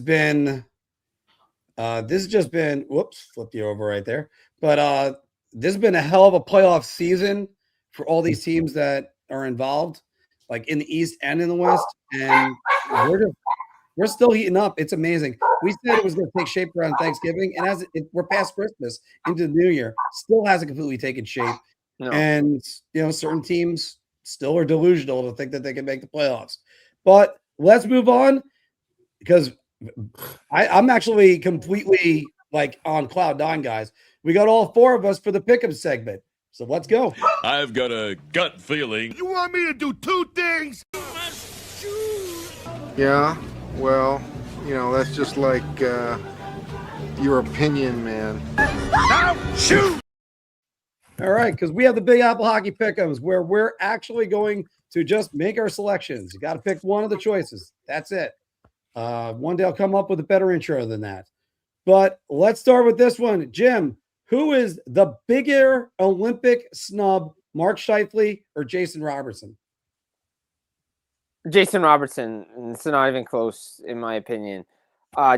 K: has just been. Whoops, flipped you over right there. But this has been a hell of a playoff season for all these teams that are involved, like in the East and in the West, and we're still heating up. It's amazing. We said it was going to take shape around Thanksgiving, and we're past Christmas into the new year, still hasn't completely taken shape. No. And certain teams still are delusional to think that they can make the playoffs. But let's move on, because I'm actually completely on cloud 9, guys. We got all 4 of us for the pick'em segment. So let's go.
O: I've got a gut feeling.
G: You want me to do 2 things?
P: Yeah, well, that's just like your opinion, man.
G: Now shoot!
K: All right, because we have the Big Apple Hockey Pick'ems, where we're actually going to just make our selections. You got to pick one of the choices. That's it. One day I'll come up with a better intro than that. But let's start with this one. Jim, who is the bigger Olympic snub, Mark Scheifele or Jason Robertson?
N: Jason Robertson. It's not even close, in my opinion.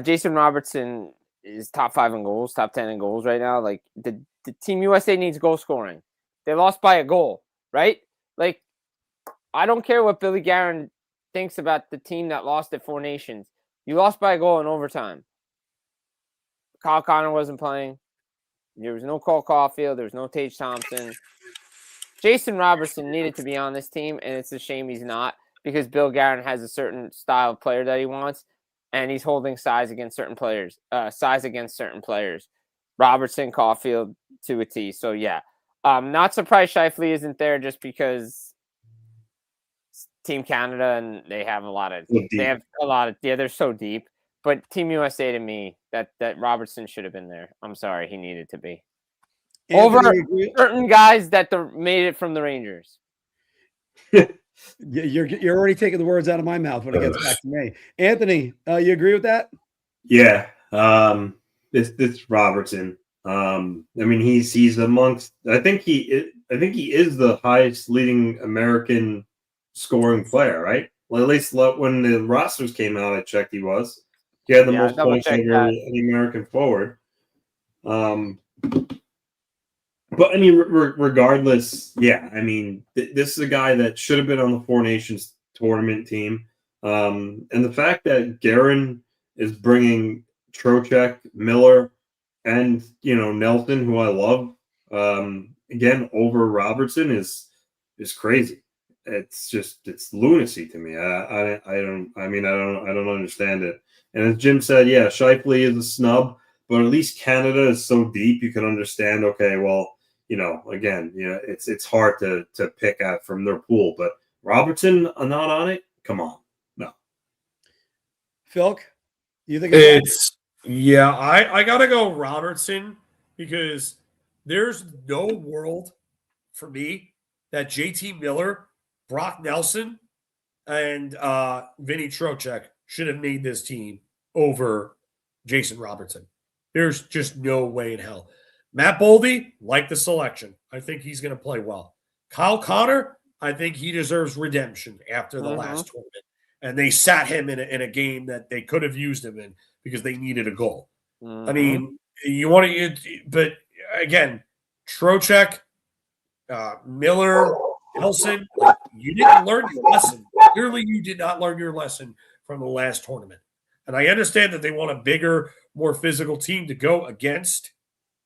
N: Jason Robertson is top 5 in goals, top 10 in goals right now. Like, the Team USA needs goal scoring. They lost by a goal, right? Like, I don't care what Billy Guerin thinks about the team that lost at 4 Nations. You lost by a goal in overtime. Kyle Connor wasn't playing. There was no Cole Caulfield. There was no Tage Thompson. Jason Robertson needed to be on this team, and it's a shame he's not, because Bill Guerin has a certain style of player that he wants, and he's holding size against certain players. Robertson, Caulfield to a T. So yeah, not surprised Scheifele isn't there, just because Team Canada and they have a lot of they're so deep. But Team USA, to me, that Robertson should have been there. I'm sorry, he needed to be. Over certain guys that made it from the Rangers.
K: You're already taking the words out of my mouth when it gets back to me. Anthony, you agree with that?
M: Yeah. This Robertson. I mean, he's amongst. I think he is the highest leading American scoring player, right? Well, at least when the rosters came out, I checked he was. He had the most points of any American forward. But I mean, regardless, yeah. I mean, this is a guy that should have been on the 4 Nations tournament team, and the fact that Guerin is bringing Trocheck, Miller, and Nelson, who I love, again over Robertson is crazy. It's lunacy to me. I don't understand it. And as Jim said, yeah, Scheifele is a snub, but at least Canada is so deep you can understand. Okay, well, again, it's hard to pick at from their pool, but Robertson not on it. Come on, no.
K: Phil, you think
L: it's yeah? I gotta go Robertson, because there's no world for me that JT Miller, Brock Nelson, and Vinny Trocheck should have made this team over Jason Robertson. There's just no way in hell. Matt Boldy, like the selection. I think he's going to play well. Kyle Connor, I think he deserves redemption after the last tournament. And they sat him in a game that they could have used him in because they needed a goal. I mean, you want to, but again, Trocheck, Miller, Nelson, you didn't learn your lesson. Clearly, you did not learn your lesson from the last tournament. And I understand that they want a bigger, more physical team to go against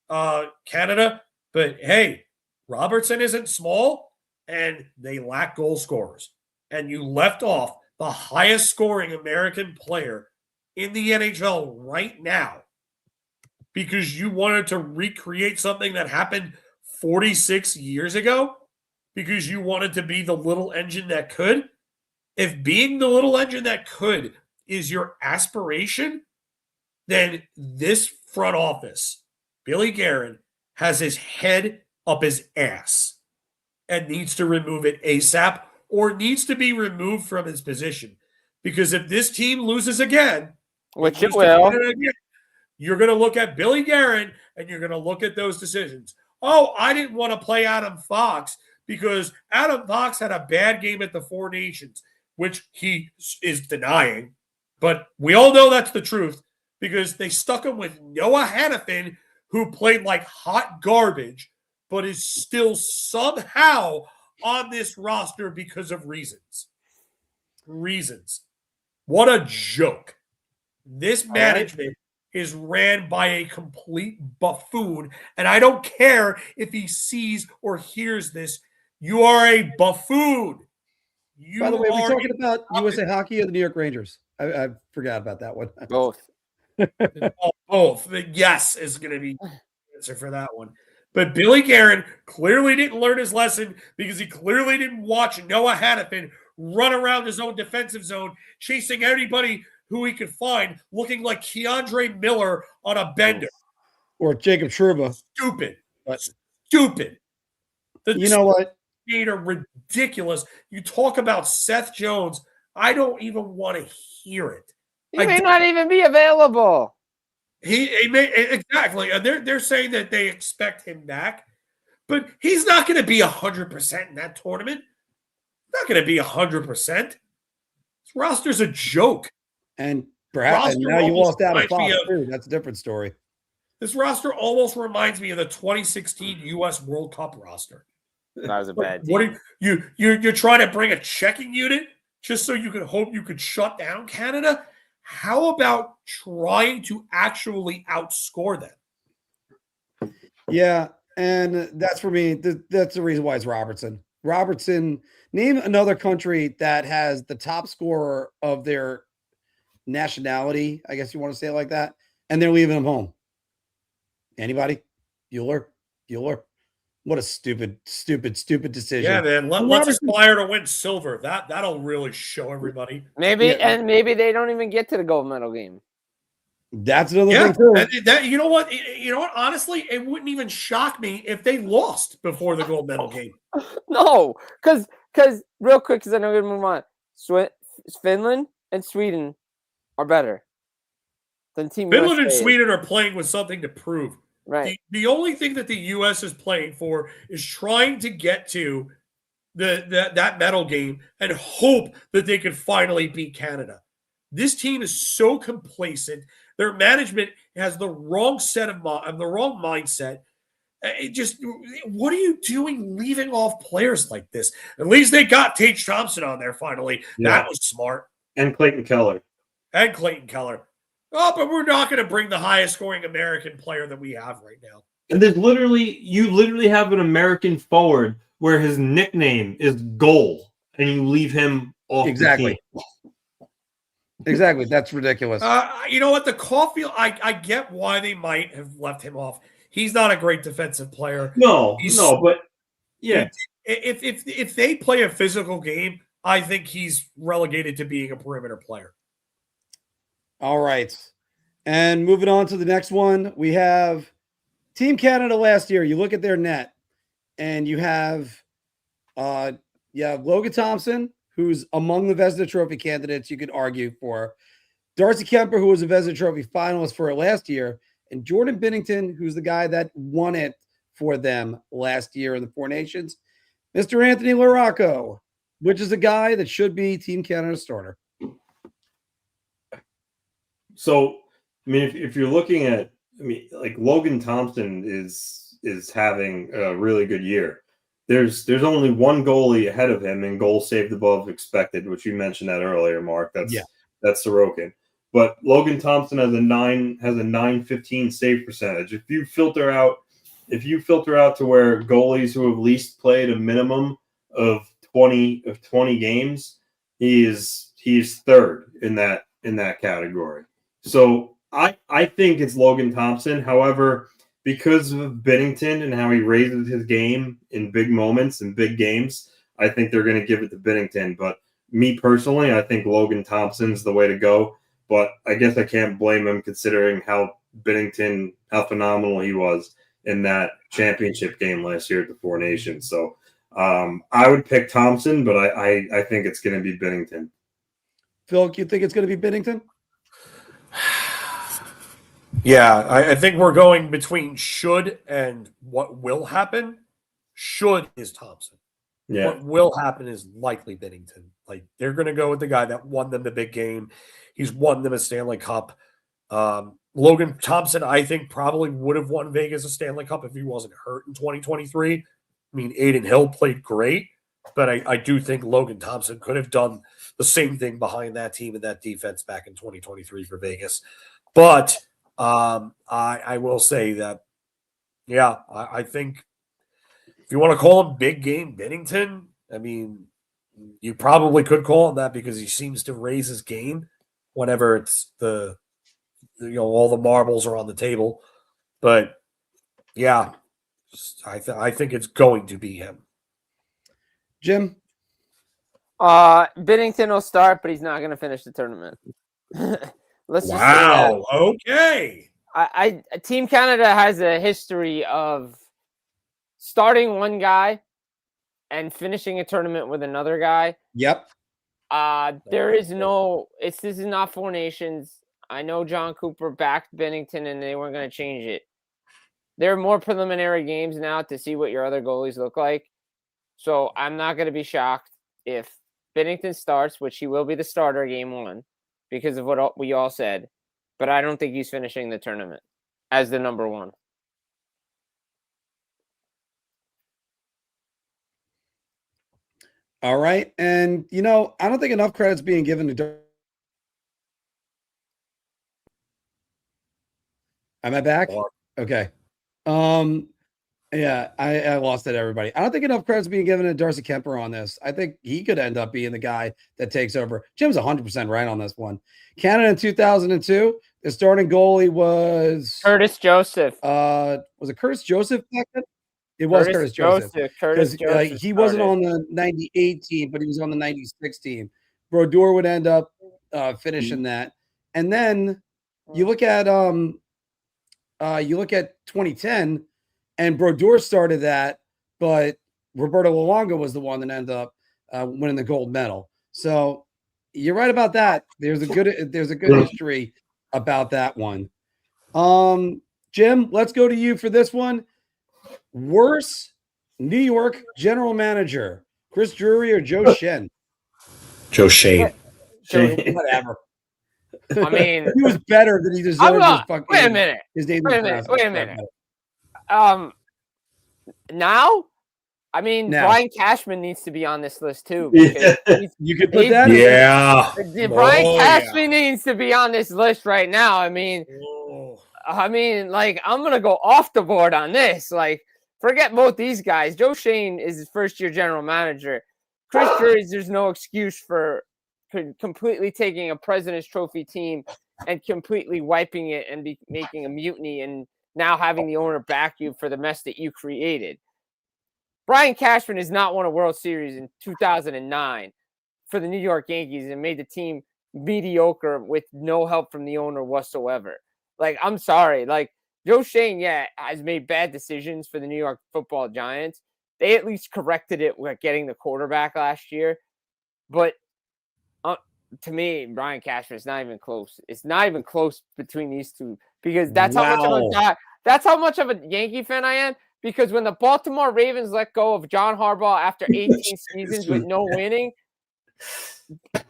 L: Canada. But hey, Robertson isn't small, and they lack goal scorers. And you left off the highest scoring American player in the NHL right now because you wanted to recreate something that happened 46 years ago, because you wanted to be the little engine that could. If being the little engine that could is your aspiration, then this front office, Billy Guerin, has his head up his ass and needs to remove it ASAP, or needs to be removed from his position. Because if this team loses again,
N: which it will,
L: you're going to look at Billy Guerin and you're going to look at those decisions. Oh, I didn't want to play Adam Fox because Adam Fox had a bad game at the Four Nations, which he is denying. But we all know that's the truth because they stuck him with Noah Hannafin, who played like hot garbage, but is still somehow on this roster because of reasons. What a joke. This management is ran by a complete buffoon, and I don't care if he sees or hears this. You are a buffoon.
K: By the way, we're talking about USA Hockey or the New York Rangers? I forgot about that one.
N: Both.
L: Both. The yes is going to be the answer for that one. But Billy Guerin clearly didn't learn his lesson because he clearly didn't watch Noah Hannafin run around his own defensive zone, chasing anybody who he could find, looking like Keandre Miller on a bender.
K: Or Jacob Trouba.
L: Stupid.
K: You know what?
L: Are ridiculous. You talk about Seth Jones. I don't even want to hear it.
N: He may not even be available.
L: He may exactly. They're saying that they expect him back, but he's not going to be 100% in that tournament. Not going to be 100%. This roster's a joke.
K: And perhaps now you lost out of Fox too. That's a different story.
L: This roster almost reminds me of the 2016 U.S. World Cup roster.
N: That was a bad team.
L: What are you're trying to bring a checking unit just so you could hope you could shut down Canada? How about trying to actually outscore them?
K: Yeah, and that's for me. That's the reason why it's Robertson. Robertson, name another country that has the top scorer of their nationality, I guess you want to say it like that, and they're leaving him home. Anybody? Bueller? What a stupid decision.
L: Yeah, man. Let's aspire to win silver. That'll really show everybody.
N: Maybe they don't even get to the gold medal game.
K: That's another thing too.
L: You know what? Honestly, it wouldn't even shock me if they lost before the gold medal game.
N: No, because real quick, because I know we're gonna move on. Finland and Sweden are better than Team
L: Finland
N: USA.
L: and Sweden are playing with something to prove.
N: Right.
L: The only thing that the U.S. is playing for is trying to get to that medal game and hope that they can finally beat Canada. This team is so complacent. Their management has the wrong the wrong mindset. What are you doing leaving off players like this? At least they got Tage Thompson on there finally. Yeah. That was smart.
M: And Clayton Keller.
L: Oh, but we're not going to bring the highest scoring American player that we have right now.
M: And you literally have an American forward where his nickname is Goal, and you leave him off
K: exactly.
M: the team.
K: Exactly. That's ridiculous.
L: You know what? The Caulfield, I get why they might have left him off. He's not a great defensive player.
M: No, but yeah.
L: If they play a physical game, I think he's relegated to being a perimeter player.
K: All right. And moving on to the next one, we have Team Canada last year. You look at their net, and you have Logan Thompson, who's among the Vezina Trophy candidates you could argue for. Darcy Kemper, who was a Vezina Trophy finalist for it last year, and Jordan Binnington, who's the guy that won it for them last year in the Four Nations, Mr. Anthony LaRocco, which is a guy that should be Team Canada starter.
M: So, I mean, if you're looking at, I mean, like Logan Thompson is having a really good year. There's only one goalie ahead of him in goals saved above expected, which you mentioned that earlier, Mark. That's Sorokin. But Logan Thompson has a 915 save percentage. If you filter out to where goalies who have least played a minimum of 20 games, he's third in that category. So I think it's Logan Thompson. However, because of Binnington and how he raises his game in big moments and big games, I think they're going to give it to Binnington. But me personally, I think Logan Thompson's the way to go. But I guess I can't blame him considering how phenomenal he was in that championship game last year at the Four Nations. So I would pick Thompson, but I think it's going to be Binnington.
K: Phil, you think it's going to be Binnington?
L: Yeah, I think we're going between should and what will happen. Should is Thompson.
M: Yeah.
L: What will happen is likely Binnington. Like, they're going to go with the guy that won them the big game. He's won them a Stanley Cup. Logan Thompson, I think, probably would have won Vegas a Stanley Cup if he wasn't hurt in 2023. I mean, Aiden Hill played great, but I do think Logan Thompson could have done the same thing behind that team and that defense back in 2023 for Vegas. But I will say that, yeah, I think if you want to call him big game Binnington, I mean, you probably could call him that because he seems to raise his game whenever it's all the marbles are on the table. But yeah, I think it's going to be him.
K: Jim?
N: Binnington will start, but he's not going to finish the tournament. Let's just say that.
L: Okay.
N: Team Canada has a history of starting one guy and finishing a tournament with another guy.
K: Yep.
N: This is not Four Nations. I know John Cooper backed Binnington and they weren't going to change it. There are more preliminary games now to see what your other goalies look like. So I'm not going to be shocked if Binnington starts, which he will be the starter game one because of what we all said. But I don't think he's finishing the tournament as the number one.
K: All right. And, I don't think enough credit's being given to... Am I back? Okay. Yeah, I lost it, everybody. I don't think enough credit's being given to Darcy Kemper on this. I think he could end up being the guy that takes over. Jim's 100% right on this one. Canada in 2002, the starting goalie was...
N: Curtis Joseph.
K: Was it Curtis Joseph back then? It was Curtis Joseph. He wasn't on the 98 team, but he was on the 96 team. Brodeur would end up finishing that. And then you look at 2010, and Brodeur started that, but Roberto Luongo was the one that ended up winning the gold medal. So you're right about that. There's a good history about that one. Jim, let's go to you for this one. Worse New York general manager, Chris Drury or Joe Shen?
L: Joe Shane.
K: Whatever.
N: I mean,
K: he was better than he deserved.
N: Wait a minute. Now, I mean, Brian Cashman needs to be on this list too.
K: You could put that.
L: Yeah.
N: Brian Cashman needs to be on this list right now. I mean, like, I'm gonna go off the board on this. Like, forget both these guys. Joe Shane is his first-year general manager. Chris Drury, there's no excuse for completely taking a President's Trophy team and completely wiping it and making a mutiny and now having the owner back you for the mess that you created. Brian Cashman has not won a World Series in 2009 for the New York Yankees and made the team mediocre with no help from the owner whatsoever. Like, I'm sorry. Like, Joe Shane, has made bad decisions for the New York Football Giants. They at least corrected it with getting the quarterback last year. But to me, Brian Cashman is not even close. It's not even close between these two because that's how much of a guy. That's how much of a Yankee fan I am. Because when the Baltimore Ravens let go of John Harbaugh after 18 seasons with no winning,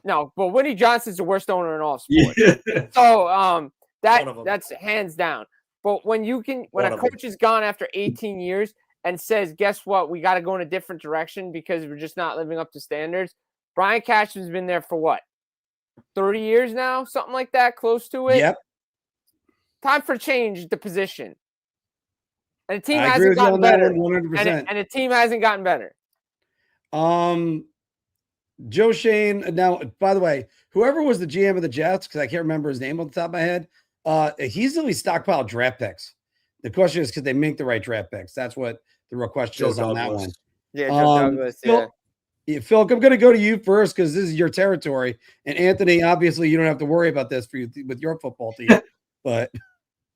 N: no, but Woody Johnson's the worst owner in all sports. Yeah. So that's hands down. But when a coach is gone after 18 years and says, guess what, we got to go in a different direction because we're just not living up to standards. Brian Cashman's been there for what, 30 years now, something like that, close to it.
K: Yep.
N: Time for change the position. And the team hasn't gotten better. 100%. And the team hasn't gotten better.
K: Joe Shane. Now, by the way, whoever was the GM of the Jets, because I can't remember his name on the top of my head, he's really stockpiled draft picks. The question is, could they make the right draft picks? That's what the real question is on that one.
N: Yeah, Joe Douglas. Yeah.
K: Phil, I'm going to go to you first because this is your territory. And Anthony, obviously, you don't have to worry about this for you with your football team. But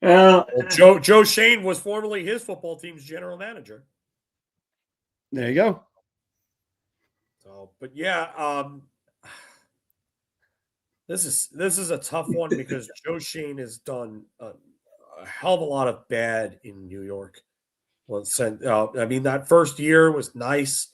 L: Joe Shane was formerly his football team's general manager.
K: There you go.
L: So, but yeah, this is a tough one because Joe Shane has done a hell of a lot of bad in New York. Well, I mean, that first year was nice,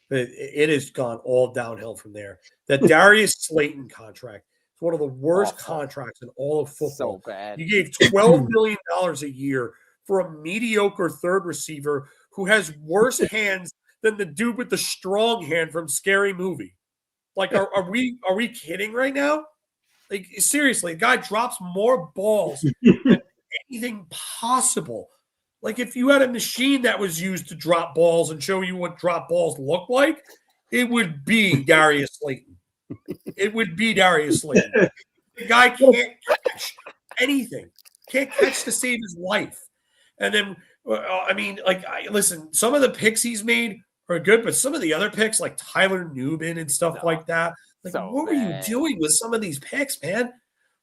L: but it has gone all downhill from there. That Darius Slayton contract is one of the worst contracts in all of football.
N: So bad.
L: You gave $12 million a year for a mediocre third receiver who has worse hands than the dude with the strong hand from Scary Movie. Like, are we kidding right now? Like, seriously, a guy drops more balls than anything possible. Like, if you had a machine that was used to drop balls and show you what drop balls look like, it would be Darius Slayton. It would be Darius Slayton. The guy can't catch anything. Can't catch to save his life. And then, I mean, listen, some of the picks he's made are good, but some of the other picks, like Tyler Newman and stuff like that, like, what were you doing with some of these picks, man?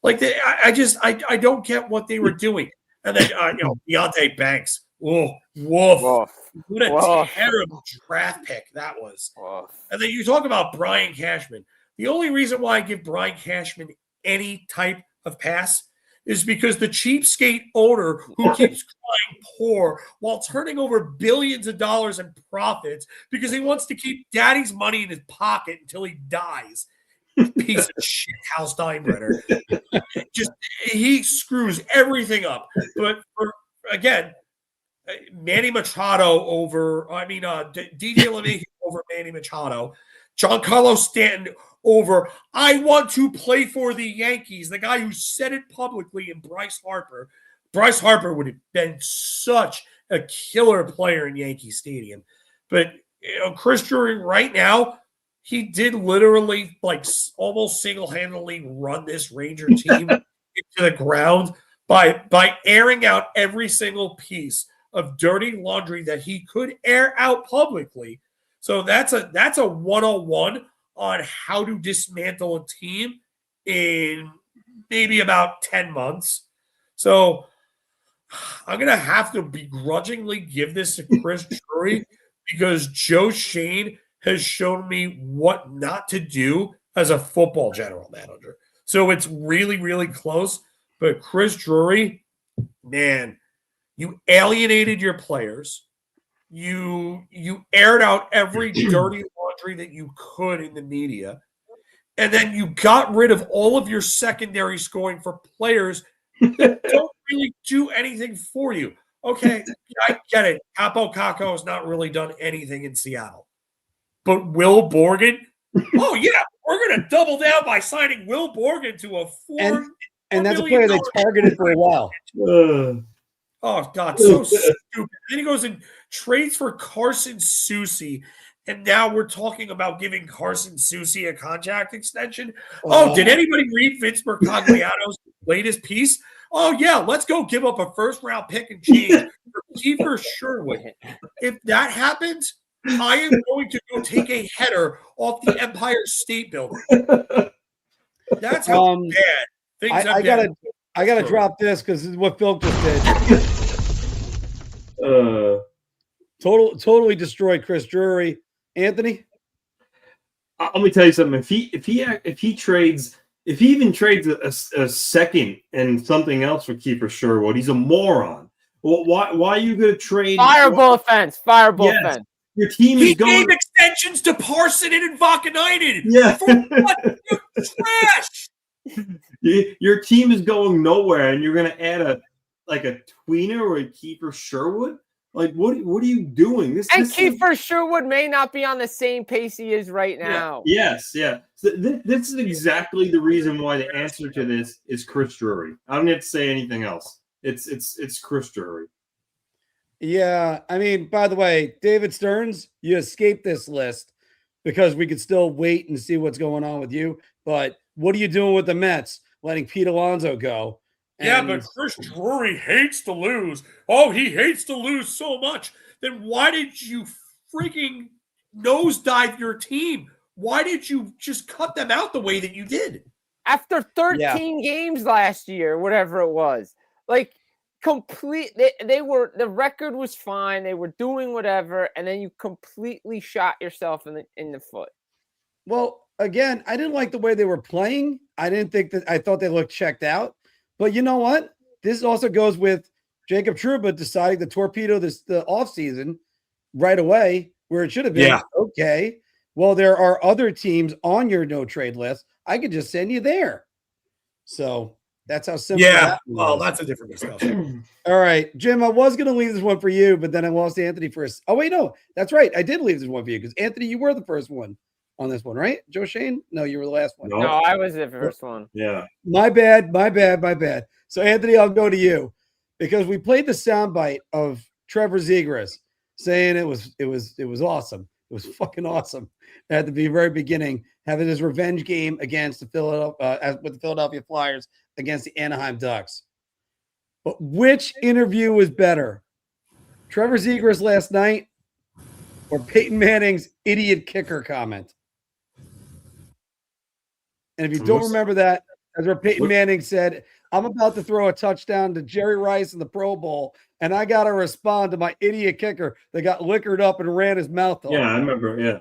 L: Like, I don't get what they were doing. And then, Deontay Banks. Woof. What a terrible draft pick that was. And then you talk about Brian Cashman. The only reason why I give Brian Cashman any type of pass is because the cheapskate owner who keeps crying poor while turning over billions of dollars in profits because he wants to keep daddy's money in his pocket until he dies. Piece of shit, Hal Steinbrenner. He screws everything up. But again, Manny Machado over, DJ LeMahieu over Manny Machado, Giancarlo Stanton over, I want to play for the Yankees, the guy who said it publicly, in Bryce Harper. Bryce Harper would have been such a killer player in Yankee Stadium. But Chris Drury right now, he did literally almost single-handedly run this Ranger team into the ground by airing out every single piece of dirty laundry that he could air out publicly. So that's a 101 on how to dismantle a team in maybe about 10 months. So I'm going to have to begrudgingly give this to Chris Drury because Joe Shane has shown me what not to do as a football general manager. So it's really, really close. But Chris Drury, man, you alienated your players. You aired out every dirty laundry that you could in the media. And then you got rid of all of your secondary scoring for players that don't really do anything for you. Okay, I get it. Capo Caco has not really done anything in Seattle. But Will Borgen, oh yeah, we're going to double down by signing Will Borgen to a $4
K: and that's a player they targeted for a while.
L: Oh God, so stupid. Then he goes and trades for Carson Soucy, and now we're talking about giving Carson Soucy a contract extension. Oh, did anybody read Vince Mercogliano's latest piece? Oh yeah, let's go give up a first-round pick and change for Kiefer Sherwood. If that happens, I am going to go take a header off the Empire State Building. That's how bad things have been.
K: I gotta drop this because this is what Phil just did. Totally destroyed Chris Drury. Anthony?
M: Let me tell you something. If he even trades a second and something else for Kiefer Sherwood, he's a moron. Well, why are you going to trade?
N: Fireball fence. Fireball fence.
M: Your team
B: He
M: is going.
B: gave extensions to Parson and Vakanainen.
M: Yeah.
B: For what? You're trash.
M: Your team is going nowhere, and you're going to add a tweener or a Kiefer Sherwood. Like, what are you doing?
N: Kiefer Sherwood may not be on the same pace he is right now.
M: Yeah. Yes. So this is exactly the reason why the answer to this is Chris Drury. I don't have to say anything else. It's Chris Drury.
K: Yeah, I mean, by the way, David Stearns, you escaped this list because we could still wait and see what's going on with you. But what are you doing with the Mets, letting Pete Alonso go?
B: Yeah, but Chris Drury hates to lose. Oh, he hates to lose so much. Then why did you freaking nosedive your team? Why did you just cut them out the way that you did?
N: After 13 games last year, whatever it was. Like, the record was fine. They were doing whatever, and then you completely shot yourself in the foot.
K: Well, again, I didn't like the way they were playing. I thought they looked checked out. But you know what? This also goes with Jacob Trouba deciding to torpedo the offseason right away, where it should have been, okay, well, there are other teams on your no-trade list. I could just send you there. So that's how simple that was.
B: Well, that's a different discussion.
K: All right, Jim, I was going to leave this one for you, but then I lost Anthony first. Oh, wait, no. That's right. I did leave this one for you because, Anthony, you were the first one on this one, right? Joe Shane? No, you were the last one.
N: No, I was the first one.
M: Yeah.
K: My bad. So, Anthony, I'll go to you because we played the soundbite of Trevor Zegras saying it was awesome. It was fucking awesome at the very beginning, having his revenge game against with the Philadelphia Flyers against the Anaheim Ducks. But which interview was better? Trevor Zegras last night or Peyton Manning's idiot kicker comment? And if you don't remember that, that's where Peyton Manning said, I'm about to throw a touchdown to Jerry Rice in the Pro Bowl, and I got to respond to my idiot kicker that got liquored up and ran his mouth off.
M: Yeah, I remember. Yeah.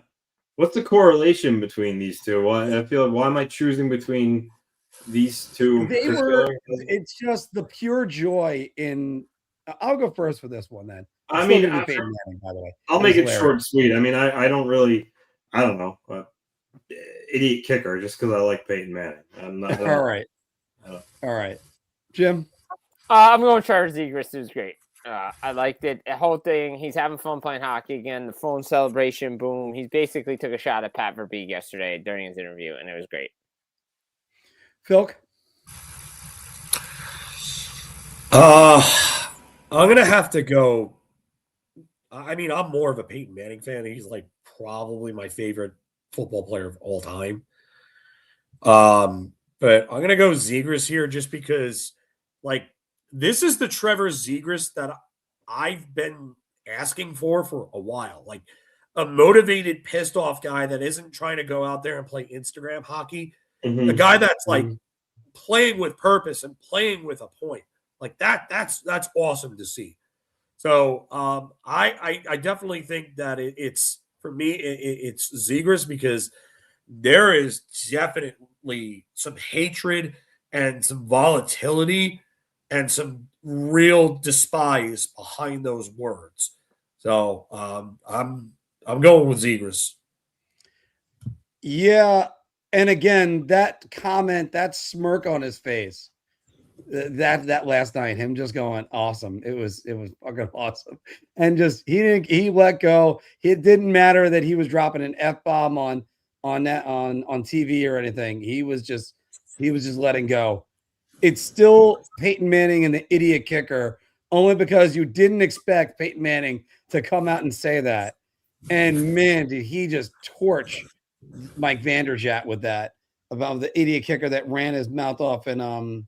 M: What's the correlation between these two? Why am I choosing between these two?
K: It's just the pure joy in. I'll go first for this one then.
M: I mean,
K: Peyton Manning, by the way,
M: I'll make it short and sweet. I mean, I don't know. Idiot kicker just because I like Peyton Manning. I'm not.
K: All right, Jim.
N: I'm going Trevor Zegras. It was great. I liked it. The whole thing. He's having fun playing hockey again. The phone celebration, boom. He basically took a shot at Pat Verbeek yesterday during his interview, and it was great.
K: Filk?
L: I'm gonna have to go. I mean, I'm more of a Peyton Manning fan. He's like probably my favorite football player of all time. But I'm gonna go Zegras here just because, like, this is the Trevor Zegras that I've been asking for a while. Like, a motivated, pissed off guy that isn't trying to go out there and play Instagram hockey.
M: Mm-hmm.
L: A guy that's like playing with purpose and playing with a point. Like that's awesome to see. So I definitely think that it's for me it's Zegras because there is definitely some hatred and some volatility and some real despise behind those words. So I'm going with Zegras.
K: Yeah, and again, that comment, that smirk on his face, that last night, him just going awesome. It was fucking awesome, and just he let go. It didn't matter that he was dropping an F-bomb on TV or anything. He was just letting go. It's still Peyton Manning and the idiot kicker, only because you didn't expect Peyton Manning to come out and say that. And man, did he just torch Mike Vanderjagt with that about the idiot kicker that ran his mouth off and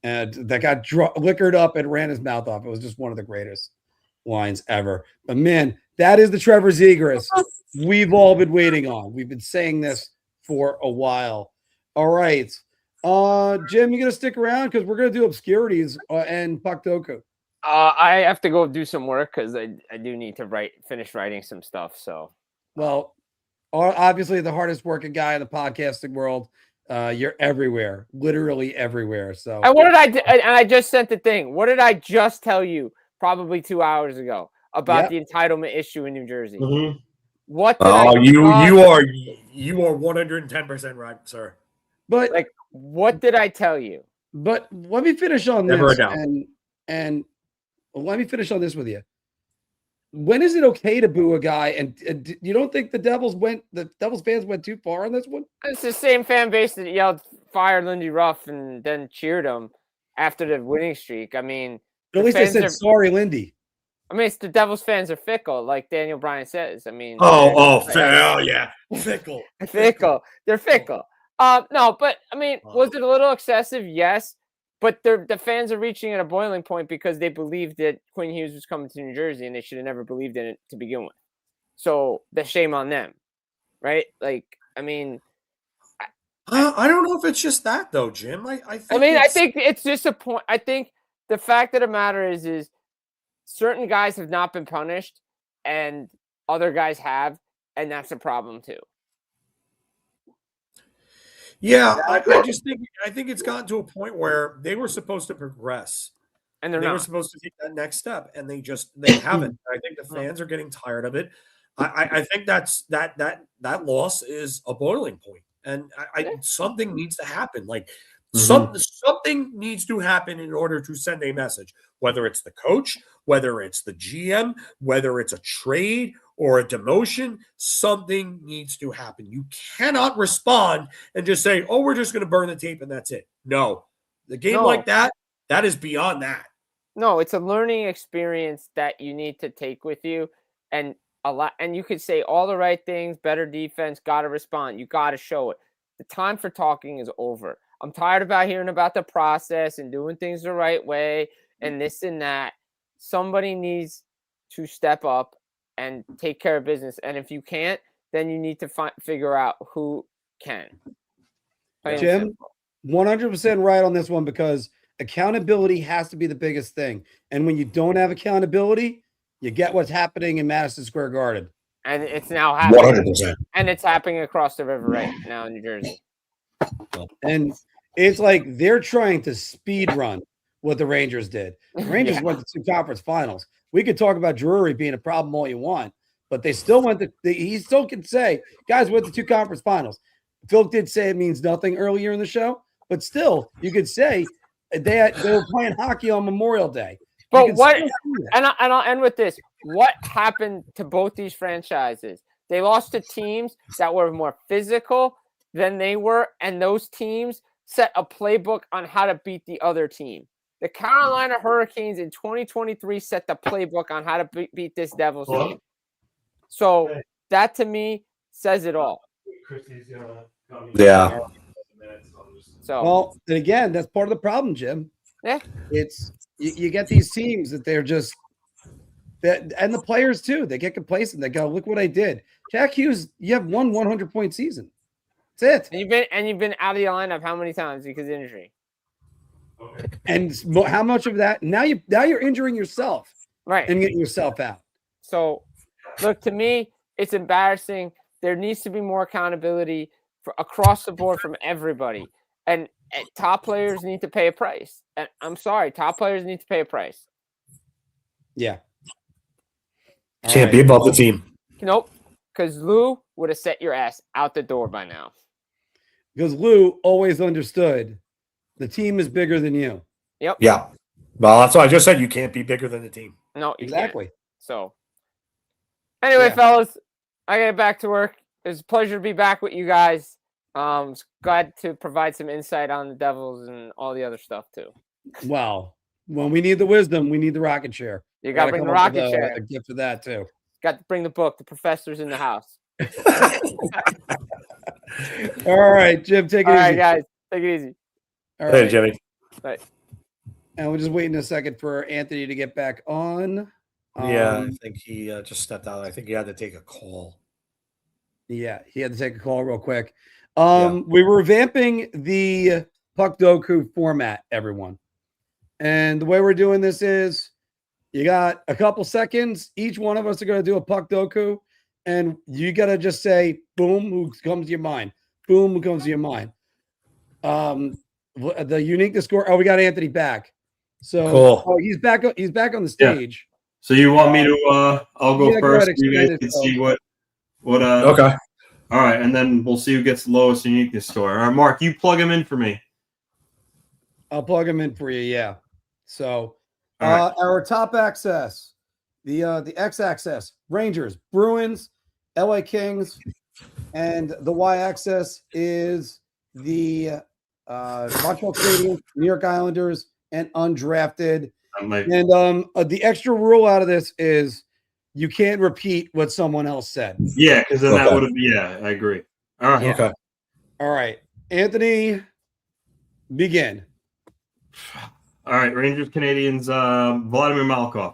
K: that got liquored up and ran his mouth off. It was just one of the greatest lines ever. But man, that is the Trevor Zegras we've all been waiting on. We've been saying this for a while. All right. Jim, you gonna stick around because we're gonna do obscurities and Paktoku.
N: I have to go do some work because I do need to finish writing some stuff. So,
K: well, obviously the hardest working guy in the podcasting world. You're everywhere, literally everywhere. So,
N: and what did I do? And I just sent the thing. What did I just tell you probably 2 hours ago about the entitlement issue in New Jersey?
L: Mm-hmm.
N: What did
L: you are 110% right, sir.
K: But
N: like, what did I tell you?
K: But let me finish on
L: Never
K: this,
L: a doubt.
K: and let me finish on this with you. When is it okay to boo a guy? And you don't think the Devils fans went too far on this one?
N: It's the same fan base that yelled "Fire Lindy Ruff" and then cheered him after the winning streak. I mean,
K: at least they said sorry, Lindy.
N: I mean, it's the Devils fans are fickle, like Daniel Bryan says. I mean,
L: yeah, fickle.
N: Fickle. They're fickle. No, but I mean, was it a little excessive? Yes. But the fans are reaching at a boiling point because they believed that Quinn Hughes was coming to New Jersey and they should have never believed in it to begin with. So the shame on them, right? Like, I mean,
L: I don't know if it's just that though, Jim. I
N: think it's just a point. I think the fact of the matter is certain guys have not been punished and other guys have, and that's a problem too.
L: Yeah, I just think it's gotten to a point where they were supposed to progress,
N: and
L: they were supposed to take that next step, and they haven't. I think the fans are getting tired of it. I think that loss is a boiling point, and something needs to happen. Like something needs to happen in order to send a message, whether it's the coach, whether it's the GM, whether it's a trade or a demotion. Something needs to happen. You cannot respond and just say, "Oh, we're just going to burn the tape and that's it." No, the game like that is beyond that.
N: No, it's a learning experience that you need to take with you, and a lot. And you could say all the right things, better defense, got to respond. You got to show it. The time for talking is over. I'm tired about hearing about the process and doing things the right way and this and that. Somebody needs to step up and take care of business. And if you can't, then you need to figure out who can.
K: Jim, 100% right on this one, because accountability has to be the biggest thing. And when you don't have accountability, you get what's happening in Madison Square Garden.
N: And it's now happening.
L: 100%.
N: And it's happening across the river right now in New Jersey.
K: And it's like they're trying to speed run what the Rangers did. The Rangers went to 2 conference finals. We could talk about Drury being a problem all you want, but they still went to he still can say, guys went to 2 conference finals. Phil did say it means nothing earlier in the show, but still you could say they were playing hockey on Memorial Day.
N: But I'll end with this. What happened to both these franchises? They lost to teams that were more physical than they were, and those teams set a playbook on how to beat the other team. The Carolina Hurricanes in 2023 set the playbook on how to beat this Devils team. So that to me says it all.
L: Yeah.
N: So
K: well, and again, that's part of the problem, Jim.
N: Yeah.
K: It's you get these teams that they're just and the players too. They get complacent. They go, look what I did. Jack Hughes, you have one 100-point season. That's it.
N: And you've been out of the lineup how many times because of injury?
K: Okay. And how much of that now you're injuring yourself,
N: right,
K: and getting yourself out.
N: So, look, to me, it's embarrassing. There needs to be more accountability for across the board from everybody, and top players need to pay a price. And I'm sorry, top players need to pay a price.
K: Yeah,
L: can't be above the team.
N: Nope, because Lou would have set your ass out the door by now.
K: Because Lou always understood. The team is bigger than you.
N: Yep.
L: Yeah. Well, that's what I just said. You can't be bigger than the team.
N: No,
K: exactly.
N: Can't. So, anyway, fellas, I get back to work. It's a pleasure to be back with you guys. Glad to provide some insight on the Devils and all the other stuff too.
K: Wow. When we need the wisdom, we need the rocket chair.
N: You got to bring the rocket chair.
K: A gift for that too.
N: Got to bring the book. The professor's in the house.
K: All right, Jim, take it easy.
N: All right, guys, take it easy.
K: All right,
L: Jimmy.
N: Right.
K: And we're just waiting a second for Anthony to get back on.
L: Yeah, I think he just stepped out. I think he had to take a call.
K: Yeah, he had to take a call real quick. We were revamping the Puck Doku format, everyone. And the way we're doing this is you got a couple seconds. Each one of us are going to do a Puck Doku. and you got to just say, boom, who comes to your mind? Boom, who comes to your mind? The uniqueness score. Oh, we got Anthony back. So
L: Cool.
K: oh, he's back on the stage.
M: So you want me to I'll go
K: Yeah,
M: first.
K: ahead,
M: You guys
K: explain
M: can
K: it,
M: see
K: Phil.
M: what
L: Okay.
M: All right, and then we'll see who gets the lowest uniqueness score. All right, Mark, you plug him in for me.
K: I'll plug him in for you. Yeah. So
M: All right.
K: our top access, the x-axis, Rangers, Bruins, LA Kings, and the y-axis is the Montreal Canadiens, New York Islanders, and undrafted. And the extra rule out of this is you can't repeat what someone else said.
M: Yeah, because then that would have. Yeah, I agree. All right.
K: Yeah.
L: Okay.
K: All right, Anthony, begin.
M: All right, Rangers, Canadians, Vladimir Malkov.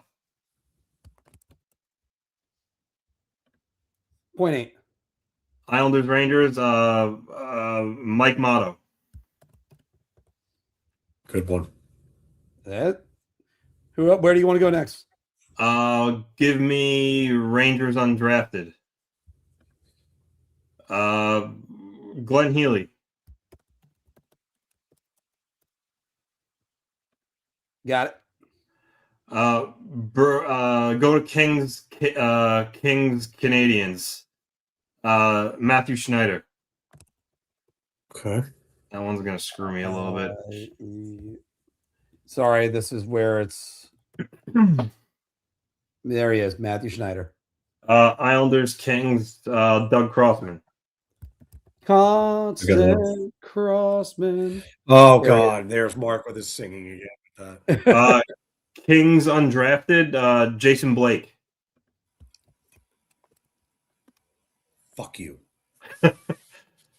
K: 0.8.
M: Islanders, Rangers, Mike Motto.
L: Good one.
K: Where do you want to go next?
M: Give me Rangers undrafted. Glenn Healy.
K: Got it.
M: Go to Kings, Canadians. Matthew Schneider.
L: Okay.
M: That one's gonna screw me a little bit.
K: Sorry, this is where it's. There he is, Matthew Schneider.
M: Islanders, Kings, Doug Crossman.
K: Constant Crossman.
L: Oh God, there's Mark with his singing again. With that.
M: Kings undrafted, Jason Blake.
L: Fuck you.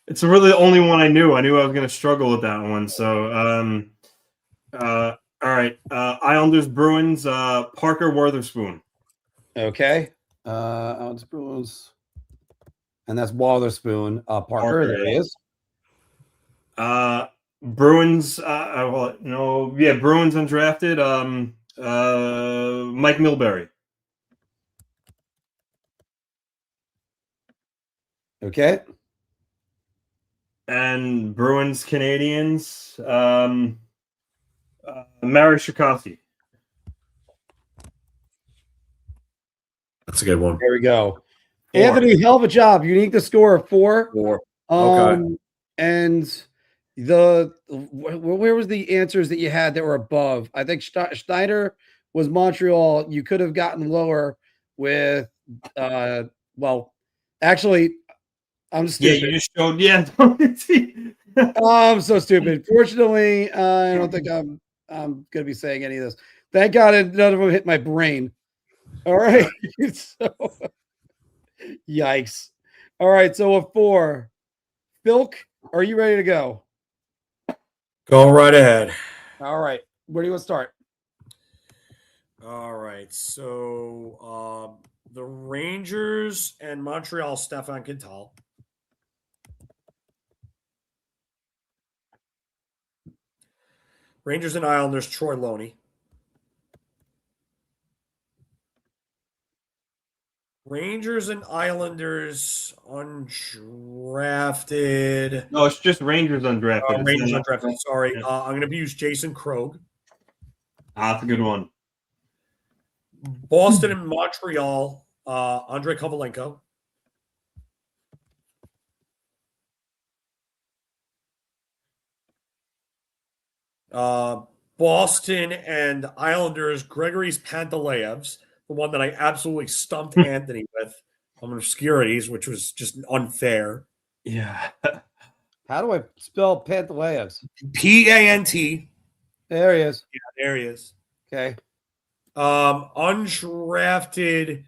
M: It's really the only one I knew. I knew I was going to struggle with that one. So, all right. Islanders, Bruins, Parker Wotherspoon.
K: Okay. Islanders, Bruins. And that's Wotherspoon. Parker, there he is.
M: Bruins, Bruins undrafted, Mike Milbury.
K: Okay.
M: And Bruins, Canadians, Mary Shikowski.
L: That's a good one.
K: There we go.
L: 4.
K: Anthony, hell of a job. Unique the score of 4.
L: 4. Okay.
K: And where was the answers that you had that were above? I think Schneider was Montreal. You could have gotten lower with actually, I'm stupid.
M: Yeah, you just showed. Yeah.
K: I'm so stupid. Fortunately, I don't think I'm gonna be saying any of this. Thank God none of them hit my brain. All right. So, yikes. All right. So a 4. Filk, are you ready to go?
L: Go right ahead.
K: All right. Where do you want to start?
L: All right. So the Rangers and Montreal, Stefan Quintal. Rangers and Islanders, Troy Loney. Rangers and Islanders undrafted.
M: No, it's just Rangers undrafted.
L: Rangers undrafted. Sorry. Yeah. I'm going to use Jason Krog.
M: That's a good one.
L: Boston and Montreal, Andrei Kovalenko. Boston and Islanders, Gregory's Pantaleevs, the one that I absolutely stumped Anthony with on obscurities, which was just unfair.
M: Yeah.
K: How do I spell Pantaleevs?
L: P-A-N-T.
K: There he is.
L: Yeah, there he is.
K: Okay.
L: Undrafted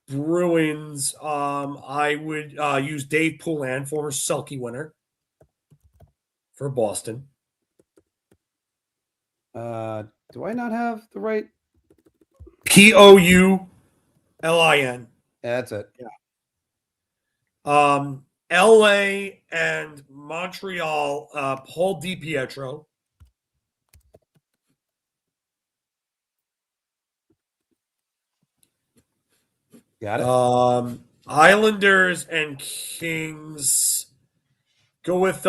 L: Bruins, I would use Dave Poulin, former Selke winner for Boston.
K: Do I not have the right?
L: Poulin.
K: That's it.
L: Yeah. LA and Montreal, Paul DiPietro.
K: Got it.
L: Islanders and Kings. Go with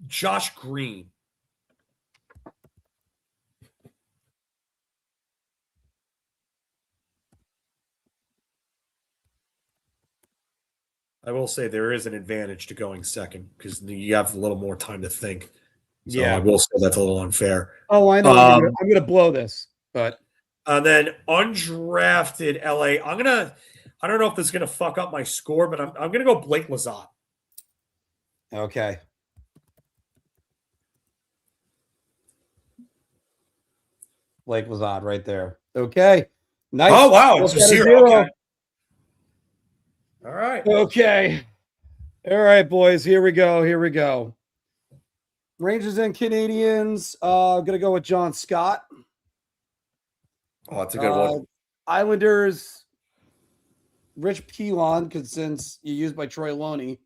L: Josh Green. I will say there is an advantage to going second because you have a little more time to think. So
K: Yeah.
L: I will say that's a little unfair.
K: Oh, I know. I'm gonna blow this, but
L: and then undrafted LA. I don't know if this is gonna fuck up my score, but I'm gonna go Blake Lizotte.
K: Okay. Blake Lizotte right there. Okay. Nice.
L: Oh wow, it's a zero. Okay. All right.
K: Okay. All right, boys. Here we go. Rangers and Canadians. Gonna go with John Scott.
L: Oh, that's a good one.
K: Islanders. Rich Pilon, because since you used by Troy Loney,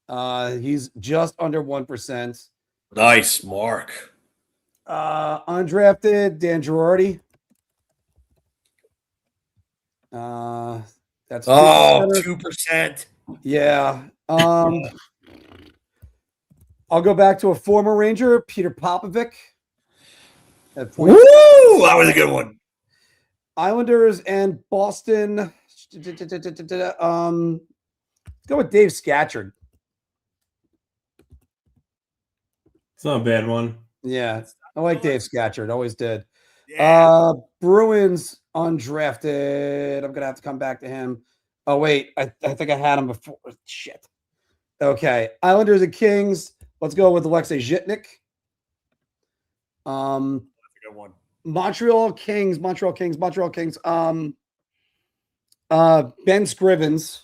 K: he's just under 1%.
L: Nice, Mark.
K: Undrafted Dan Girardi. That's
L: 2%.
K: Yeah. I'll go back to a former Ranger, Peter Popovic.
L: Woo! That was a good one.
K: Islanders and Boston. Let's go with Dave Scatchard.
M: It's not a bad one.
K: Yeah, I like Dave Scatchard. Always did.
L: Yeah.
K: Bruins undrafted. I'm gonna have to come back to him. Oh wait, I think I had him before. Shit. Okay, Islanders and Kings. Let's go with Alexei Zhitnik.
L: That's a good one.
K: Montreal Kings. Ben Scrivens.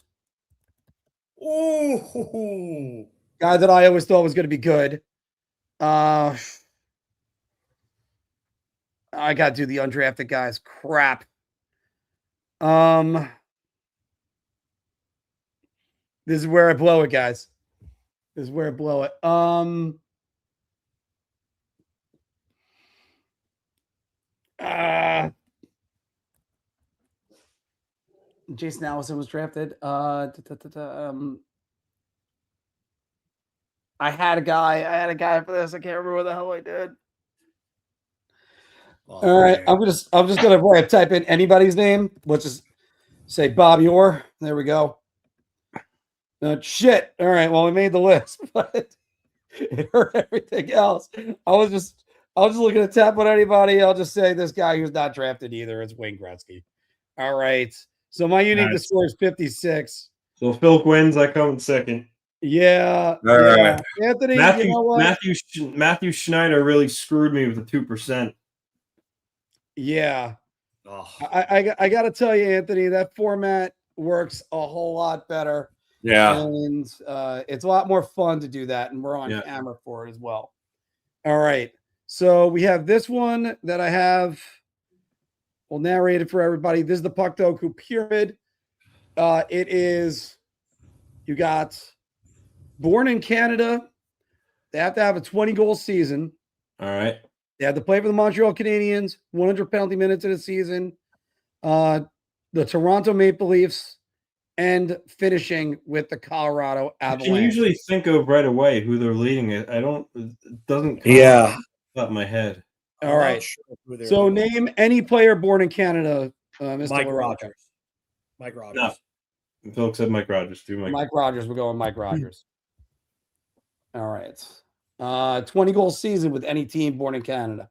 L: Ooh.
K: Guy that I always thought was going to be good. I got to do the undrafted guys. Crap. This is where I blow it, guys. This is where I blow it. Jason Allison was drafted. I had a guy for this. I can't remember what the hell I did. All right, I'm just gonna type in anybody's name. Let's just say Bob Orr. There we go. Shit. All right. Well, we made the list, but it hurt everything else. I was just looking to tap on anybody. I'll just say this guy who's not drafted either. It's Wayne Gretzky. All right. So my unique score is 56.
M: So Phil wins. I come in second.
K: Yeah.
L: All right.
K: Anthony,
M: Matthew,
K: you know what?
M: Matthew Schneider really screwed me with the 2%.
K: Yeah.
L: Oh.
K: I got to tell you, Anthony, that format works a whole lot better.
L: Yeah.
K: And it's a lot more fun to do that. And we're on camera for it as well. All right. So we have this one that I have. We'll narrate it for everybody. This is the Puck Doku Pyramid. It is, you got born in Canada. They have to have a 20-goal season.
M: All right.
K: They have to play for the Montreal Canadiens, 100 penalty minutes in a season. The Toronto Maple Leafs, and finishing with the Colorado Avalanche.
M: You usually think of right away who they're leading it. It doesn't come up in my head.
K: All right. Sure so name any player born in Canada, Mr.
L: Mike
K: LaRocco.
L: Rogers. Mike Rogers.
M: No. Phil said Mike Rogers.
K: Mike Rogers. We're going Mike Rogers. All right. 20-goal season with any team born in Canada.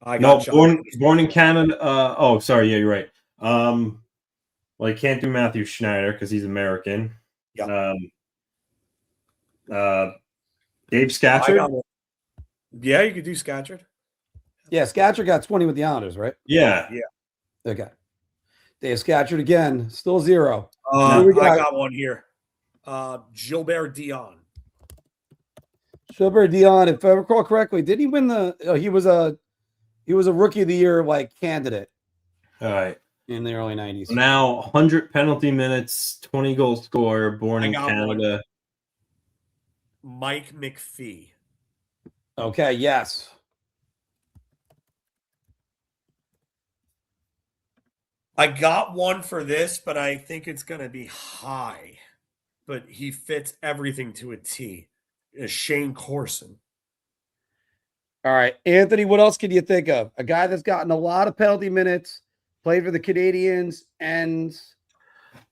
M: Born in Canada. Sorry. Yeah, you're right. Well, you can't do Matthew Schneider because he's American.
L: Yeah.
M: Dave Scatchard.
L: Yeah, you could do Scatchard.
K: Yeah, Scatchard got 20 with the Islanders, right?
M: Yeah.
K: Okay. Dave Scatchard again, still 0.
L: I got one here. Gilbert Dion.
K: Gilbert Dion, if I recall correctly, did he win the? He was a Rookie of the Year candidate.
M: All right.
K: In the early 90s.
M: Now 100 penalty minutes, 20-goal scorer, born in Canada.
L: Mike McPhee.
K: Okay. Yes.
L: I got one for this, but I think it's going to be high. But he fits everything to a T. Shane Corson.
K: All right, Anthony, what else can you think of? A guy that's gotten a lot of penalty minutes, played for the Canadians, and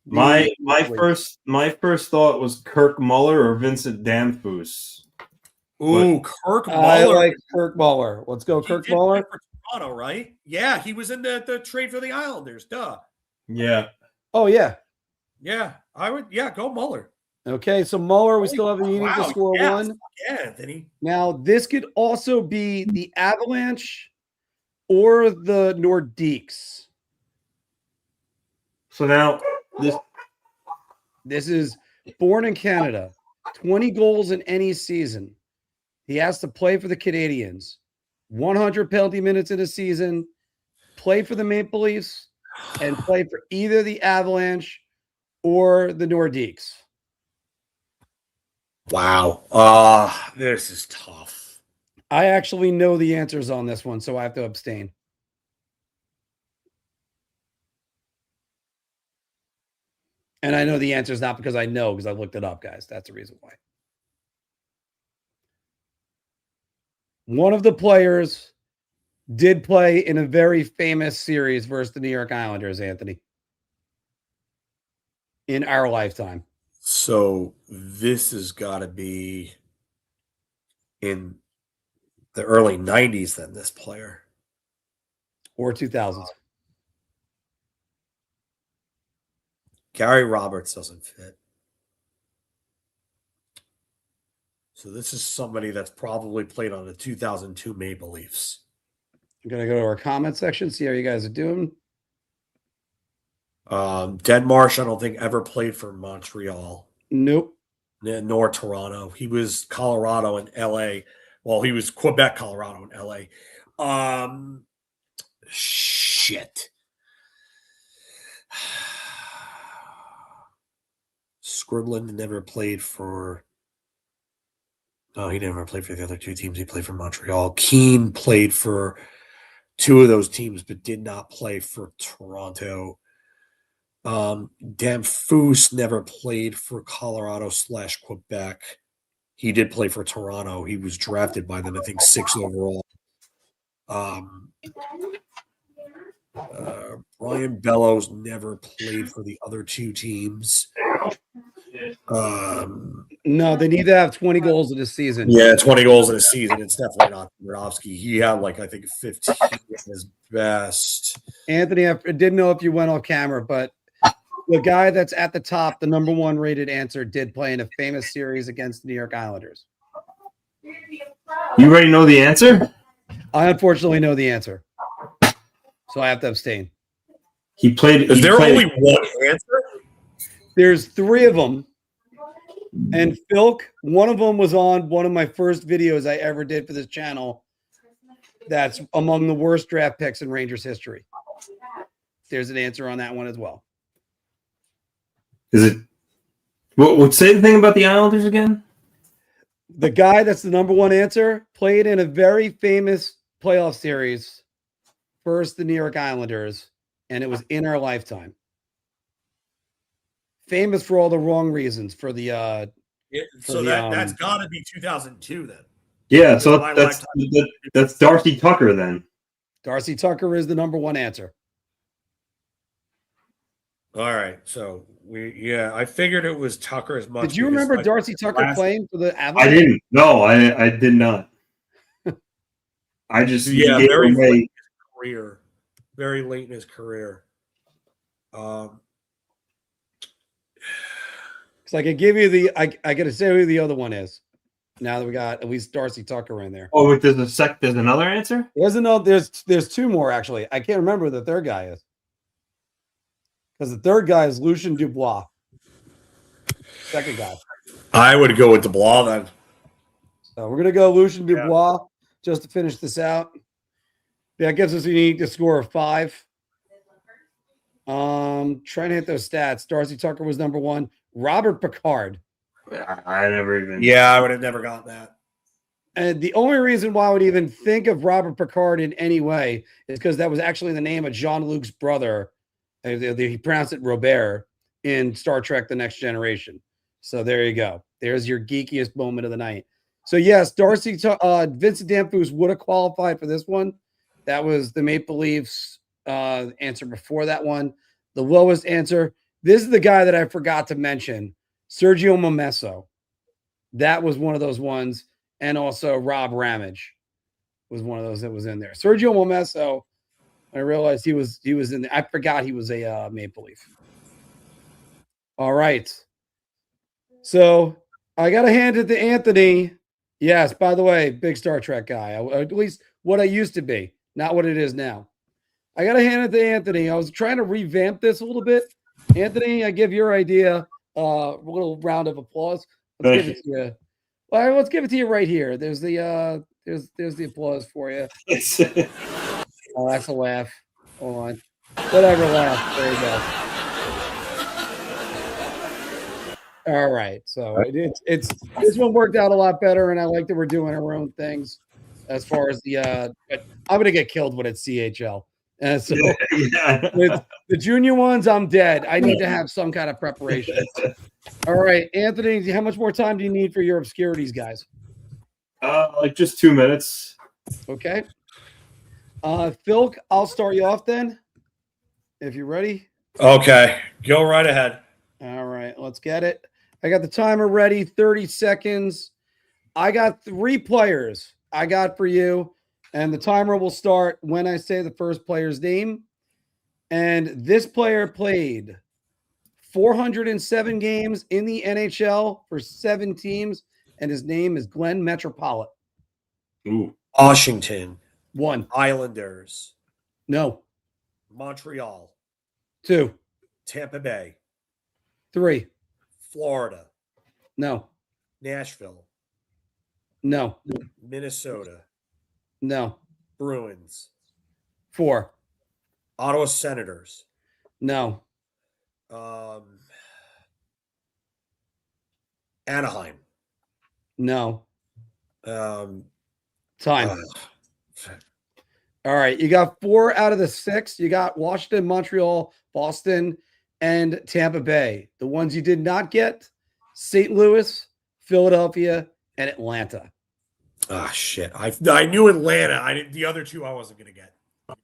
M: my first thought was Kirk Muller or Vincent Danfus.
L: Ooh, Kirk Muller.
K: I like Kirk Muller. Let's go, Kirk Muller.
L: For Toronto, right? Yeah, he was in the trade for the Islanders. Duh.
M: Yeah.
K: Oh yeah.
L: Yeah, I would. Yeah, go Muller.
K: Okay, so Muller, we still have a need to score one.
L: Yeah, Anthony.
K: Now, this could also be the Avalanche or the Nordiques.
M: So now
K: this is born in Canada, 20 goals in any season. He has to play for the Canadians, 100 penalty minutes in a season, play for the Maple Leafs, and play for either the Avalanche or the Nordiques.
L: Wow. This is tough.
K: I actually know the answers on this one, so I have to abstain. And I know the answers not because I know, because I looked it up, guys. That's the reason why. One of the players did play in a very famous series versus the New York Islanders, Anthony, in our lifetime.
L: So this has got to be in the early 90s then, this player.
K: Or 2000s.
L: Gary Roberts doesn't fit. So this is somebody that's probably played on the 2002 Maple Leafs.
K: I'm going to go to our comment section, see how you guys are doing.
L: Denmarsh, I don't think ever played for Montreal.
K: Nope.
L: Nor Toronto. He was Colorado and LA. Well, he was Quebec, Colorado, and LA. Shit. Scribbling never played for. No, he never played for the other two teams. He played for Montreal. Keane played for two of those teams, but did not play for Toronto. Danfus never played for Colorado/Quebec. He did play for Toronto. He was drafted by them, I think, 6th overall. Brian Bellows never played for the other two teams.
K: No, they need to have 20 goals in a season.
L: Yeah, 20 goals in a season. It's definitely not Tavares. He had, like, I think 15 at his best.
K: Anthony, I didn't know if you went off camera, but the guy that's at the top, the number one rated answer, did play in a famous series against the New York Islanders.
M: You already know the answer?
K: I unfortunately know the answer, so I have to abstain.
M: He played.
L: Is there only one answer?
K: There's 3 of them. And Filk, one of them was on one of my first videos I ever did for this channel. That's among the worst draft picks in Rangers history. There's an answer on that one as well.
M: Is it? What say the thing about the Islanders again?
K: The guy that's the number one answer played in a very famous playoff series, first the New York Islanders, and it was in our lifetime. Famous for all the wrong reasons for the
L: that's got to be 2002 then.
M: Yeah, so that's Darcy Tucker then.
K: Darcy Tucker is the number one answer.
L: All right, so I figured it was Tucker as much.
K: Did you remember Darcy Tucker playing for the Avalanche?
M: I didn't. No, I did not. I just
L: very late in his career. Very late in his career.
K: Because I could give you the I got to say who the other one is. Now that we got at least Darcy Tucker in there.
M: Oh, there's another answer?
K: There's 2 more actually. I can't remember who the third guy is. Because the third guy is Lucien Dubois. Second guy.
L: I would go with Dubois then.
K: So we're gonna go Lucien Dubois just to finish this out. That gives us a need to score of 5. Trying to hit those stats. Darcy Tucker was number 1. Robert Picard.
M: I never even.
L: Yeah, I would have never gotten that.
K: And the only reason why I would even think of Robert Picard in any way is because that was actually the name of Jean-Luc's brother. He pronounced it Robert in Star Trek: The Next Generation. So there you go. There's your geekiest moment of the night. So yes, Vincent Danfus would have qualified for this one. That was the Maple Leafs answer before that one. The lowest answer. This is the guy that I forgot to mention, Sergio Momesso. That was one of those ones. And also Rob Ramage was one of those that was in there. Sergio Momesso, I realized he was in there. I forgot he was a Maple Leaf. All right. So I got to hand it to Anthony. Yes, by the way, big Star Trek guy. At least what I used to be, not what it is now. I got to hand it to Anthony. I was trying to revamp this a little bit. Anthony, I give your idea a little round of applause. Let's give it to you. All right, let's give it to you right here. There's the applause for you. Oh, that's a laugh. Hold on. Whatever laugh. There you go. All right. So it's this one worked out a lot better, and I like that we're doing our own things as far as the but I'm gonna get killed when it's CHL. And so with the junior ones, I'm dead. I need to have some kind of preparation. All right, Anthony, how much more time do you need for your obscurities, guys?
M: Like just 2 minutes.
K: Okay. Phil, I'll start you off then, if you're ready.
L: Okay, go right ahead.
K: All right, let's get it. I got the timer ready, 30 seconds. I got 3 players I got for you, and the timer will start when I say the first player's name. And this player played 407 games in the NHL for 7 teams, and his name is Glenn Metropolitan.
M: Ooh.
L: Washington.
K: 1.
L: Islanders.
K: No.
L: Montreal.
K: 2.
L: Tampa Bay.
K: 3.
L: Florida.
K: No.
L: Nashville.
K: No.
L: Minnesota.
K: No.
L: Bruins.
K: 4.
L: Ottawa Senators.
K: No.
L: Anaheim.
K: No.
L: Time.
K: All right. You got 4 out of the 6. You got Washington, Montreal, Boston, and Tampa Bay. The ones you did not get, St. Louis, Philadelphia, and Atlanta.
L: Ah, shit. I knew Atlanta. The other 2 I wasn't going to get.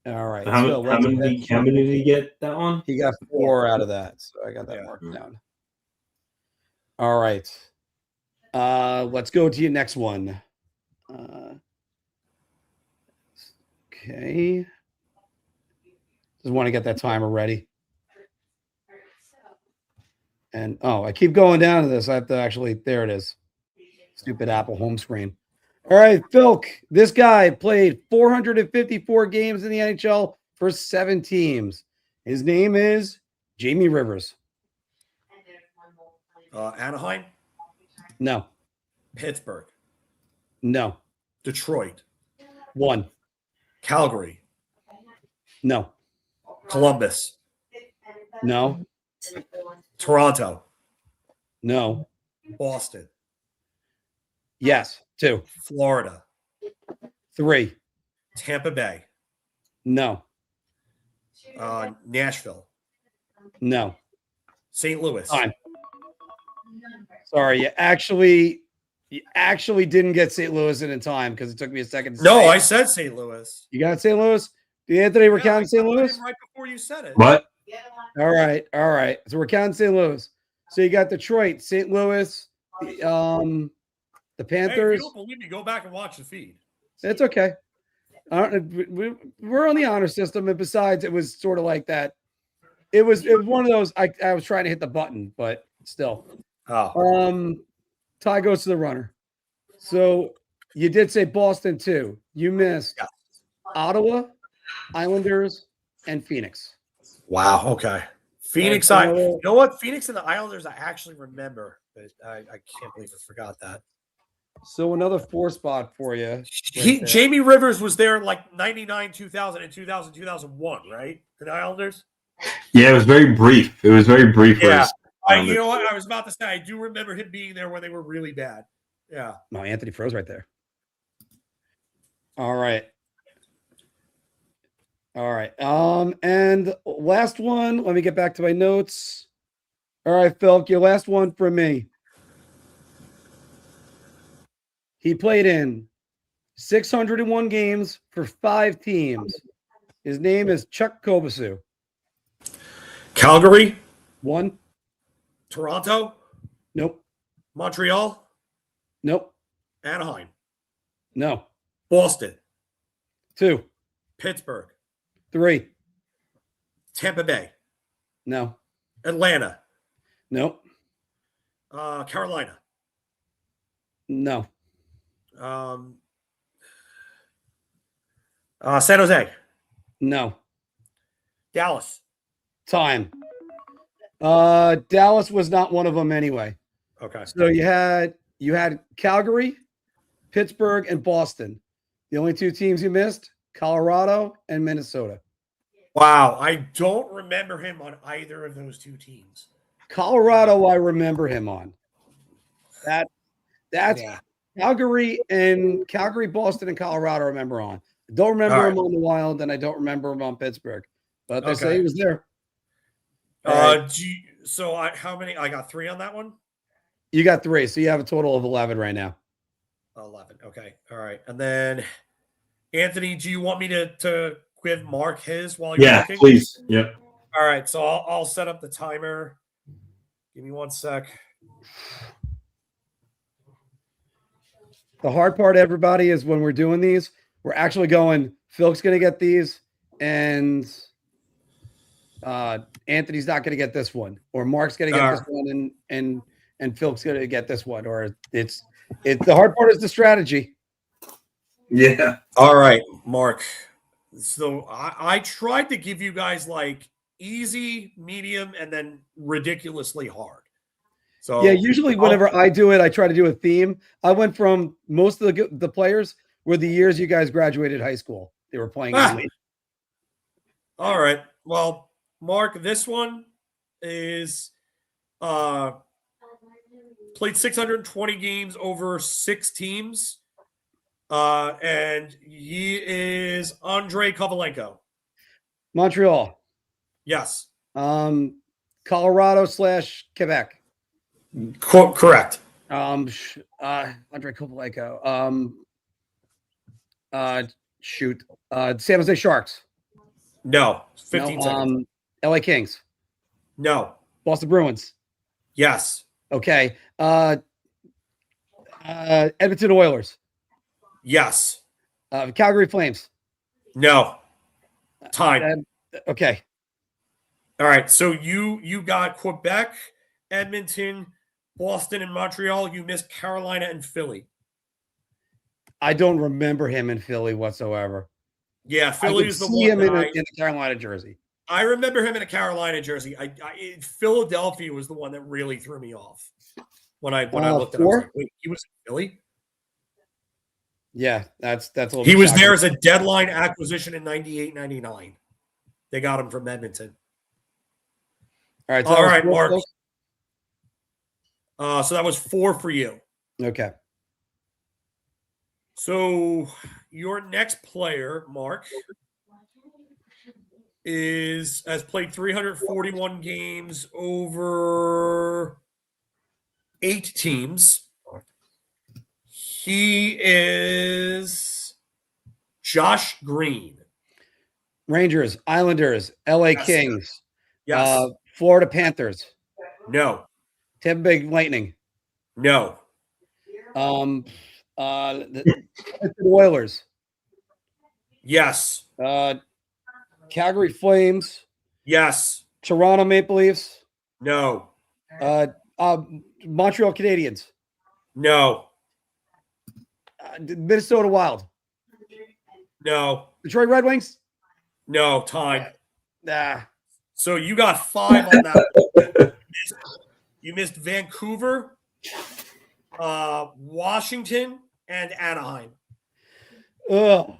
K: All right.
M: How many did he get that one?
K: He got 4 out of that. So I got that marked down. All right. Let's go to your next one. Okay. Just want to get that timer ready. And I keep going down to this. I have to actually, there it is. Stupid Apple home screen. All right, Filk. This guy played 454 games in the NHL for 7 teams. His name is Jamie Rivers.
L: Anaheim?
K: No.
L: Pittsburgh?
K: No.
L: Detroit?
K: 1.
L: Calgary?
K: No.
L: Columbus?
K: No.
L: Toronto?
K: No.
L: Boston?
K: Yes. 2.
L: Florida?
K: 3.
L: Tampa Bay?
K: No.
L: Nashville?
K: No.
L: St. Louis?
K: Time. Sorry, you actually didn't get St. Louis in time because it took me a second to
L: No,
K: say
L: I
K: it.
L: said St. Louis.
K: You got St. Louis? Anthony, we're counting St. Louis?
L: Right before you said it.
M: What?
K: All right. So we're counting St. Louis. So you got Detroit, St. Louis, the Panthers.
L: Hey, if you don't believe me, go back and watch the feed.
K: It's okay. We're on the honor system, and besides, it was sort of like that. It was one of those. I was trying to hit the button, but still.
L: Oh.
K: Tie goes to the runner. So you did say Boston too. You missed Ottawa, Islanders, and Phoenix.
L: Wow. Okay. Phoenix. You know what? Phoenix and the Islanders. I actually remember, but I can't believe I forgot that.
K: So another 4 spot for you.
L: Jamie Rivers was there in like 99, 2000, and 2000, 2001, right? The Islanders.
M: Yeah, it was very brief.
L: Yeah. You know what? I was about to say, I do remember him being there when they were really bad. Yeah.
K: No, Anthony froze right there. All right. And last one. Let me get back to my notes. All right, Phil, your last one for me. He played in 601 games for 5 teams. His name is Chuck Kobasu.
L: Calgary?
K: 1.
L: Toronto?
K: Nope.
L: Montreal?
K: Nope.
L: Anaheim?
K: No.
L: Boston?
K: 2.
L: Pittsburgh?
K: 3.
L: Tampa Bay?
K: No.
L: Atlanta?
K: Nope.
L: Carolina?
K: No.
L: San Jose?
K: No.
L: Dallas?
K: Time. Dallas was not one of them anyway.
L: Okay.
K: So you had Calgary, Pittsburgh, and Boston. The only 2 teams you missed, Colorado and Minnesota.
L: Wow, I don't remember him on either of those 2 teams.
K: Colorado, I remember him on. That's
L: Yeah.
K: Calgary, Boston, and Colorado I remember on. I don't remember him on the Wild, and I don't remember him on Pittsburgh. But they say he was there.
L: How many? I got 3 on that one.
K: You got 3, so you have a total of 11 right now.
L: 11. Okay. All right. And then, Anthony, do you want me to give Mark his while you're looking?
M: Yeah, please. Yep.
L: All right. So I'll set up the timer. Give me 1 sec.
K: The hard part, everybody, is when we're doing these, we're actually going, Phil's going to get these, and Anthony's not going to get this one, or Mark's going to get this one, and Phil's going to get this one, or it's the hard part is the strategy.
M: Yeah.
L: All right, Mark. So I tried to give you guys like easy, medium, and then ridiculously hard. So
K: Yeah, usually whenever I do it, I try to do a theme. I went from most of the players were the years you guys graduated high school. They were playing in the league.
L: All right. Well, Mark, this one is played 620 games over 6 teams. And he is Andrei Kovalenko.
K: Montreal.
L: Yes.
K: Colorado / Quebec.
L: Correct.
K: Andrei Kovalenko. San Jose Sharks.
L: No. 15 seconds.
K: LA Kings.
L: No.
K: Boston Bruins.
L: Yes.
K: Okay. Edmonton Oilers.
L: Yes.
K: Calgary Flames.
L: No. Time.
K: Okay.
L: All right. So you got Quebec, Edmonton, Boston, and Montreal. You missed Carolina and Philly.
K: I don't remember him in Philly whatsoever.
L: Yeah, Philly is the one.
K: Him in the Carolina jersey.
L: I remember him in a Carolina jersey. Philadelphia was the one that really threw me off when I looked at him. I was like, wait, he was in Philly?
K: Yeah, that's a little.
L: He was there as a deadline acquisition in 98, 99. They got him from Edmonton.
K: All right.
L: All right, Mark. So that was 4 for you.
K: Okay.
L: So your next player, Mark, has played 341 games over 8 teams. He is Josh Green.
K: Rangers, Islanders, LA Kings.
L: Yes.
K: Florida Panthers.
L: No.
K: Tampa Bay Lightning.
L: No.
K: The Oilers.
L: Yes.
K: Calgary Flames.
L: Yes.
K: Toronto Maple Leafs.
L: No.
K: Montreal Canadiens.
L: No.
K: Minnesota Wild.
L: No.
K: Detroit Red Wings.
L: No. Time.
K: Nah.
L: So you got 5 on that. You missed Vancouver, Washington, and Anaheim.
K: Ugh.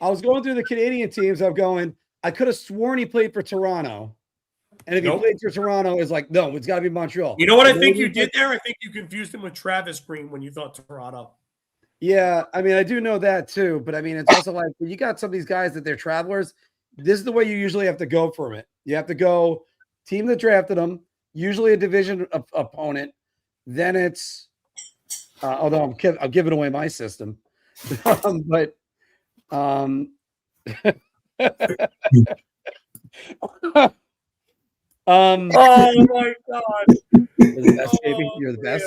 K: I was going through the Canadian teams. I could have sworn he played for Toronto. And if he played for Toronto, it's like, no, it's got to be Montreal.
L: You know what I think you did there? I think you confused him with Travis Green when you thought Toronto.
K: Yeah, I mean, I do know that too. But I mean, it's also like when you got some of these guys that they're travelers, this is the way you usually have to go from it. You have to go team that drafted them, usually a division opponent. Then it's, although I'm giving away my system, but
L: oh my God!
K: You're the best, baby. You're the best.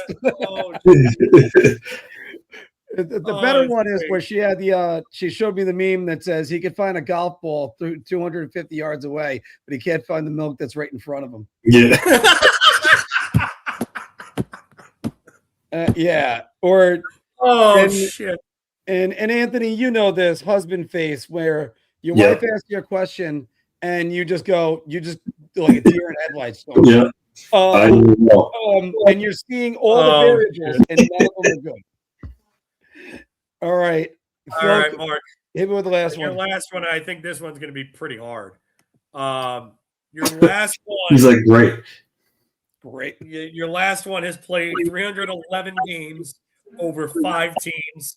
K: The better one is where she had she showed me the meme that says he could find a golf ball through 250 yards away, but he can't find the milk that's right in front of him.
M: Yeah.
K: Yeah. Or
L: shit.
K: And Anthony, you know this husband face where your wife asks you a question and you just like a deer in headlights.
M: Yeah.
K: And you're seeing all the variables and none of them are good. All right.
L: All right, Mark.
K: Hit me with the last one.
L: Your last one, I think this one's going to be pretty hard. Your last one.
M: He's like, great.
L: Your last one has played 311 games over 5 teams.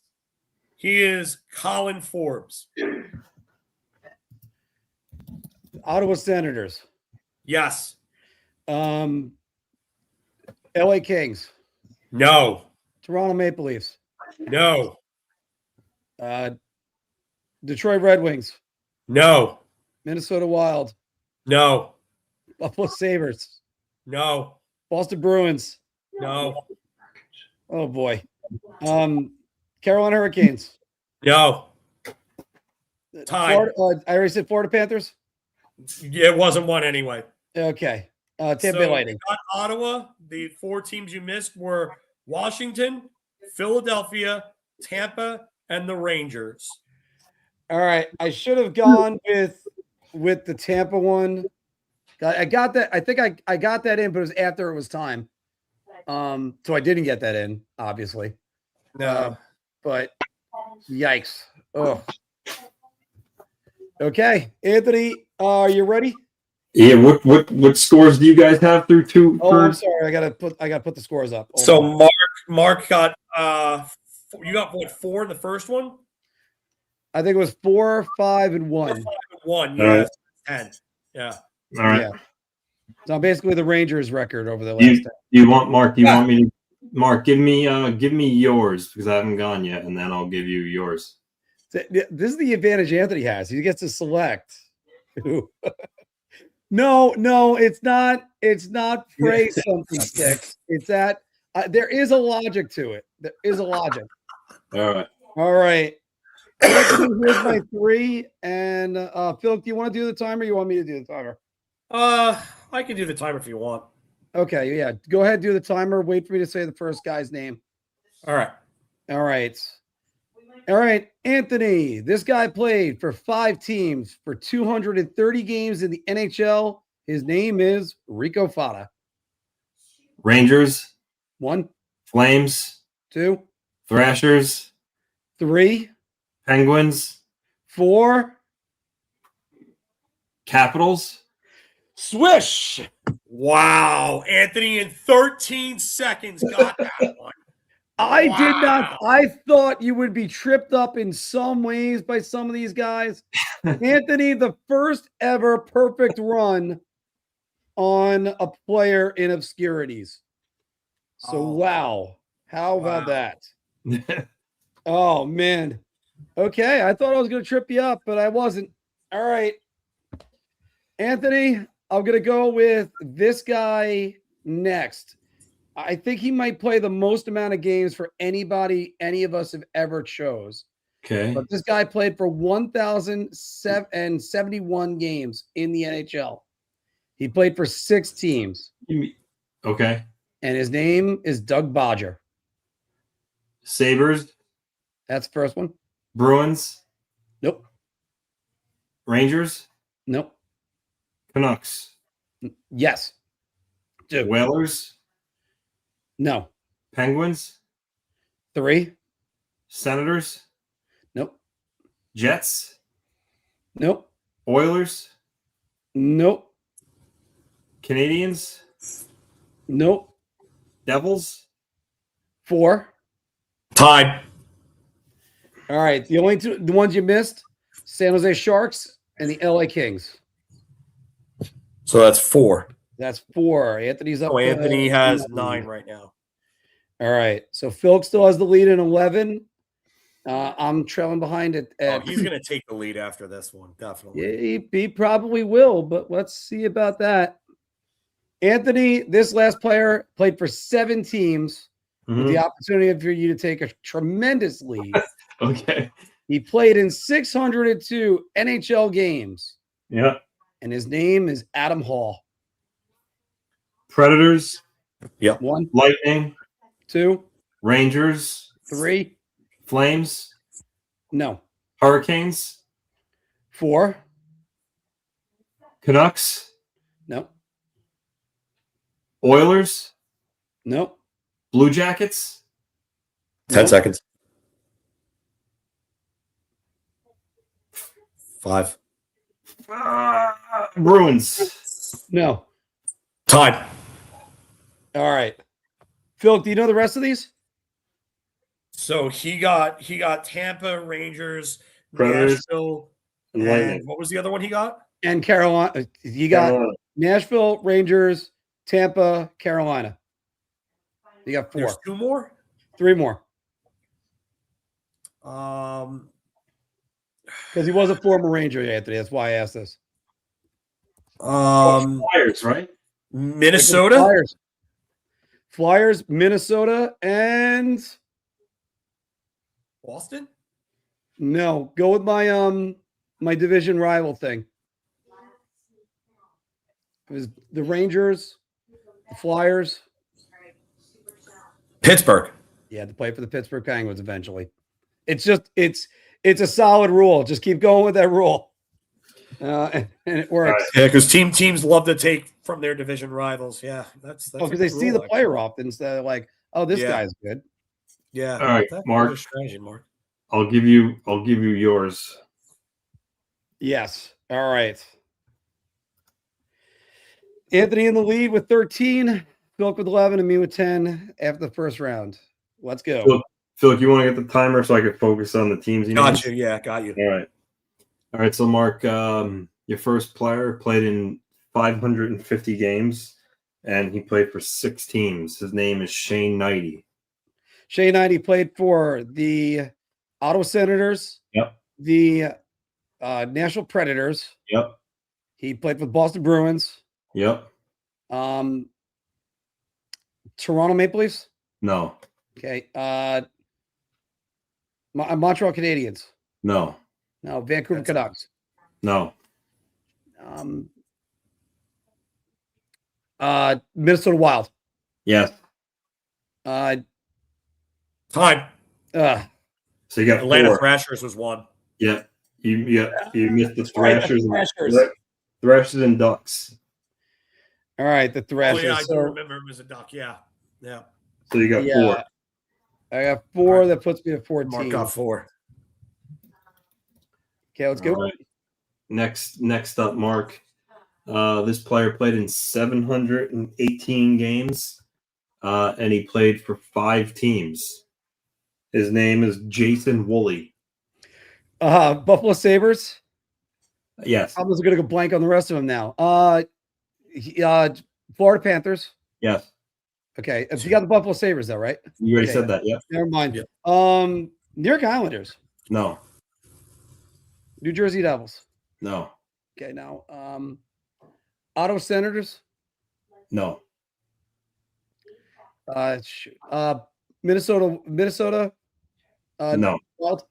L: He is Colin Forbes.
K: Ottawa Senators.
L: Yes.
K: LA Kings.
L: No.
K: Toronto Maple Leafs.
L: No.
K: Detroit Red Wings.
L: No.
K: Minnesota Wild.
L: No.
K: Buffalo Sabres.
L: No.
K: Boston Bruins.
L: No.
K: Oh boy. Carolina Hurricanes.
L: No.
K: I already said Florida Panthers.
L: Yeah, it wasn't one anyway.
K: Okay. Tampa Bay Lightning.
L: Got Ottawa. The 4 teams you missed were Washington, Philadelphia, Tampa, and the Rangers.
K: All right. I should have gone with the Tampa one. I got that. I think I got that in, but it was after it was time. So I didn't get that in, obviously.
L: No.
K: But yikes. Oh. Okay. Anthony, are you ready?
M: Yeah, what scores do you guys have through 2?
K: Oh, I'm sorry. I gotta put the scores up.
L: So Mark got you got what, 4 in the first one?
K: I think it was 4, 5, and 1.
L: 4, 5, and 1.
M: All
L: Yeah,
M: right.
L: 10. Yeah.
M: All right.
K: Yeah. So basically the Rangers record over the last time.
M: You want Mark? You want me to? Mark, give me yours because I haven't gone yet, and then I'll give you yours.
K: This is the advantage Anthony has. He gets to select. No, it's not. It's not phrase something sticks. It's that there is a logic to it. There is a logic.
M: All right.
K: Anthony, here's my 3. And Phil, do you want to do the timer? Or you want me to do the timer?
L: I can do the timer if you want.
K: Okay, yeah. Go ahead, do the timer. Wait for me to say the first guy's name.
L: All right.
K: All right, Anthony. This guy played for 5 teams for 230 games in the NHL. His name is Rico Fata.
M: Rangers.
K: 1.
M: Flames.
K: 2.
M: Thrashers.
K: 3.
M: Penguins.
K: 4.
M: Capitals.
K: Swish.
L: Wow. Anthony in 13 seconds got that one.
K: I did not. I thought you would be tripped up in some ways by some of these guys. Anthony, the first ever perfect run on a player in obscurities. So, wow. How about that? Oh, man. Okay. I thought I was going to trip you up, but I wasn't. All right. Anthony, I'm going to go with this guy next. I think he might play the most amount of games for anybody any of us have ever chose.
M: Okay.
K: But this guy played for 1,071 games in the NHL. He played for 6 teams.
M: Okay.
K: And his name is Doug Bodger.
M: Sabres.
K: That's the first one.
M: Bruins.
K: Nope.
M: Rangers.
K: Nope.
M: Canucks.
K: Yes. Dude.
M: Whalers.
K: No.
M: Penguins.
K: 3.
M: Senators.
K: Nope.
M: Jets.
K: Nope.
M: Oilers.
K: Nope.
M: Canadians.
K: Nope.
M: Devils.
K: 4.
L: Tied.
K: All right. The only 2, the ones you missed, San Jose Sharks and the LA Kings.
L: So that's 4.
K: That's 4. Anthony's up.
L: So Anthony has 9 right now.
K: All right. So Phil still has the lead in 11. I'm trailing behind it.
L: He's going to take the lead after this one, definitely.
K: Yeah, he probably will, but let's see about that. Anthony, this last player, played for 7 teams with the opportunity for you to take a tremendous lead.
M: Okay.
K: He played in 602 NHL games.
M: Yeah.
K: And his name is Adam Hall.
M: Predators.
L: Yep.
K: 1.
M: Lightning.
K: 2.
M: Rangers.
K: 3.
M: Flames.
K: No.
M: Hurricanes.
K: 4.
M: Canucks.
K: No.
M: Oilers.
K: No.
M: Blue Jackets.
L: 10 seconds. 5.
M: Bruins.
K: No.
L: Time.
K: All right. Phil, do you know the rest of these?
L: So he got Tampa, Rangers,
M: Predators,
L: Nashville,
M: and
L: and
M: Lightning.
L: what was the other one he got?
K: And Carolina. You got
M: Carolina.
K: Nashville, Rangers, Tampa, Carolina. You got 4.
L: There's 2 more.
K: 3 more.
L: Um,
K: Because he was a former Ranger, Anthony. That's why I asked this.
M: Flyers, right?
L: Minnesota.
K: Flyers, Minnesota, and
L: Boston.
K: no. Go with my my division rival thing. It was the Rangers, the Flyers.
L: Pittsburgh.
K: Yeah, to play for the Pittsburgh Penguins eventually. It's a solid rule. Just keep going with that rule. And it works.
L: Yeah, because teams love to take from their division rivals. Yeah, that's
K: because they see the player often instead of like, oh, this guy's good.
L: Yeah.
M: All right,
L: that's
M: Mark.
L: a strategy, Mark.
M: I'll give you yours.
K: Yes. All right. Anthony in the lead with 13, Phil with 11, and me with 10 after the first round. Let's go.
M: Phil, you want to get the timer so I can focus on the teams?
L: Got you. Yeah, got you.
M: All right. So, Mark, your first player played in 550 games, and he played for 6 teams. His name is Shane Knighty.
K: Shane Knighty played for the Ottawa Senators.
M: Yep.
K: The Nashville Predators.
M: Yep.
K: He played for the Boston Bruins.
M: Yep.
K: Toronto Maple Leafs.
M: No.
K: Okay. Montreal Canadiens.
M: No.
K: No. Vancouver Canucks.
M: No.
K: Minnesota Wild.
M: Yes.
L: Time.
M: So you got
L: Atlanta
M: 4.
L: Thrashers was 1.
M: Yeah. You missed the Thrashers.
K: Thrashers.
M: Thrashers and Ducks.
K: All right, the Thrashers.
L: Oh, yeah, I do remember him as a Duck. Yeah. Yeah.
M: So you got 4.
K: I got 4. That puts me at 14.
L: Mark got 4.
K: Okay, let's go.
M: Right. Next up, Mark. This player played in 718 games, and he played for 5 teams. His name is Jason Woolley.
K: Buffalo Sabres.
M: Yes.
K: I'm just going to go blank on the rest of them now. Florida Panthers.
M: Yes.
K: Okay. You got the Buffalo Sabres, though, right?
M: You already said that. Yep.
K: Never mind.
M: Yep.
K: New York Islanders.
M: No.
K: New Jersey Devils.
M: No.
K: Okay. Now, Ottawa Senators.
M: No.
K: Minnesota.
M: No.
K: Wild.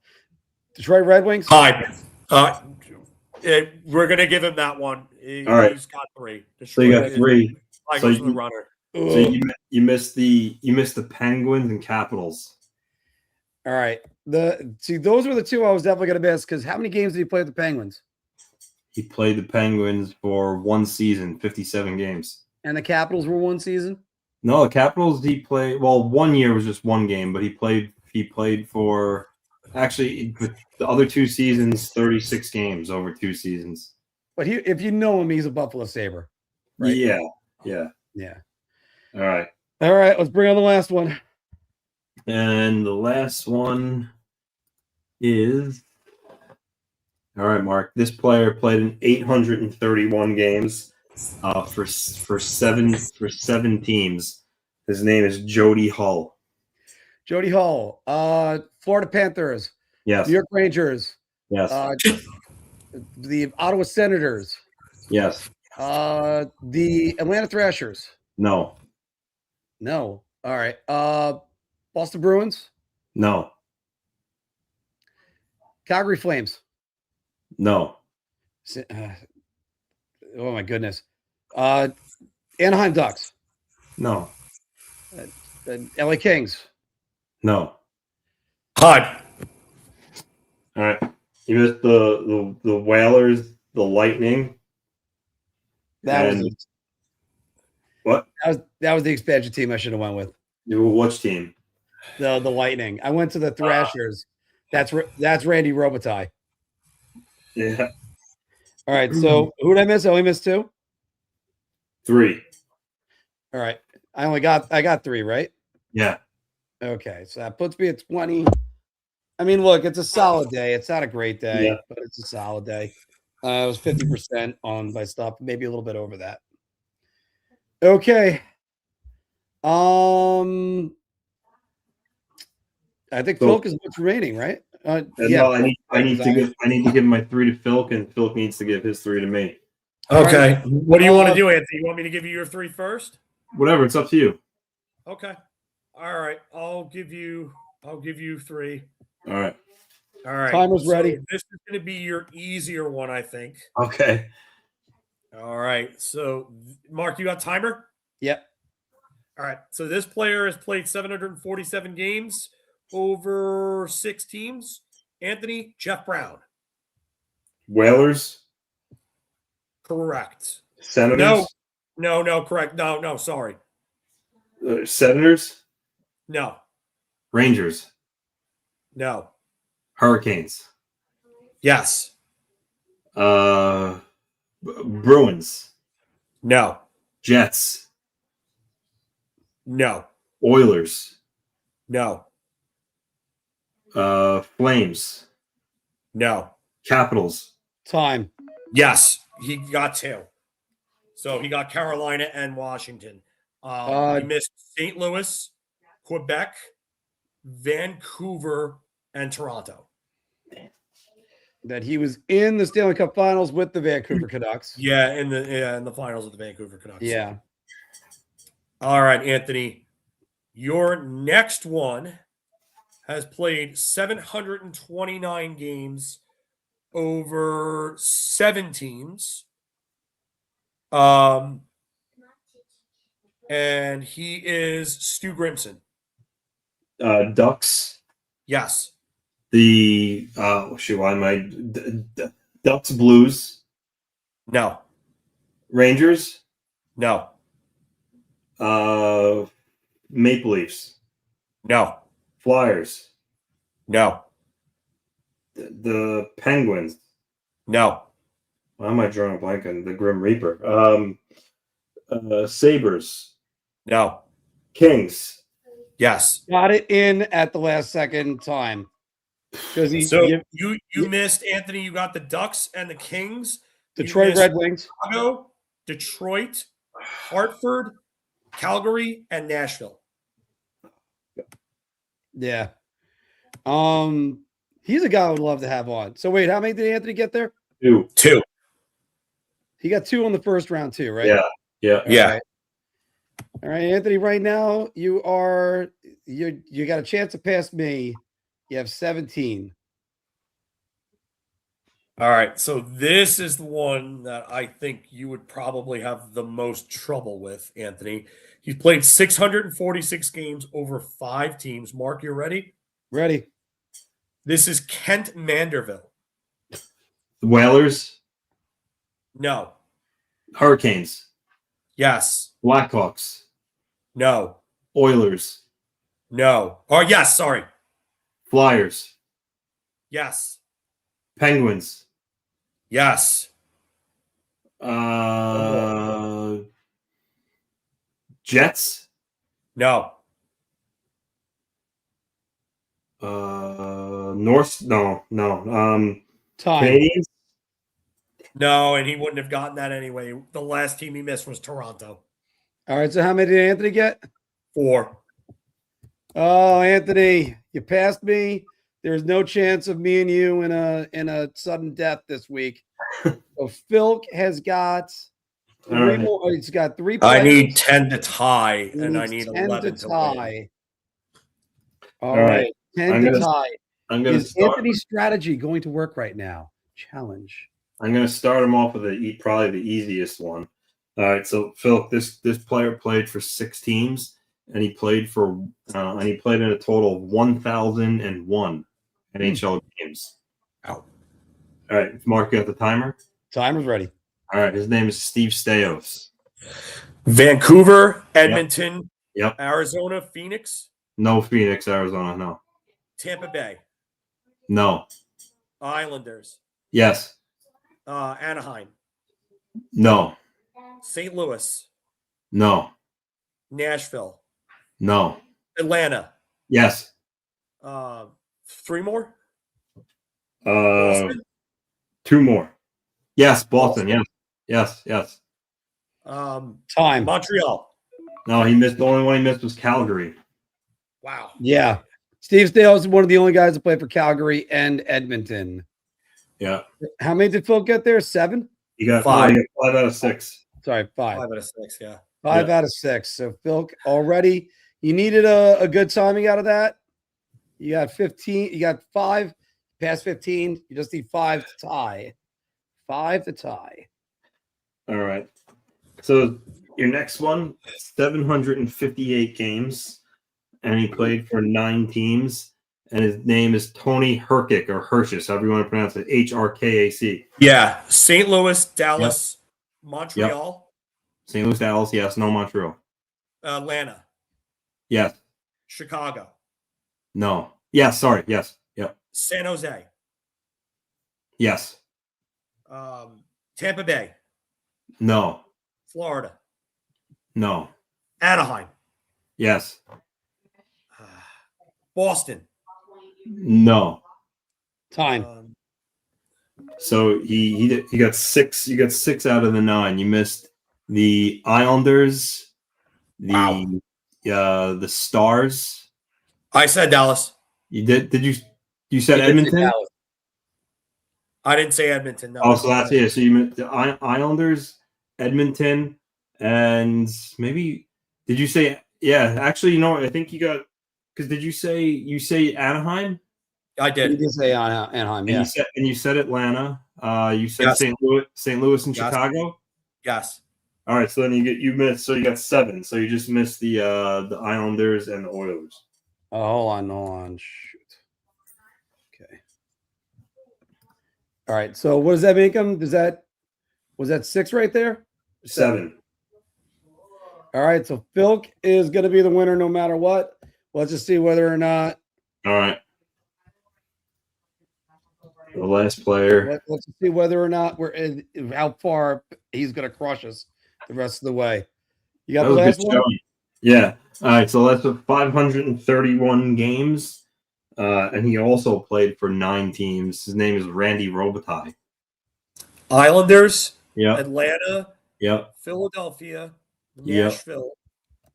K: Detroit Red Wings.
L: Time. We're gonna give him that one.
M: All right.
L: He's got 3.
M: So you got 3.
L: Like
M: So
L: the runner.
M: So you missed the Penguins and Capitals.
K: All right. Those were the 2 I was definitely going to miss because how many games did he play with the Penguins?
M: He played the Penguins for 1 season, 57 games.
K: And the Capitals were 1 season?
M: No, the Capitals he played 1 year was just 1 game, but he played for actually the other 2 seasons, 36 games over 2 seasons.
K: But if you know him, he's a Buffalo Sabre. Right?
M: Yeah. All right.
K: Let's bring on the last one.
M: And the last one is All right, Mark. This player played in 831 games for seven teams. His name is Jody Hull.
K: Jody Hull, Florida Panthers.
M: Yes.
K: New York Rangers.
M: Yes.
K: The Ottawa Senators.
M: Yes.
K: The Atlanta Thrashers.
M: No.
K: No. All right. Boston Bruins.
M: No.
K: Calgary Flames.
M: No.
K: Oh my goodness. Anaheim Ducks.
M: No.
K: LA Kings.
M: No.
L: Hot.
M: All right. You missed the Whalers, the Lightning.
K: That was
M: what?
K: That was the expansion team I should have went with.
M: Which team?
K: The Lightning. I went to the Thrashers. That's Randy Robitaille.
M: Yeah.
K: All right. So who did I miss? I only missed 2.
M: 3.
K: All right. I got 3, right?
M: Yeah.
K: Okay. So that puts me at 20. I mean, look, it's a solid day. It's not a great day, but it's a solid day. I was 50% on my stuff, maybe a little bit over that. Okay. I think Filk is what's remaining, right?
M: Yeah. No, I need to give my 3 to Filk, and Filk needs to give his 3 to me.
L: Okay. Right. What do you want to do, Anthony? You want me to give you your 3 first?
M: Whatever. It's up to you.
L: Okay. All right. I'll give you 3.
M: All right.
L: All right.
K: Timer's ready.
L: This is going to be your easier one, I think.
M: Okay.
L: All right. So, Mark, you got timer?
K: Yep.
L: All right. So this player has played 747 games over 6 teams. Anthony, Jeff Brown.
M: Whalers.
L: Correct.
M: Senators.
L: No, correct. No, sorry.
M: Senators.
L: No.
M: Rangers.
L: No.
M: Hurricanes.
L: Yes.
M: Bruins.
L: No.
M: Jets.
L: No.
M: Oilers.
L: No.
M: Flames.
L: No.
M: Capitals.
K: Time.
L: Yes, he got 2. So he got Carolina and Washington. He missed St. Louis, Quebec, Vancouver, and Toronto.
K: That he was in the Stanley Cup Finals with the Vancouver Canucks.
L: Yeah, in the finals of the Vancouver Canucks.
K: Yeah.
L: All right, Anthony. Your next one has played 729 games over 7 teams. And he is Stu Grimson.
M: Ducks.
L: Yes.
M: The Ducks, Blues.
L: No.
M: Rangers.
L: No.
M: Maple Leafs.
L: No.
M: Flyers.
L: No.
M: The Penguins.
L: No.
M: Why am I drawing a blank on the Grim Reaper? Sabres.
L: No.
M: Kings.
L: Yes.
K: Got it in at the last second time. Because
L: you missed, Anthony. You got the Ducks and the Kings.
K: Detroit Red Wings.
L: Chicago, Detroit, Hartford, Calgary, and Nashville.
K: Yeah. He's a guy I would love to have on. So wait, how many did Anthony get there?
M: 2.
K: He got 2 on the first round too, right?
M: Yeah.
K: All right, Anthony. Right now, you got a chance to pass me. You have 17.
L: All right, so this is the one that I think you would probably have the most trouble with, Anthony. He's played 646 games over 5 teams. Mark, you ready?
K: Ready.
L: This is Kent Manderville.
M: The Whalers.
L: No.
M: Hurricanes.
L: Yes.
M: Blackhawks.
L: No.
M: Oilers.
L: No. Oh, yes, sorry.
M: Flyers.
L: Yes.
M: Penguins.
L: Yes.
M: Jets.
L: No.
M: North. No.
K: Time.
M: Canadians?
L: No, and he wouldn't have gotten that anyway. The last team he missed was Toronto.
K: All right, so how many did Anthony get?
L: 4.
K: Oh, Anthony, you passed me. There's no chance of me and you in a sudden death this week. So Filk has got 3 more. He's got 3 players.
L: I need 10 to tie, and I need
K: 10
L: 11
K: to
L: to
K: tie.
L: win.
K: All right, 10 to tie. Is
M: start.
K: Anthony's strategy going to work right now? Challenge.
M: I'm going to start him off with probably the easiest one. All right, so Phil, this player played for 6 teams, and he played in a total of 1,001 NHL games.
L: Out.
M: All right, Mark, you got the timer?
K: Timer's ready.
M: All right, his name is Steve Stamkos.
L: Vancouver, Edmonton,
M: Yep.
L: Arizona, Phoenix,
M: No, Phoenix, Arizona. No.
L: Tampa Bay,
M: No.
L: Islanders,
M: Yes.
L: Anaheim,
M: No.
L: St. Louis,
M: No.
L: Nashville,
M: No.
L: Atlanta.
M: Yes.
L: 3 more?
M: 2 more. Yes, Boston. Yes.
K: Time.
L: Montreal.
M: No, he missed. The only one he missed was Calgary.
L: Wow.
K: Yeah. Steve Stales is one of the only guys that play for Calgary and Edmonton.
M: Yeah.
K: How many did Phil get there? 7?
M: You got
L: 5.
M: 5 out of 6.
K: Sorry, 5.
L: 5 out of 6, yeah.
K: 5 out of 6. So Phil already, you needed a good timing out of that. You got 15. You got 5 past 15. You just need 5 to tie. 5 to tie.
M: All right. So your next one, 758 games, and he played for 9 teams, and his name is Tony Hrkac, or Hirschis, however you want to pronounce it, Hrkac.
L: Yeah. St. Louis, Dallas, Montreal,
M: St. Louis, Dallas, yes. No, Montreal.
L: Atlanta,
M: Yes.
L: Chicago,
M: No. Yes, sorry. Yes. Yep.
L: San Jose,
M: Yes.
L: Tampa Bay,
M: No.
L: Florida,
M: No.
L: Anaheim,
M: Yes.
L: Boston.
M: No.
K: Time.
M: So he got 6. You got 6 out of the 9. You missed the Islanders, the Stars.
L: I said Dallas.
M: You did? Did you said Edmonton?
L: I didn't say Edmonton. No.
M: Oh, so that's it. So you meant the Islanders, Edmonton, and maybe did you say? Yeah, actually, I think you got because did you say Anaheim?
L: I did.
K: You did say Anaheim. Yeah.
M: And you said Atlanta. You said
L: Yes.
M: St. Louis, and
L: Yes.
M: Chicago.
L: Yes.
M: All right, so then you missed. So you got 7. So you just missed the Islanders and the Oilers.
K: Oh, hold on. Shoot. Okay. All right. So what does that make him? Was that 6 right there?
M: 7.
K: All right. So Filk is going to be the winner no matter what. Let's just see whether or not.
M: All right. The last player.
K: Let's see whether or not how far he's going to crush us the rest of the way. You got the last one?
M: Showing. Yeah. All right. So that's 531 games. And he also played for 9 teams. His name is Randy Robitaille.
L: Islanders.
M: Yep.
L: Atlanta.
M: Yep.
L: Philadelphia.
M: Yep.
L: Nashville.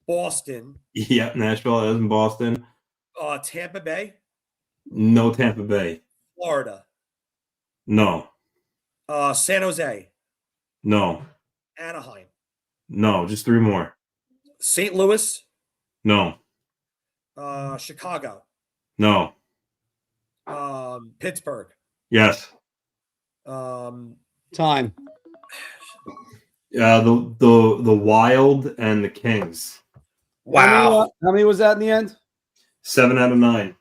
L: Boston.
M: Yep. Nashville is in Boston.
L: Tampa Bay.
M: No Tampa Bay.
L: Florida.
M: No.
L: San Jose.
M: No.
L: Anaheim.
M: No. Just 3 more.
L: St. Louis.
M: No.
L: Chicago.
M: No.
L: Pittsburgh.
M: Yes.
K: Time.
M: The Wild and the Kings.
L: Wow.
K: How many was that in the end?
M: 7 out of 9.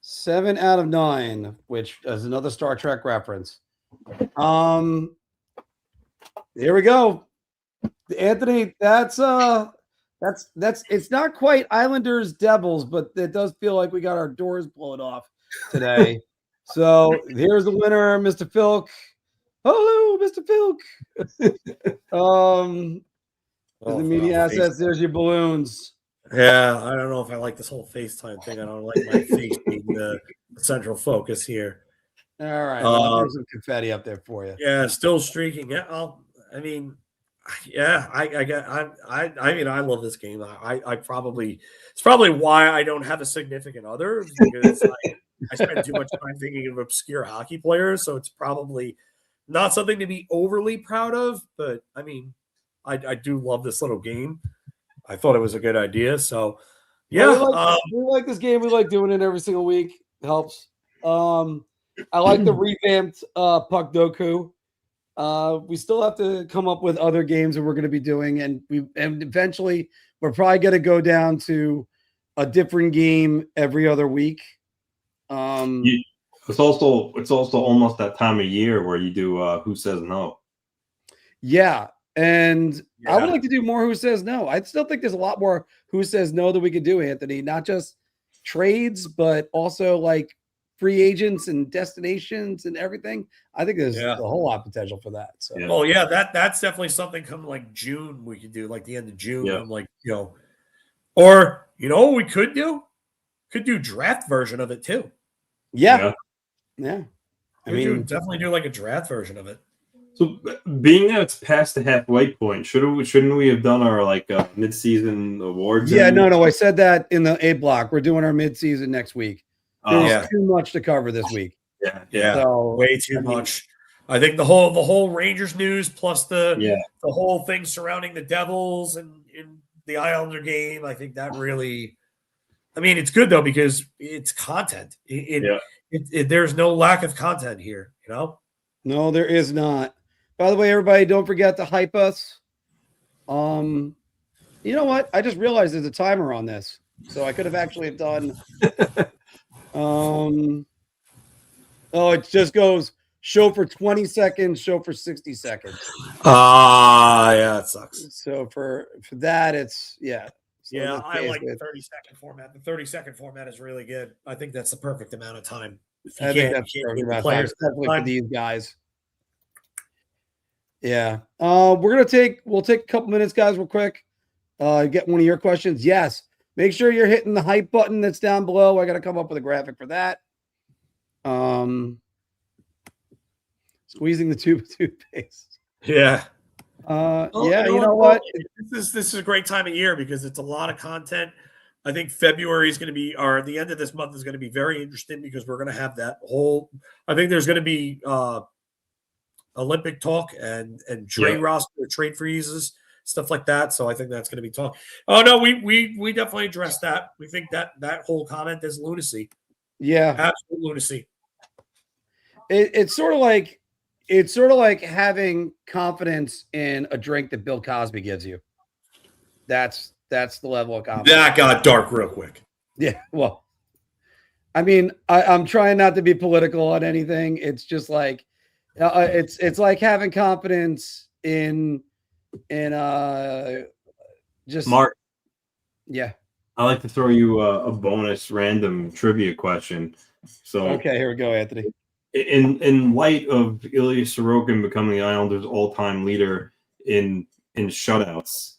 K: 7 out of 9, which is another Star Trek reference. Here we go. Anthony, that's it's not quite Islanders Devils, but it does feel like we got our doors blown off today. So here's the winner, Mr. Filk. Hello, Mr. Filk. The media assets, there's your balloons.
L: Yeah, I don't know if I like this whole FaceTime thing. I don't like my face being the central focus here.
K: All right, I'll throw some confetti up there for you.
L: Yeah, still streaking. Yeah, I mean, I love this game. I probably it's probably why I don't have a significant other because I spend too much time thinking of obscure hockey players. So it's probably not something to be overly proud of. But I mean, I do love this little game. I thought it was a good idea. So yeah,
K: we like this game. We like doing it every single week. It helps. I like the revamped Puck Doku. We still have to come up with other games that we're going to be doing, and eventually we're probably going to go down to a different game every other week.
M: It's also almost that time of year where you do Who Says No.
K: Yeah, and I would like to do more Who Says No. I still think there's a lot more Who Says No that we could do, Anthony. Not just trades, but also like free agents and destinations and everything. I think there's a whole lot of potential for that. So,
L: well, yeah, that's definitely something come like June we could do, like the end of June.
M: Yeah.
L: I'm like, or what we could do? Could do draft version of it too.
K: Yeah.
L: I mean, definitely do like a draft version of it.
M: So, being that it's past the halfway point, shouldn't we have done our mid-season awards?
K: Yeah, no. I said that in the A block. We're doing our mid-season next week. There's too much to cover this week.
L: Yeah.
K: So,
L: way too much. I think the whole Rangers news plus the whole thing surrounding the Devils and the Islander game. I think that really. I mean, it's good though because it's content. There's no lack of content here.
K: No, there is not. By the way, everybody, don't forget to hype us. You know what? I just realized there's a timer on this, so I could have actually done. It just goes show for 20 seconds, show for 60 seconds.
L: Yeah, it sucks.
K: So for that, it's So
L: I like the 30-second format. The 30-second format is really good. I think that's the perfect amount of time.
K: I think that's the perfect amount of time, especially for these guys. Yeah. We'll take a couple minutes, guys, real quick. Get one of your questions. Yes. Make sure you're hitting the hype button that's down below. I got to come up with a graphic for that. Squeezing the tube of toothpaste.
L: Yeah.
K: You know what?
L: This is a great time of year because it's a lot of content. I think February is going to be, or the end of this month is going to be very interesting because we're going to have that whole. I think there's going to be Olympic talk and trade roster, trade freezes, stuff like that. So I think that's going to be talk. Oh no, we definitely addressed that. We think that whole comment is lunacy.
K: Yeah,
L: absolute lunacy.
K: It's sort of like having confidence in a drink that Bill Cosby gives you. That's the level of confidence.
L: That got dark real quick.
K: Yeah, well, I mean, I'm trying not to be political on anything. It's just like it's like having confidence in just
M: Mark.
K: Yeah,
M: I like to throw you a bonus random trivia question. So
K: okay, here we go, Anthony.
M: In light of Ilya Sorokin becoming the Islanders' all-time leader in shutouts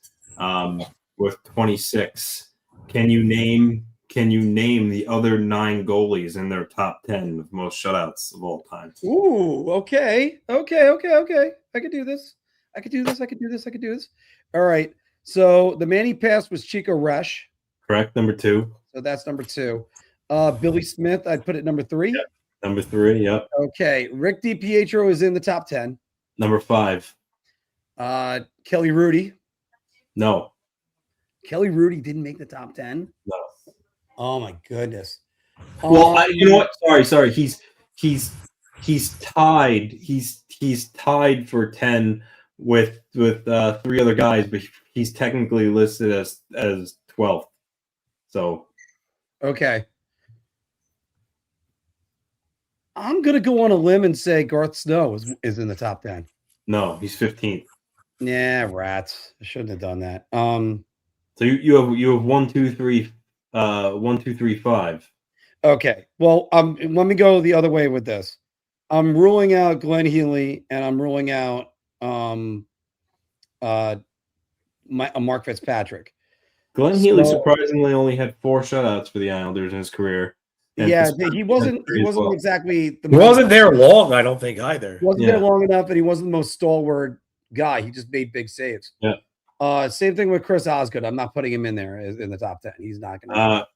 M: with 26, can you name the other 9 goalies in their top 10 of most shutouts of all time?
K: Ooh, okay. I could do this. All right. So the man he passed was Chico Resch.
M: Correct, number 2.
K: So that's number 2. Billy Smith, I'd put it number 3.
M: Yep. Number 3, yep.
K: Okay. Rick DiPietro is in the top 10.
M: Number 5.
K: Kelly Rudy.
M: No.
K: Kelly Rudy didn't make the top 10?
M: No.
K: Oh my goodness.
M: Well, you know what? Sorry. He's tied. He's tied for 10 with 3 other guys, but he's technically listed as 12th. So
K: okay. I'm gonna go on a limb and say Garth Snow is in the top 10.
M: No, he's 15th.
K: Yeah, rats. I shouldn't have done that.
M: So you have 1, 2, 3, 1, 2, 3, 5.
K: Okay. Well, let me go the other way with this. I'm ruling out Glenn Healy and I'm ruling out Mark Fitzpatrick.
M: Glenn Healy surprisingly only had 4 shutouts for the Islanders in his career.
K: Yeah, he wasn't exactly the
L: He wasn't there long, I don't think, either.
K: Wasn't there long enough, and he wasn't the most stalwart guy. He just made big saves.
M: Yeah.
K: Same thing with Chris Osgood. I'm not putting him in there in the top 10. He's not going to.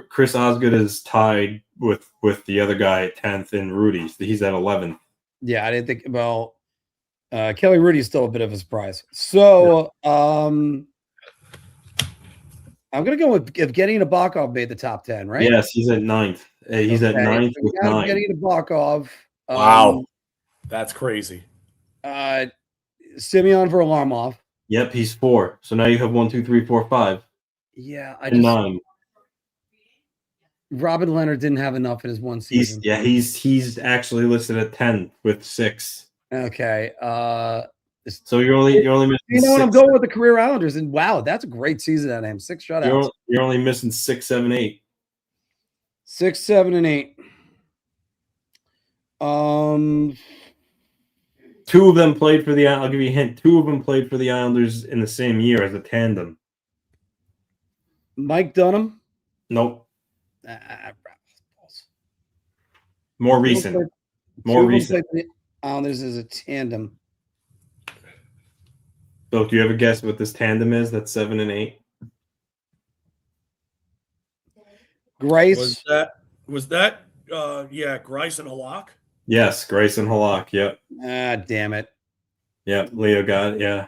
M: Chris Osgood is tied with the other guy at 10th and Rudy. He's at 11th.
K: Yeah, I didn't think. Well, Kelly Rudy is still a bit of a surprise. So, I'm going to go with Evgeny Nabokov made the top 10, right?
M: Yes, he's at 9th. He's at 9th with 9.
K: Evgeny Nabokov.
L: Wow. That's crazy.
K: Simeon Varlamov.
M: Yep, he's 4. So now you have 1, 2, 3, 4, 5.
K: Yeah,
M: and 9.
K: Robin Leonard didn't have enough in his one season.
M: He's actually listed at 10 with 6.
K: Okay.
M: So you're only missing.
K: You know what? I'm going with the career Islanders, and wow, that's a great season out of him. 6 shutouts.
M: You're only missing 6, 7, 8.
K: 6, 7, and 8.
M: 2 of them played for the. I'll give you a hint. 2 of them played for the Islanders in the same year as a tandem.
K: Mike Dunham.
M: Nope. More recent. More recent.
K: Islanders is a tandem.
M: So, do you have a guess what this tandem is? That's 7 and 8.
K: Grice.
L: Was that Grice and Halak?
M: Yes, Grice and Halak. Yep.
K: Damn it.
M: Yep, Leo got it. Yeah.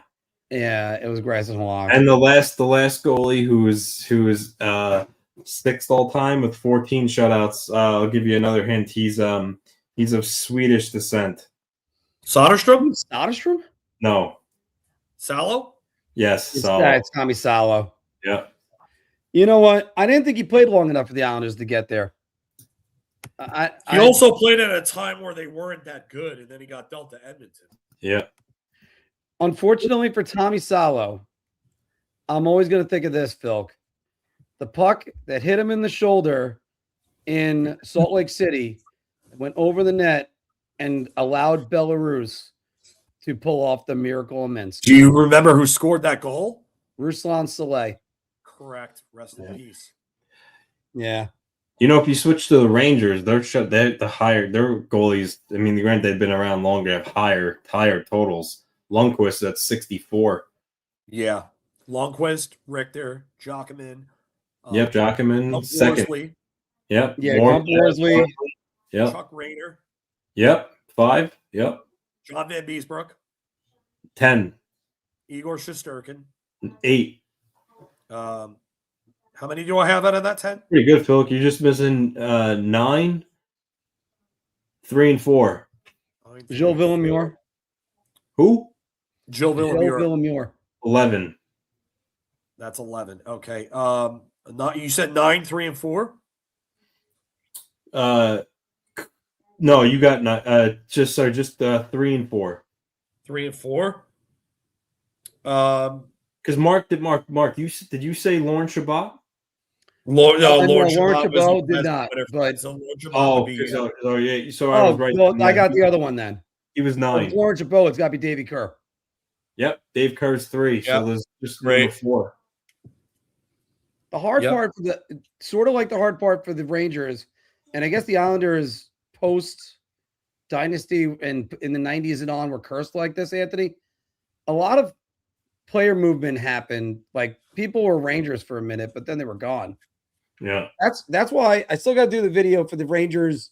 K: Yeah, it was Grice and Halak.
M: And the last goalie who is 6th all time with 14 shutouts. I'll give you another hint. He's of Swedish descent.
L: Soderstrom?
K: Soderstrom?
M: No.
L: Salo?
M: Yes, Salo.
K: It's Tommy Salo.
M: Yeah.
K: You know what? I didn't think he played long enough for the Islanders to get there.
L: He also played at a time where they weren't that good, and then he got dealt to Edmonton.
M: Yeah.
K: Unfortunately for Tommy Salo, I'm always going to think of this, Phil. The puck that hit him in the shoulder in Salt Lake City went over the net and allowed Belarus to pull off the miracle of Minsk.
L: Do you remember who scored that goal?
K: Ruslan Saleh.
L: Correct. Rest in peace.
K: Yeah.
M: You know, if you switch to the Rangers, their goalies. I mean, granted they've been around longer, have higher totals. Lundqvist at 64.
L: Yeah, Lundqvist, Richter, Jockeman.
M: Yep, Jockeman second.
L: Worsley.
M: Yep.
K: Yeah, Worsley.
M: Yep.
L: Chuck Rayner.
M: Yep. 5. Yep.
L: John Van Beesbrook.
M: 10.
L: Igor Shesterkin.
M: 8.
L: How many do I have out of that 10?
M: Pretty good, Phil. You're just missing 9, 3, and 4.
K: Joe Villamure.
M: Who?
L: Joe
K: Villamure.
M: 11.
L: That's 11. Okay. You said 9, 3, and 4?
M: No, you got 9. Just 3 and 4.
L: 3 and 4.
M: Because Mark, did you say Lauren Chabot?
L: Lauren
K: Chabot did not. But
M: So I was right.
K: Well, I got the other one then.
M: He was 9.
K: Lauren Chabot, it's got to be Davey Kerr.
M: Yep, Dave Kerr's 3.
L: Yep.
M: So there's just number 4.
K: The hard part for the hard part for the Rangers, and I guess the Islanders post dynasty and in the 90s and on were cursed like this, Anthony. A lot of player movement happened. Like people were Rangers for a minute, but then they were gone.
M: Yeah.
K: That's why I still got to do the video for the Rangers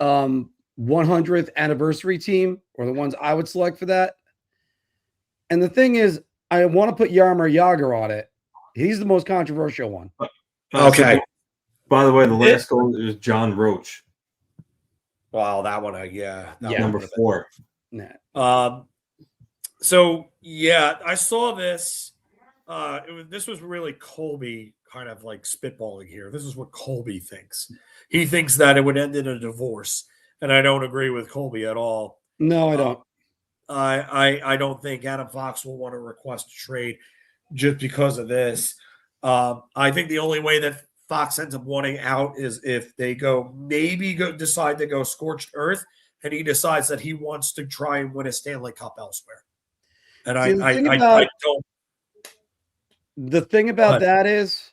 K: 100th anniversary team, or the ones I would select for that. And the thing is, I want to put Jaromir Jagr on it. He's the most controversial one.
L: Okay.
M: So, by the way, the last goal is John Roach.
L: Wow, that one,
M: Number 4.
K: Nah.
L: So yeah, I saw this. This was really Colby kind of like spitballing here. This is what Colby thinks. He thinks that it would end in a divorce, and I don't agree with Colby at all.
K: No, I don't.
L: I don't think Adam Fox will want to request a trade just because of this. I think the only way that Fox ends up wanting out is if they decide to go scorched earth, and he decides that he wants to try and win a Stanley Cup elsewhere. And I don't.
K: The thing about that is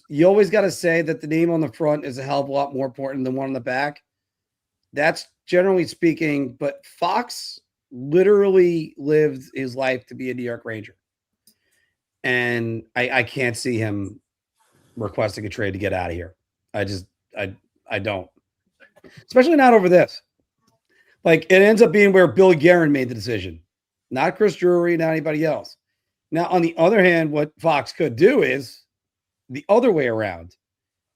K: you always got to say that the name on the front is a hell of a lot more important than one on the back. That's generally speaking, but Fox literally lived his life to be a New York Ranger. And I can't see him requesting a trade to get out of here. I don't. Especially not over this. Like, it ends up being where Bill Guerin made the decision, not Chris Drury, not anybody else. Now, on the other hand, what Fox could do is the other way around,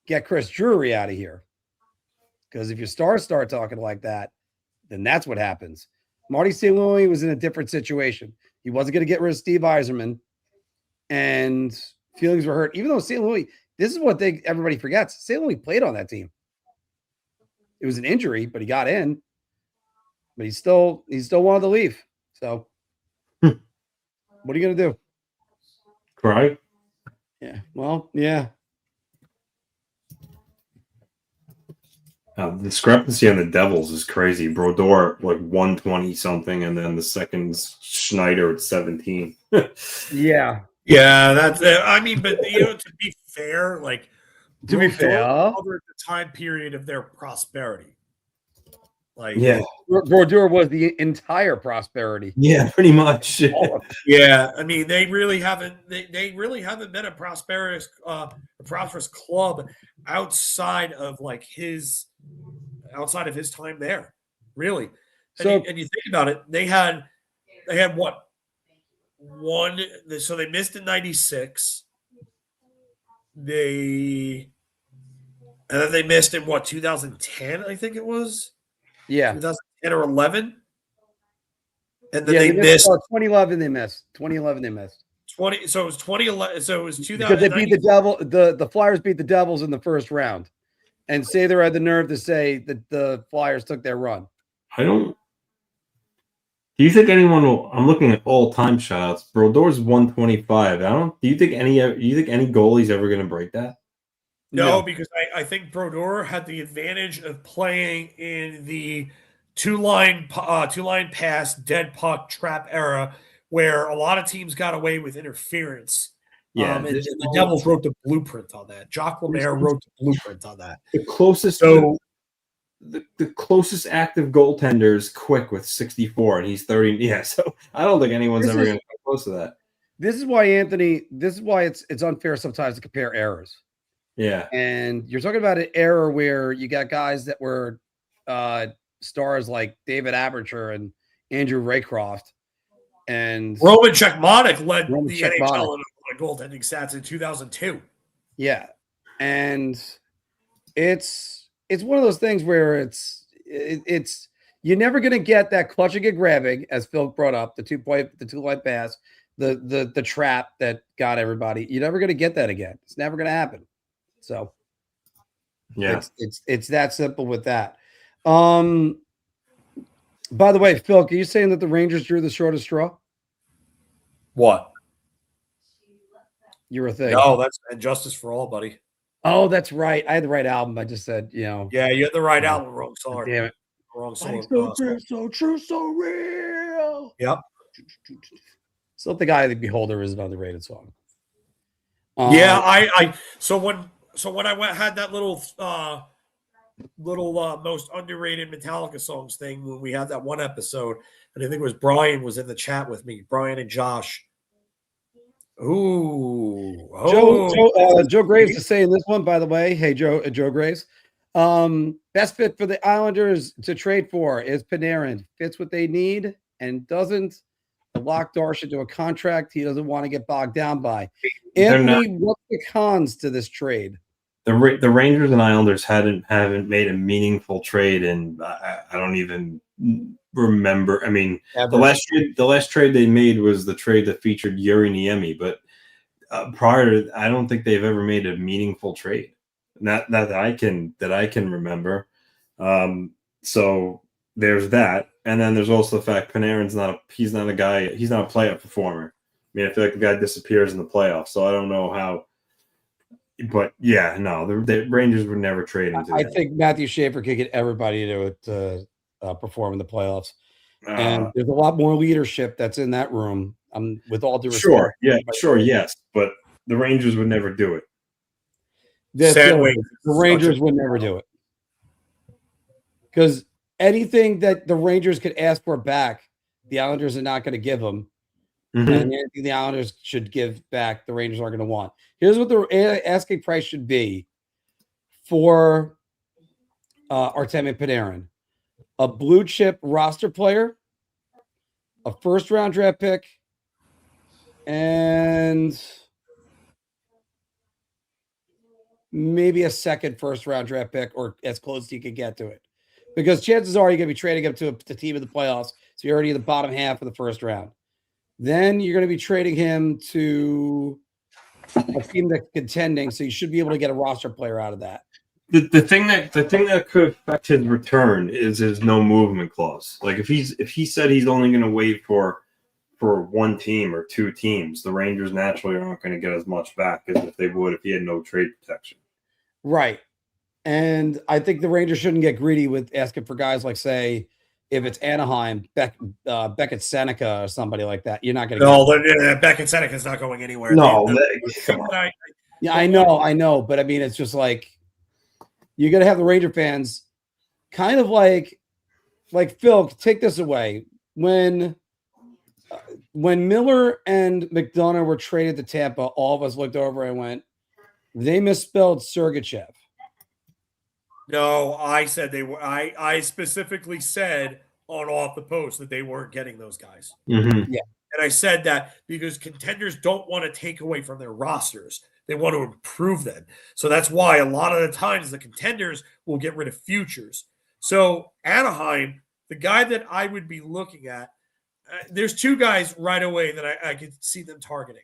K: get Chris Drury out of here. Because if your stars start talking like that, then that's what happens. Marty St. Louis was in a different situation. He wasn't going to get rid of Steve Yzerman, and feelings were hurt. Even though St. Louis, this is what everybody forgets. St. Louis played on that team. It was an injury, but he got in. But he still wanted to leave. So, what are you going to do?
M: Cry?
K: Yeah. Well, yeah.
M: The discrepancy on the Devils is crazy. Brodeur like 120 something, and then the second's Schneider at 17.
K: Yeah.
L: Yeah, that's. I mean, but to be fair, like
K: to be fair,
L: over the time period of their prosperity. Like,
M: yeah,
K: Brodeur was the entire prosperity.
M: Yeah, pretty much.
L: Yeah, I mean, they really haven't. They really haven't been a prosperous club outside of his time there. Really, and you think about it, they had what one? So they missed in '96. And then they missed in what 2010, I think it was.
K: Yeah,
L: 2010 or 11, and then
K: they
L: missed.
K: 2011. They missed 2011. They missed
L: 20. So it was 2011. So it was 2000.
K: Because they beat the Devil. The Flyers beat the Devils in the first round, and Sather had the nerve to say that the Flyers took their run.
M: Do you think anyone will? I'm looking at all-time shots. Brodeur's 125. Do you think any goalie's ever going to break that?
L: No, because I think Brodeur had the advantage of playing in the two-line pass, dead puck trap era, where a lot of teams got away with interference.
M: Yeah,
L: and the Devils wrote the blueprint on that. Jacques Lemaire wrote the blueprint on that.
M: The closest active goaltender is Quick with 64, and he's 30. Yeah, so I don't think anyone's ever going to come close to that.
K: This is why, Anthony. This is why it's unfair sometimes to compare errors.
M: Yeah.
K: And you're talking about an era where you got guys that were stars like David Aberture and Andrew Raycroft. And
L: Roman Czechmanek led the NHL in goaltending stats in 2002.
K: Yeah. And it's one of those things where it's you're never going to get that clutching and grabbing, as Phil brought up, the two-line pass, the trap that got everybody. You're never going to get that again. It's never going to happen. So,
M: yeah,
K: it's that simple with that. By the way, Phil, are you saying that the Rangers drew the shortest straw?
L: What?
K: You're a thing.
L: No, that's Justice for All, buddy.
K: Oh, that's right. I had the right album. I just said, Yeah,
L: you had the right album. Wrong song.
K: Damn it.
L: Wrong song.
K: So true, so real.
L: Yep.
K: Still think Eye of the Beholder is an underrated song.
L: Yeah, so when I had that little most underrated Metallica songs thing when we had that one episode, and I think it was Brian was in the chat with me, Brian and Josh.
K: Joe Graves is saying this one, by the way. Hey, Joe Graves. Best fit for the Islanders to trade for is Panarin. Fits what they need and doesn't lock Darsh into a contract he doesn't want to get bogged down by. Anthony, what's the cons to this trade?
M: The Rangers and Islanders haven't made a meaningful trade, and I don't even remember. I mean, the last trade they made was the trade that featured Yuri Niemi, but prior to, I don't think they've ever made a meaningful trade. Not that I can remember. So there's that, and then there's also the fact Panarin's not a playoff performer. I mean, I feel like the guy disappears in the playoffs, so I don't know how. But yeah, no, the Rangers would never trade him.
K: I think Matthew Schaefer could get everybody to perform in the playoffs, and there's a lot more leadership that's in that room. With all due respect,
M: yes, but the Rangers would never do it.
L: Sandwich.
K: The Rangers would never do it. Because anything that the Rangers could ask for back, the Islanders are not going to give them.
M: Mm-hmm.
K: And anything the Islanders should give back, the Rangers are going to want. Here's what the asking price should be for Artemi Panarin. A blue chip roster player, a first-round draft pick, and maybe a second first-round draft pick, or as close as you can get to it. Because chances are you're going to be trading him to the team in the playoffs, so you're already in the bottom half of the first round. Then you're going to be trading him to a team that's contending, so you should be able to get a roster player out of that.
M: The thing that could affect his return is his no movement clause. Like if he said he's only going to wait for one team or two teams, the Rangers naturally aren't going to get as much back as if they would if he had no trade protection.
K: Right. And I think the Rangers shouldn't get greedy with asking for guys like, say, if it's Anaheim, Beckett Seneca or somebody like that. You're not going to
L: No, Beckett Seneca is not going anywhere.
M: No,
L: come on.
K: Yeah, I know. But I mean, it's just like, you got to have the Ranger fans kind of like Phil, take this away. When Miller and McDonough were traded to Tampa, all of us looked over and went, they misspelled Sergachev.
L: No, I said they were. I specifically said on Off the Post that they weren't getting those guys.
M: Mm-hmm.
K: Yeah.
L: And I said that because contenders don't want to take away from their rosters. They want to improve them. So that's why a lot of the times the contenders will get rid of futures. So Anaheim, the guy that I would be looking at, there's two guys right away that I could see them targeting.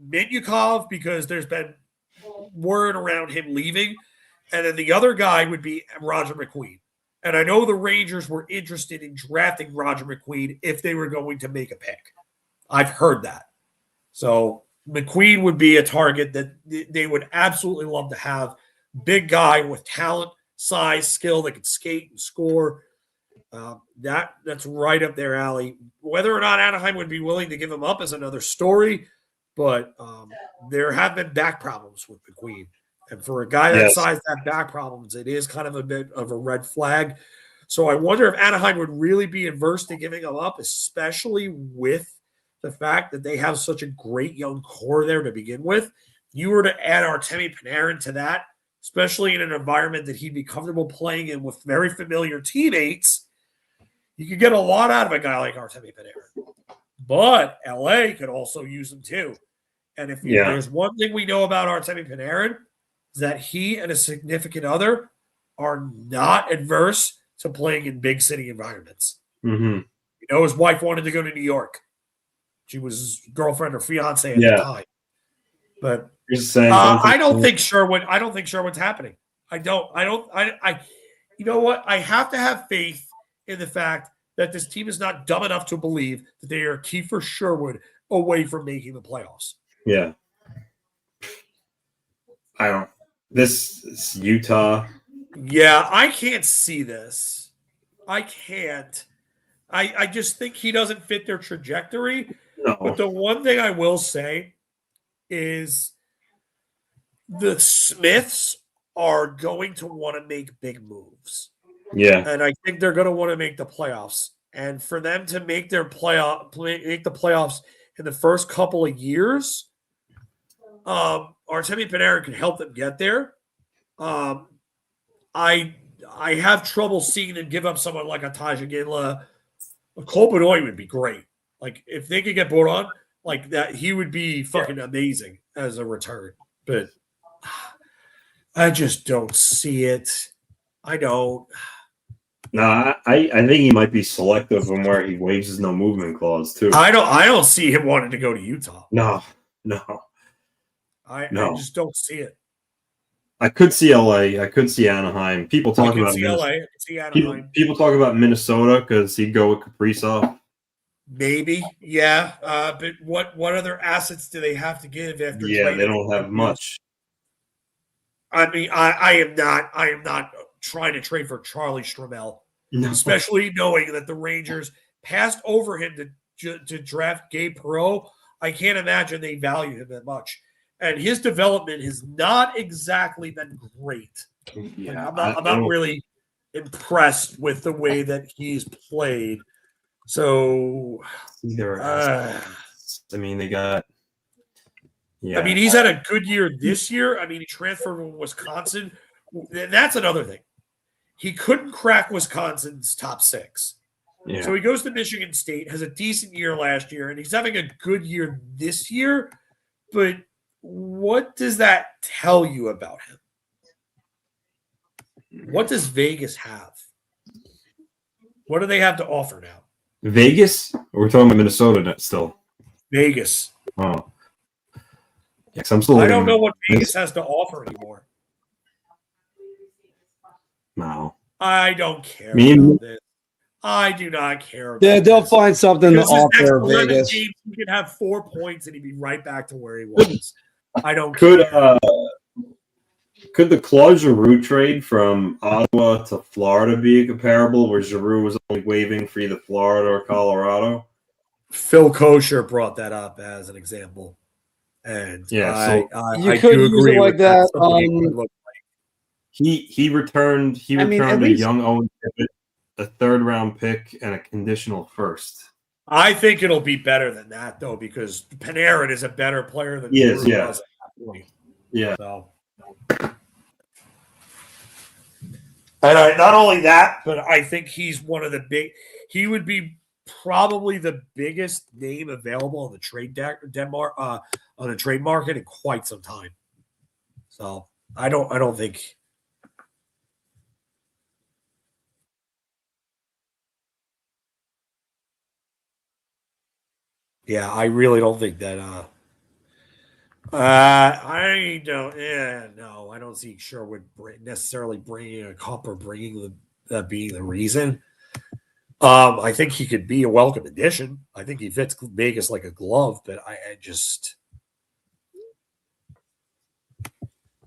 L: Minyukov, because there's been word around him leaving. And then the other guy would be Roger McQueen. And I know the Rangers were interested in drafting Roger McQueen if they were going to make a pick. I've heard that. So McQueen would be a target that they would absolutely love to have. Big guy with talent, size, skill that can skate and score. That's right up their alley. Whether or not Anaheim would be willing to give him up is another story. But there have been back problems with McQueen. And for a guy that size that back problems, it is kind of a bit of a red flag. So I wonder if Anaheim would really be adverse to giving him up, especially with the fact that they have such a great young core there to begin with. You were to add Artemi Panarin to that, especially in an environment that he'd be comfortable playing in with very familiar teammates, you could get a lot out of a guy like Artemi Panarin. But LA could also use him too. And if there's one thing we know about Artemi Panarin, is that he and a significant other are not adverse to playing in big city environments.
M: Mm-hmm.
L: You know, his wife wanted to go to New York. She was his girlfriend or fiance at the time. But I don't think Sherwood's happening. I you know what? I have to have faith in the fact that this team is not dumb enough to believe that they are Kiefer Sherwood away from making the playoffs.
M: Yeah. This is Utah.
L: Yeah, I can't see this. I can't. I just think he doesn't fit their trajectory.
M: No.
L: But the one thing I will say is the Smiths are going to want to make big moves.
M: Yeah.
L: And I think they're going to want to make the playoffs. And for them to make the playoffs in the first couple of years, Artemi Panarin can help them get there. I have trouble seeing them give up someone like a Taj Ginla. Cole Benoit would be great. Like, if they could get brought on like that, he would be fucking amazing as a return. But I just don't see it. I don't.
M: No, I think he might be selective in where he waives his no movement clause too.
L: I don't see him wanting to go to Utah.
M: No.
L: I just don't see it.
M: I could see LA. I could see Anaheim. People talk about
L: LA. I could see Anaheim.
M: People talk about Minnesota because he'd go with Kaprizov.
L: Maybe, yeah. But what other assets do they have to give after?
M: Yeah, they don't have much.
L: I mean, I am not trying to trade for Charlie Stramel, especially knowing that the Rangers passed over him to draft Gabe Perreault. I can't imagine they value him that much. And his development has not exactly been great.
M: Yeah,
L: I'm not really impressed with the way that he's played. So,
M: I mean, they got. Yeah.
L: I mean, he's had a good year this year. I mean, he transferred from Wisconsin. That's another thing. He couldn't crack Wisconsin's top 6.
M: Yeah.
L: So he goes to Michigan State, has a decent year last year, and he's having a good year this year. But what does that tell you about him? What does Vegas have? What do they have to offer now?
M: Vegas? Or we're talking about Minnesota still?
L: Vegas.
M: Oh. Yes, I'm still.
L: I don't know what Vegas has to offer anymore.
M: No.
L: I don't care
M: Me and-
L: about this. I do not care about
K: Yeah, they'll
L: this.
K: find something to
L: Because his next
K: offer
L: 11
K: Vegas.
L: games, he could have 4 points and he'd be right back to where he was. I don't
M: Could
L: care.
M: could the Claude Giroux trade from Ottawa to Florida be comparable, where Giroux was only waiving for either Florida or Colorado?
L: Phil Kosher brought that up as an example. And
M: Yeah,
L: I
K: You could
L: do
K: use
L: agree
K: it like
L: with that.
K: that.
M: He returned
K: I mean, at
M: a
K: least-
M: young Owen Tippett, a 3rd-round pick, and a conditional first.
L: I think it'll be better than that, though, because Panarin is a better player than
M: He is,
L: Giroux
M: yeah.
L: was at that point.
M: Yeah.
L: So. And not only that, but I think he's one of the big. He would be probably the biggest name available on the trade Denmark on the trade market in quite some time. So I don't think. Yeah, I really don't think that. I don't. Yeah, no, I don't see Sherwood necessarily bringing a cup or bringing that being the reason. I think he could be a welcome addition. I think he fits Vegas like a glove, but I just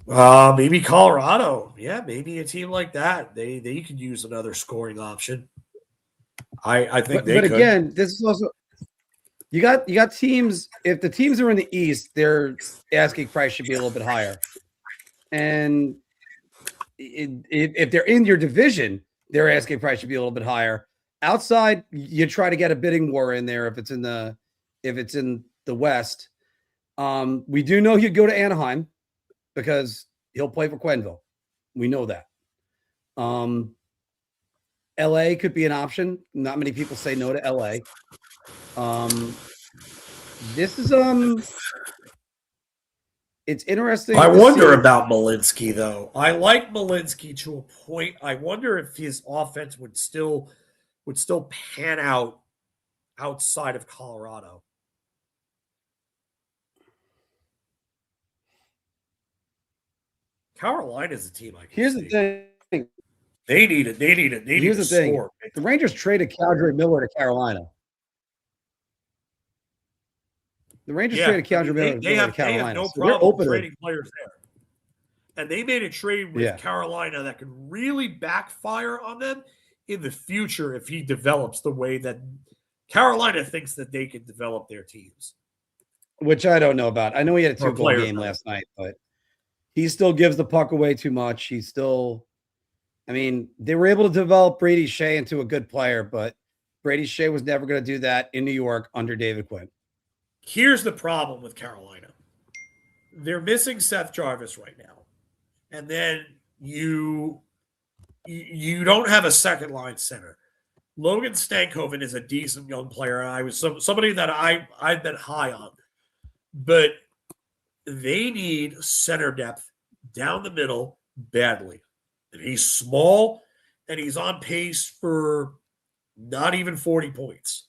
L: maybe Colorado. Yeah, maybe a team like that. They could use another scoring option. I think they
K: But
L: could.
K: again, this is also you got teams. If the teams are in the East, their asking price should be a little bit higher. And if they're in your division, their asking price should be a little bit higher. Outside, you try to get a bidding war in there if it's in the West. We do know he'd go to Anaheim because he'll play for Quenneville. We know that. LA could be an option. Not many people say no to LA. This is it's interesting.
L: I
K: to
L: wonder
K: see.
L: about Malinsky, though. I like Malinsky to a point. I wonder if his offense would still pan out outside of Colorado. Carolina's a team I can
K: Here's
L: see.
K: the thing.
L: They need
K: Here's
L: to
K: the thing.
L: score.
K: The Rangers traded Caldry Miller to Carolina. The Rangers traded Caldry Miller
L: They
K: to
L: have
K: Carolina.
L: no
K: So they're
L: problem
K: open.
L: trading players there. And they made a trade with
K: Yeah.
L: Carolina that could really backfire on them in the future if he develops the way that Carolina thinks that they can develop their teams.
K: Which I don't know about. I know he had a
L: Or
K: 2-goal
L: player
K: game
L: though.
K: last night, but he still gives the puck away too much. He's still, I mean, they were able to develop Brady Shea into a good player, but Brady Shea was never going to do that in New York under David Quinn.
L: Here's the problem with Carolina. They're missing Seth Jarvis right now. And then you don't have a second line center. Logan Stankoven is a decent young player. I was somebody that I've been high on. But they need center depth down the middle badly. And he's small and he's on pace for not even 40 points.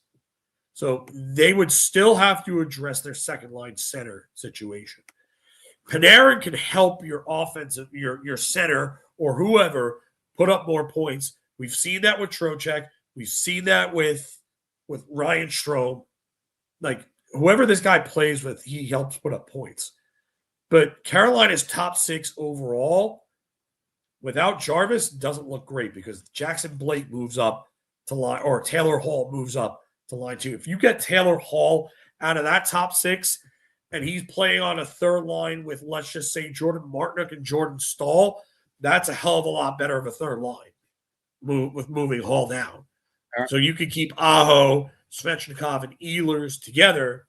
L: So they would still have to address their second line center situation. Panarin can help your offensive, your center or whoever put up more points. We've seen that with Trocheck. We've seen that with Ryan Strome. Like whoever this guy plays with, he helps put up points. But Carolina's top 6 overall without Jarvis doesn't look great because Jackson Blake moves up to line, or Taylor Hall moves up to line 2. If you get Taylor Hall out of that top 6
B: and he's playing on a third line with, let's just say, Jordan Martinook and Jordan Stahl, that's a hell of a lot better of a third line with moving Hall down. So you could keep Aho, Svechnikov, and Ehlers together,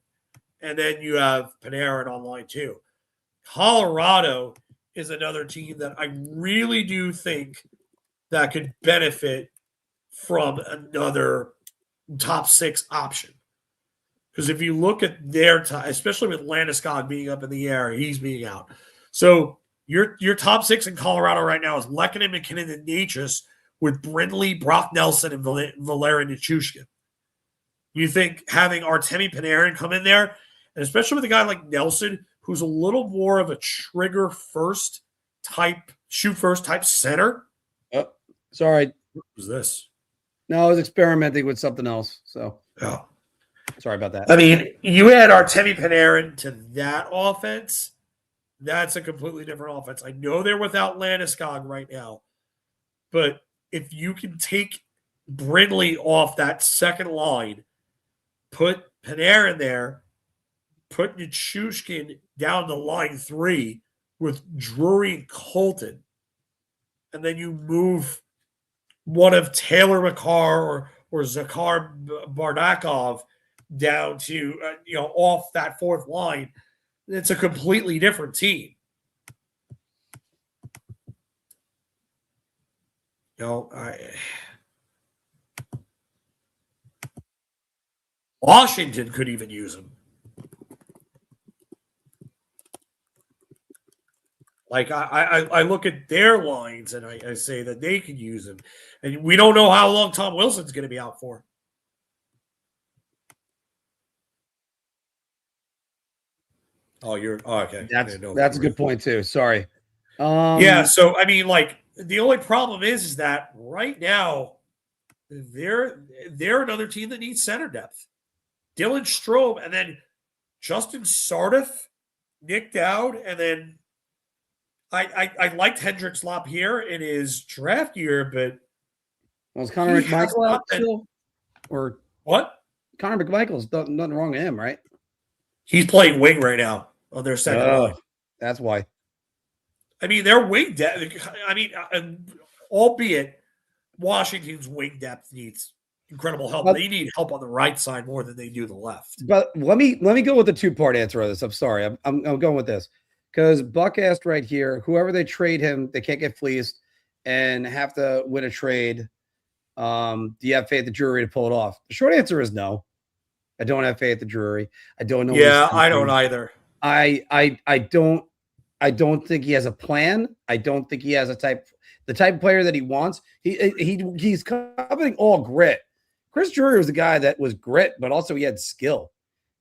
B: and then you have Panarin on line 2. Colorado is another team that I really do think that could benefit from another top 6 option. Because if you look at their time, especially with Landeskog being up in the air, he's being out. So your top 6 in Colorado right now is Lehkonen, McKinnon, and Natchez with Brindley, Brock Nelson, and Valeri Nichushkin. You think having Artemi Panarin come in there, and especially with a guy like Nelson, who's a little more of a trigger first type, shoot first type center.
K: Oh, sorry.
B: What was this?
K: No, I was experimenting with something else. So,
B: oh.
K: Sorry about that.
B: I mean, you add Artemi Panarin to that offense, that's a completely different offense. I know they're without Landeskog right now, but if you can take Brindley off that second line, put Panarin there, put Nichushkin down to line 3 with Drury and Colton, and then you move one of Taylor McCarr or Zakhar Bardakov down to, off that fourth line, it's a completely different team. Washington could even use him. Like, I look at their lines and I say that they could use him. And we don't know how long Tom Wilson's going to be out for. Okay.
K: That's a good point too. Sorry.
B: So I mean, like, the only problem is that right now they're another team that needs center depth. Dylan Strome, and then Justin Sardif, Nick Dowd, and then I liked Hendricks Lapierre in his draft year, but
K: was Connor McMichael out still? Or
B: what?
K: Connor McMichael's nothing wrong with him, right?
B: He's playing wing right now on their second line.
K: That's why.
B: I mean, their wing depth. I mean, albeit Washington's wing depth needs incredible help. They need help on the right side more than they do the left.
K: But let me go with the 2-part answer of this. I'm sorry, I'm going with this because Buck asked right here: whoever they trade him, they can't get fleeced and have to win a trade. Do you have faith in the Drury to pull it off? The short answer is no. I don't have faith in the Drury. I don't know.
B: Yeah, I don't either.
K: I don't think he has a plan. I don't think he has the type of player that he wants. He's coveting all grit. Chris Drury was the guy that was grit, but also he had skill.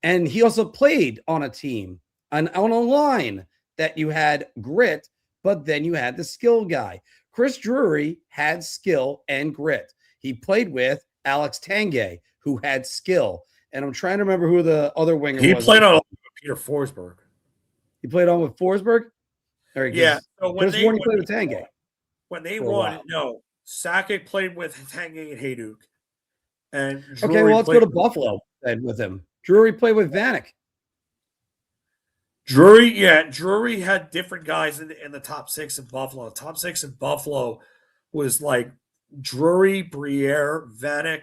K: And he also played on a team, on a line that you had grit, but then you had the skill guy. Chris Drury had skill and grit. He played with Alex Tanguay, who had skill. And I'm trying to remember who the other winger was.
B: He played on Peter Forsberg.
K: He played on with Forsberg?
B: Yeah. So
K: when they played with Tanguay.
B: When they won, no. Sakic played with Tanguay and Hayduk. And
K: Drury let's go to Buffalo then with him. Drury played with Vanek.
B: Drury had different guys in the top 6 in Buffalo. The top 6 in Buffalo was like Drury, Briere, Vanek.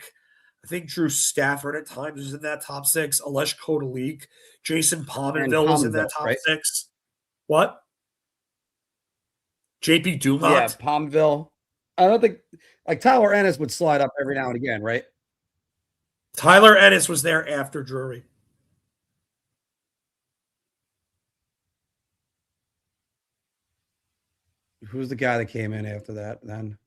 B: I think Drew Stafford at times was in that top 6. Alesh Kotelik, Jason Pominville was in that top 6. What? JP Dumont?
K: Yeah, Pominville. I don't think Tyler Ennis would slide up every now and again, right?
B: Tyler Ennis was there after Drury.
K: Who's the guy that came in after that then?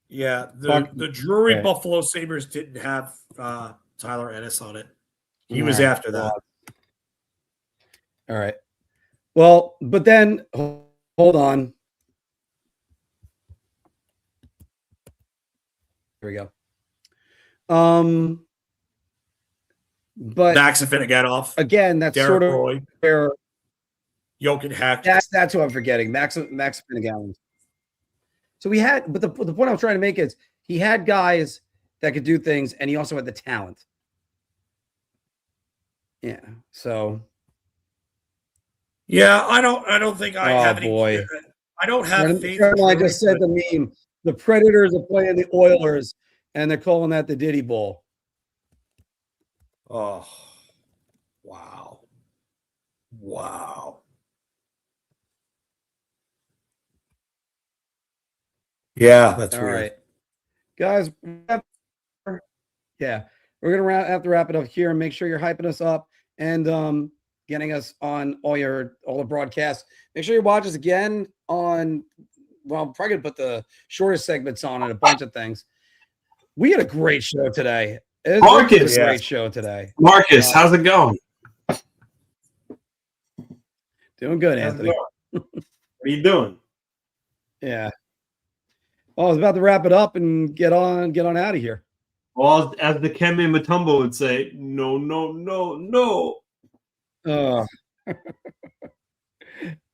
B: Yeah, the Drury Buffalo Sabres didn't have Tyler Ennis on it. He was after that.
K: All right. Well, but then hold on. Here we go. But
B: Max Afinogenov.
K: Again, that's
B: Derek
K: sort of
B: Roy,
K: where
B: Jochen Heck.
K: That's what I'm forgetting. Max Afinogenov. So we had, but the point I was trying to make is he had guys that could do things, and he also had the talent. Yeah. So.
L: Yeah, I don't think I have any.
K: Boy.
L: I don't have faith.
K: I just said the meme. The Predators are playing the Oilers, and they're calling that the Diddy Bowl.
L: Oh, wow. Wow. Yeah, that's
K: all
L: weird.
K: right. Guys, yeah, we're going to have to wrap it up here and make sure you're hyping us up and getting us on all the broadcasts. Make sure you watch us again on, well, I'm probably going to put the shortest segments on and a bunch of things. We had a great show today.
M: Marcus,
K: a great show today.
M: Marcus, how's it going?
K: Doing good, Anthony.
M: What are you doing?
K: Yeah. Well, I was about to wrap it up and get on out of here.
M: Well, as the Kembe Mutombo would say, no.
K: All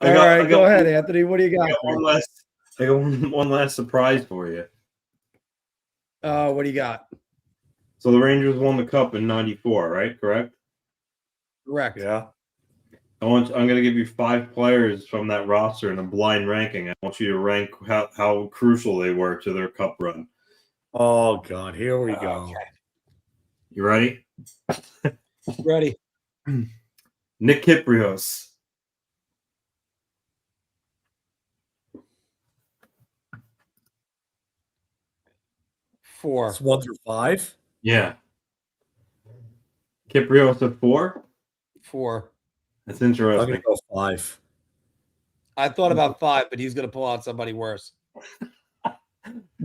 K: right, go ahead, Anthony. What do you got?
M: I got one last surprise for you.
K: What do you got?
M: So the Rangers won the Cup in '94, right? Correct?
K: Correct.
L: Yeah.
M: I'm going to give you 5 players from that roster in a blind ranking. I want you to rank how crucial they were to their Cup run.
L: Oh, God. Here we go.
K: Okay.
M: You ready?
K: Ready.
M: Nick Kyprios.
K: Four.
L: It's 1 through 5?
M: Yeah. Kyprios at 4?
K: 4.
M: That's interesting.
L: I'm going to go 5.
K: I thought about 5, but he's going to pull out somebody worse.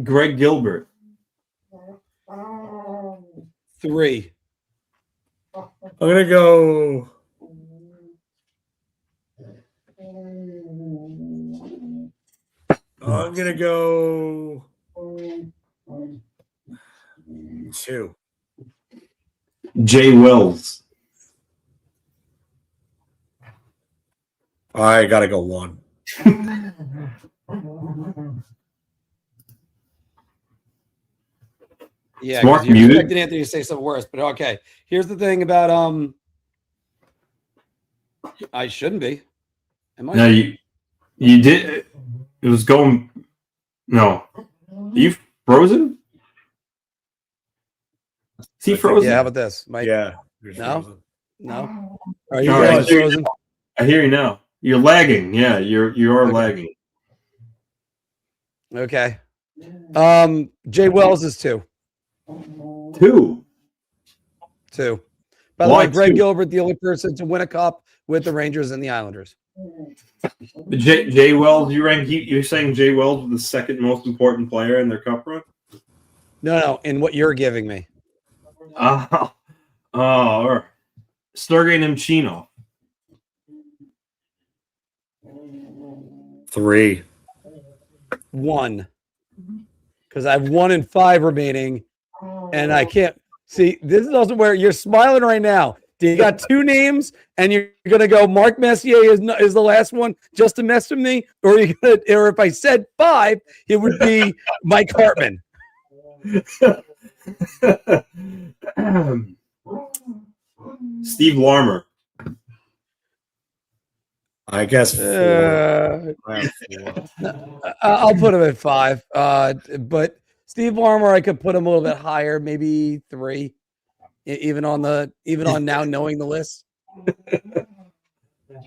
M: Greg Gilbert.
K: 3.
L: I'm going to go. I'm going to go 2.
M: Jay Wells.
L: I got to go 1.
K: Yeah,
M: Mark
K: you
M: muted.
K: expected Anthony to say something worse, but okay. Here's the thing about I shouldn't be. Am I?
M: No, you did. It was going. No, are you frozen? Is he frozen?
K: Yeah. How about this, Mike?
L: Yeah.
K: No. No. Are you
M: All right,
K: frozen?
M: I hear you now. You're lagging. Yeah, you are lagging.
K: Okay. Jay Wells is 2.
M: 2.
K: By the
M: Why
K: way, Greg
M: 2?
K: Gilbert, the only person to win a cup with the Rangers and the Islanders.
M: Jay Wells, you're saying Jay Wells was the second most important player in their cup run?
K: No, in what you're giving me.
M: Sergei Nemchinov.
L: 3.
K: 1. Because I have 1 and 5 remaining, and I can't see. This is also where you're smiling right now. You got 2 names, and you're gonna go. Mark Messier is the last one just to mess with me, or if I said 5, it would be Mike Hartman.
M: Steve Larmer.
L: I guess 4.
K: I'll put him at 5. But Steve Larmer, I could put him a little bit higher, maybe 3, even on now knowing the list.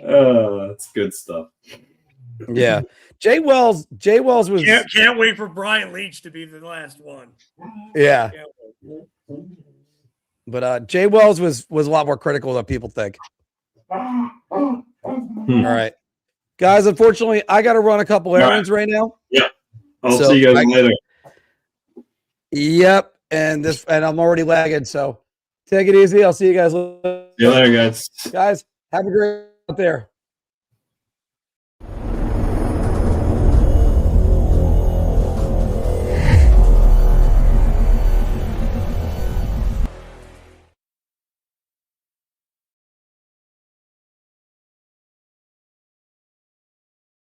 M: That's good stuff.
K: Yeah, Jay Wells was.
L: Can't wait for Brian Leach to be the last one.
K: Yeah, but Jay Wells was a lot more critical than people think. All right, guys. Unfortunately, I got to run a couple errands right now.
M: Yeah, I'll see you guys later.
K: Yep, and I'm already lagging, so take it easy. I'll see you guys later.
M: See you later, guys.
K: Guys, have a great out there.